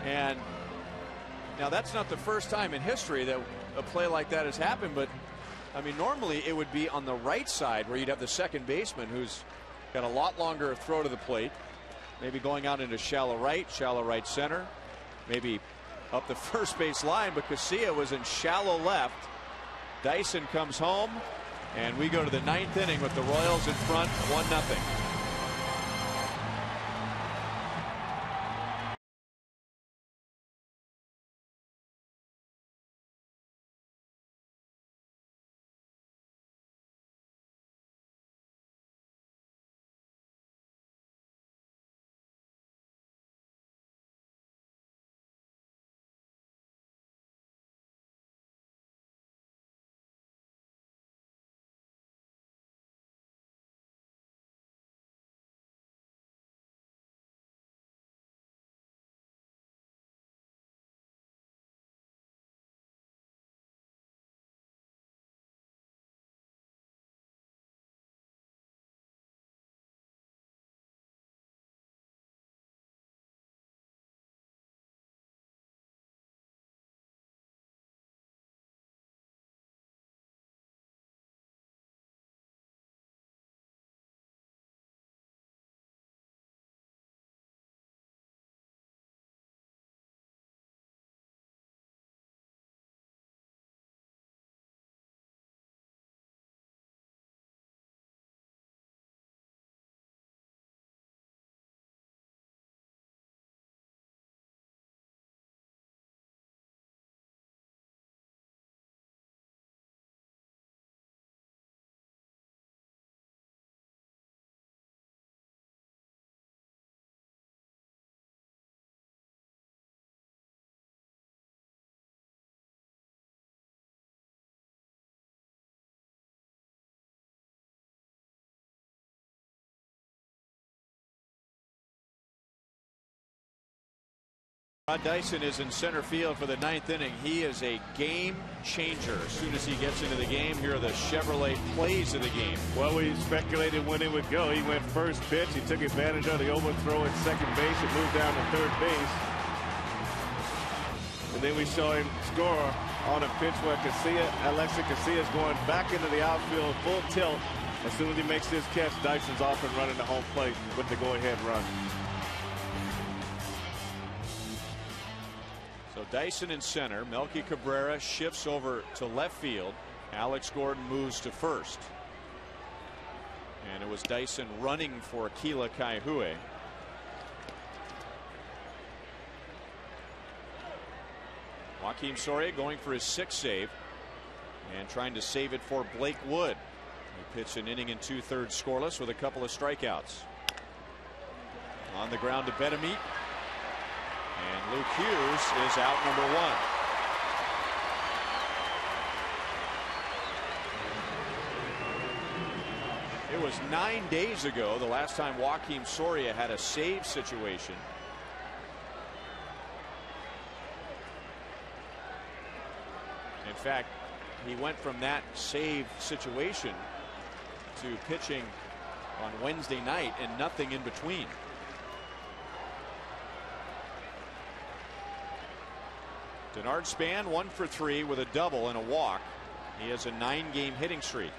And now that's not the first time in history that a play like that has happened, but I mean, normally it would be on the right side where you'd have the second baseman who's got a lot longer throw to the plate, maybe going out into shallow right center, maybe up the first base line, but Casilla was in shallow left. Dyson comes home, and we go to the 9th inning with the Royals in front, 1-0. Rod Dyson is in center field for the 9th inning. He is a game changer. As soon as he gets into the game, here are the Chevrolet plays of the game. Well, we speculated when it would go. He went first pitch. He took advantage of the overthrow at second base and moved down to third base. And then we saw him score on a pitch where Alexis Casilla is going back into the outfield full tilt. As soon as he makes this catch, Dyson's off and running to home plate with the go-ahead run. So Dyson in center. Melky Cabrera shifts over to left field. Alex Gordon moves to first. And it was Dyson running for Keila Kaihue. Joakim Soria going for his 6th save and trying to save it for Blake Wood. He pitched an inning and 2/3 scoreless with a couple of strikeouts. On the ground to Betamit. And Luke Hughes is out number 1. It was 9 days ago the last time Joakim Soria had a save situation. In fact, he went from that save situation to pitching on Wednesday night and nothing in between. Denard Span 1 for 3 with a double and a walk. He has a 9-game hitting streak.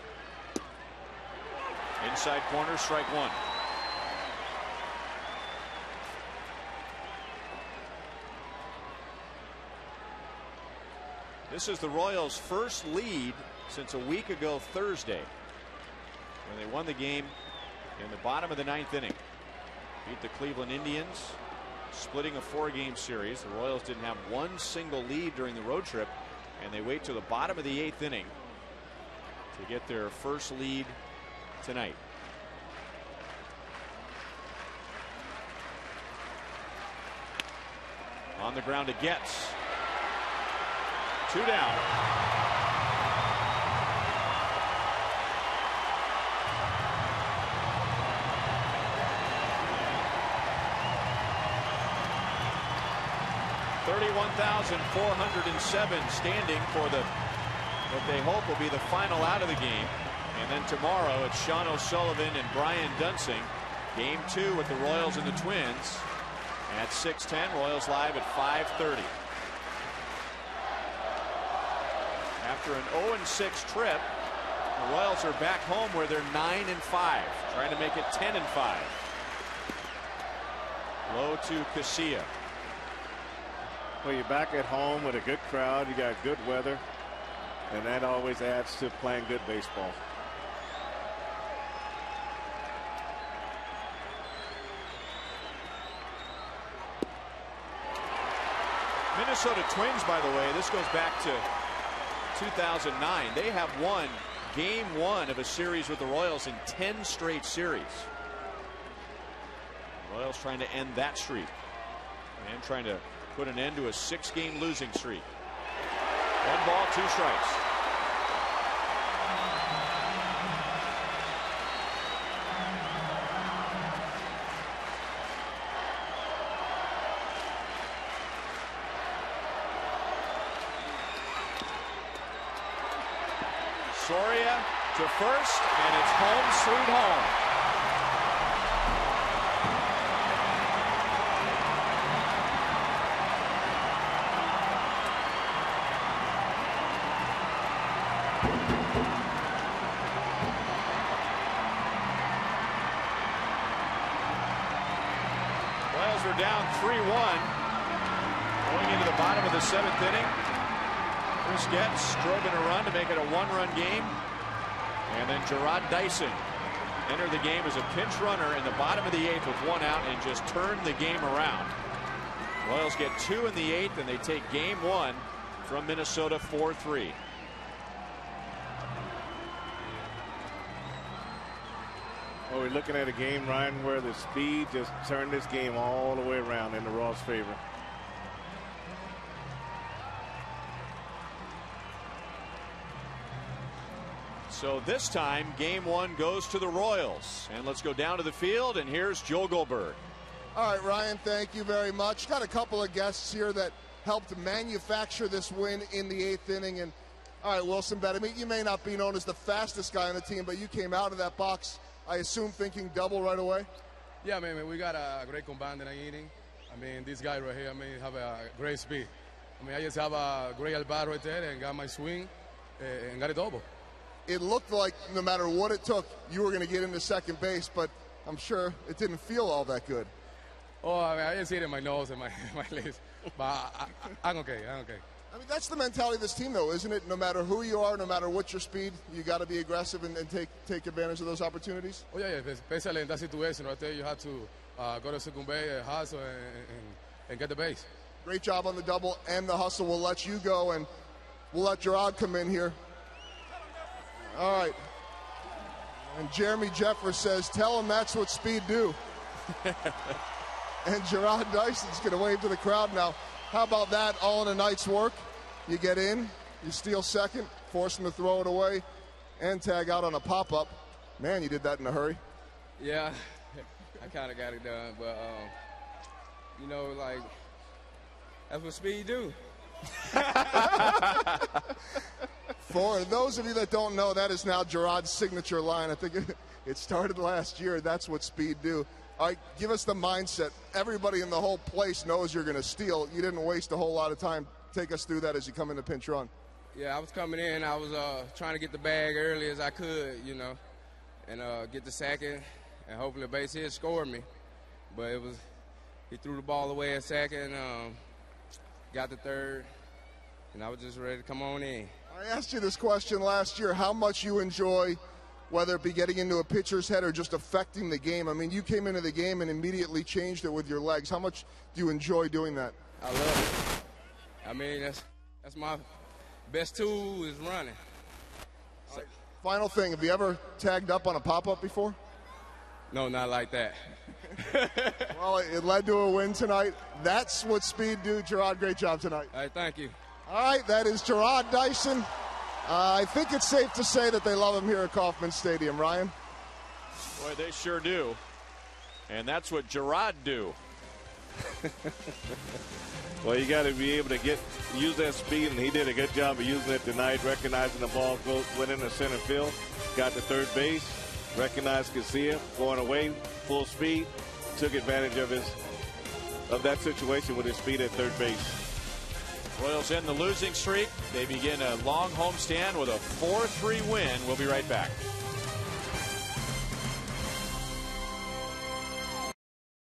Inside corner, strike 1. This is the Royals' first lead since a week ago Thursday, when they won the game in the bottom of the 9th inning. Beat the Cleveland Indians, splitting a 4-game series. The Royals didn't have one single lead during the road trip, and they wait to the bottom of the 8th inning to get their first lead tonight. On the ground to Getz. 2 down. $31,407 standing for what they hope will be the final out of the game. And then tomorrow it's Sean O'Sullivan and Brian Dunsing. Game 2 with the Royals and the Twins at 6:10. Royals live at 5:30. After an 0-6 trip, the Royals are back home where they're 9-5, trying to make it 10-5. Low to Casilla. Well, you're back at home with a good crowd. You got good weather, and that always adds to playing good baseball. Minnesota Twins, by the way, this goes back to 2009. They have won game 1 of a series with the Royals in 10 straight series. The Royals trying to end that streak and trying to put an end to a 6-game losing streak. 1 ball, 2 strikes. Soria to first, and it's home sweet home. Royals are down 3-1 going into the bottom of the 7th inning. Chris Getz strobing a run to make it a 1-run game. And then Gerard Dyson entered the game as a pinch runner in the bottom of the 8th with 1 out and just turned the game around. Royals get 2 in the 8th and they take game 1 from Minnesota 4-3. Well, we're looking at a game, Ryan, where the speed just turned this game all the way around in the Royals' favor. So this time game 1 goes to the Royals, and let's go down to the field, and here's Joe Goldberg. All right, Ryan, thank you very much. Got a couple of guests here that helped manufacture this win in the 8th inning. And all right, Wilson Betemit, you may not be known as the fastest guy on the team, but you came out of that box, I assume, thinking double right away? Yeah, man, we got a great combine in the inning. I mean, this guy right here, have a great speed. I mean, I just have a great at bat right there and got my swing and got a double. It looked like no matter what it took, you were going to get into second base, but I'm sure it didn't feel all that good. Oh, I mean, I just hit it in my nose and my lips. But I'm okay. I'm okay. I mean, that's the mentality of this team, though, isn't it? No matter who you are, no matter what your speed, you got to be aggressive and take advantage of those opportunities. Oh, yeah, especially in that situation right there, you have to go to second base, hustle, and get the base. Great job on the double and the hustle. We'll let you go, and we'll let Gerard come in here. All right. And Jeremy Jeffers says, tell him that's what speed do. And Gerard Dyson's going to wave to the crowd now. How about that, all in a night's work? You get in, you steal second, force him to throw it away, and tag out on a pop-up. Man, you did that in a hurry. Yeah, I kind of got it done, but, you know, like, that's what speed do. For those of you that don't know, that is now Gerard's signature line. I think it started last year. That's what speed do. All right, give us the mindset. Everybody in the whole place knows you're going to steal. You didn't waste a whole lot of time. Take us through that as you come in the pinch run. Yeah, I was coming in. I was trying to get the bag early as I could, you know, and get the second, and hopefully the base hit scored me. But he threw the ball away at second, got the third, and I was just ready to come on in. I asked you this question last year, how much you enjoy, whether it be getting into a pitcher's head or just affecting the game. I mean, you came into the game and immediately changed it with your legs. How much do you enjoy doing that? I love it. I mean, that's my best tool is running. So, final thing, have you ever tagged up on a pop-up before? No, not like that. Well, it led to a win tonight. That's what speed do. Gerard, great job tonight. All right, thank you. All right, that is Gerard Dyson. I think it's safe to say that they love him here at Kauffman Stadium, Ryan. Boy, they sure do. And that's what Gerard do. Well, you got to be able to use that speed, and he did a good job of using it tonight, recognizing the ball went into center field, got to third base, recognized KCA going away, full speed, took advantage of that situation with his speed at third base. Royals end the losing streak. They begin a long homestand with a 4-3 win. We'll be right back.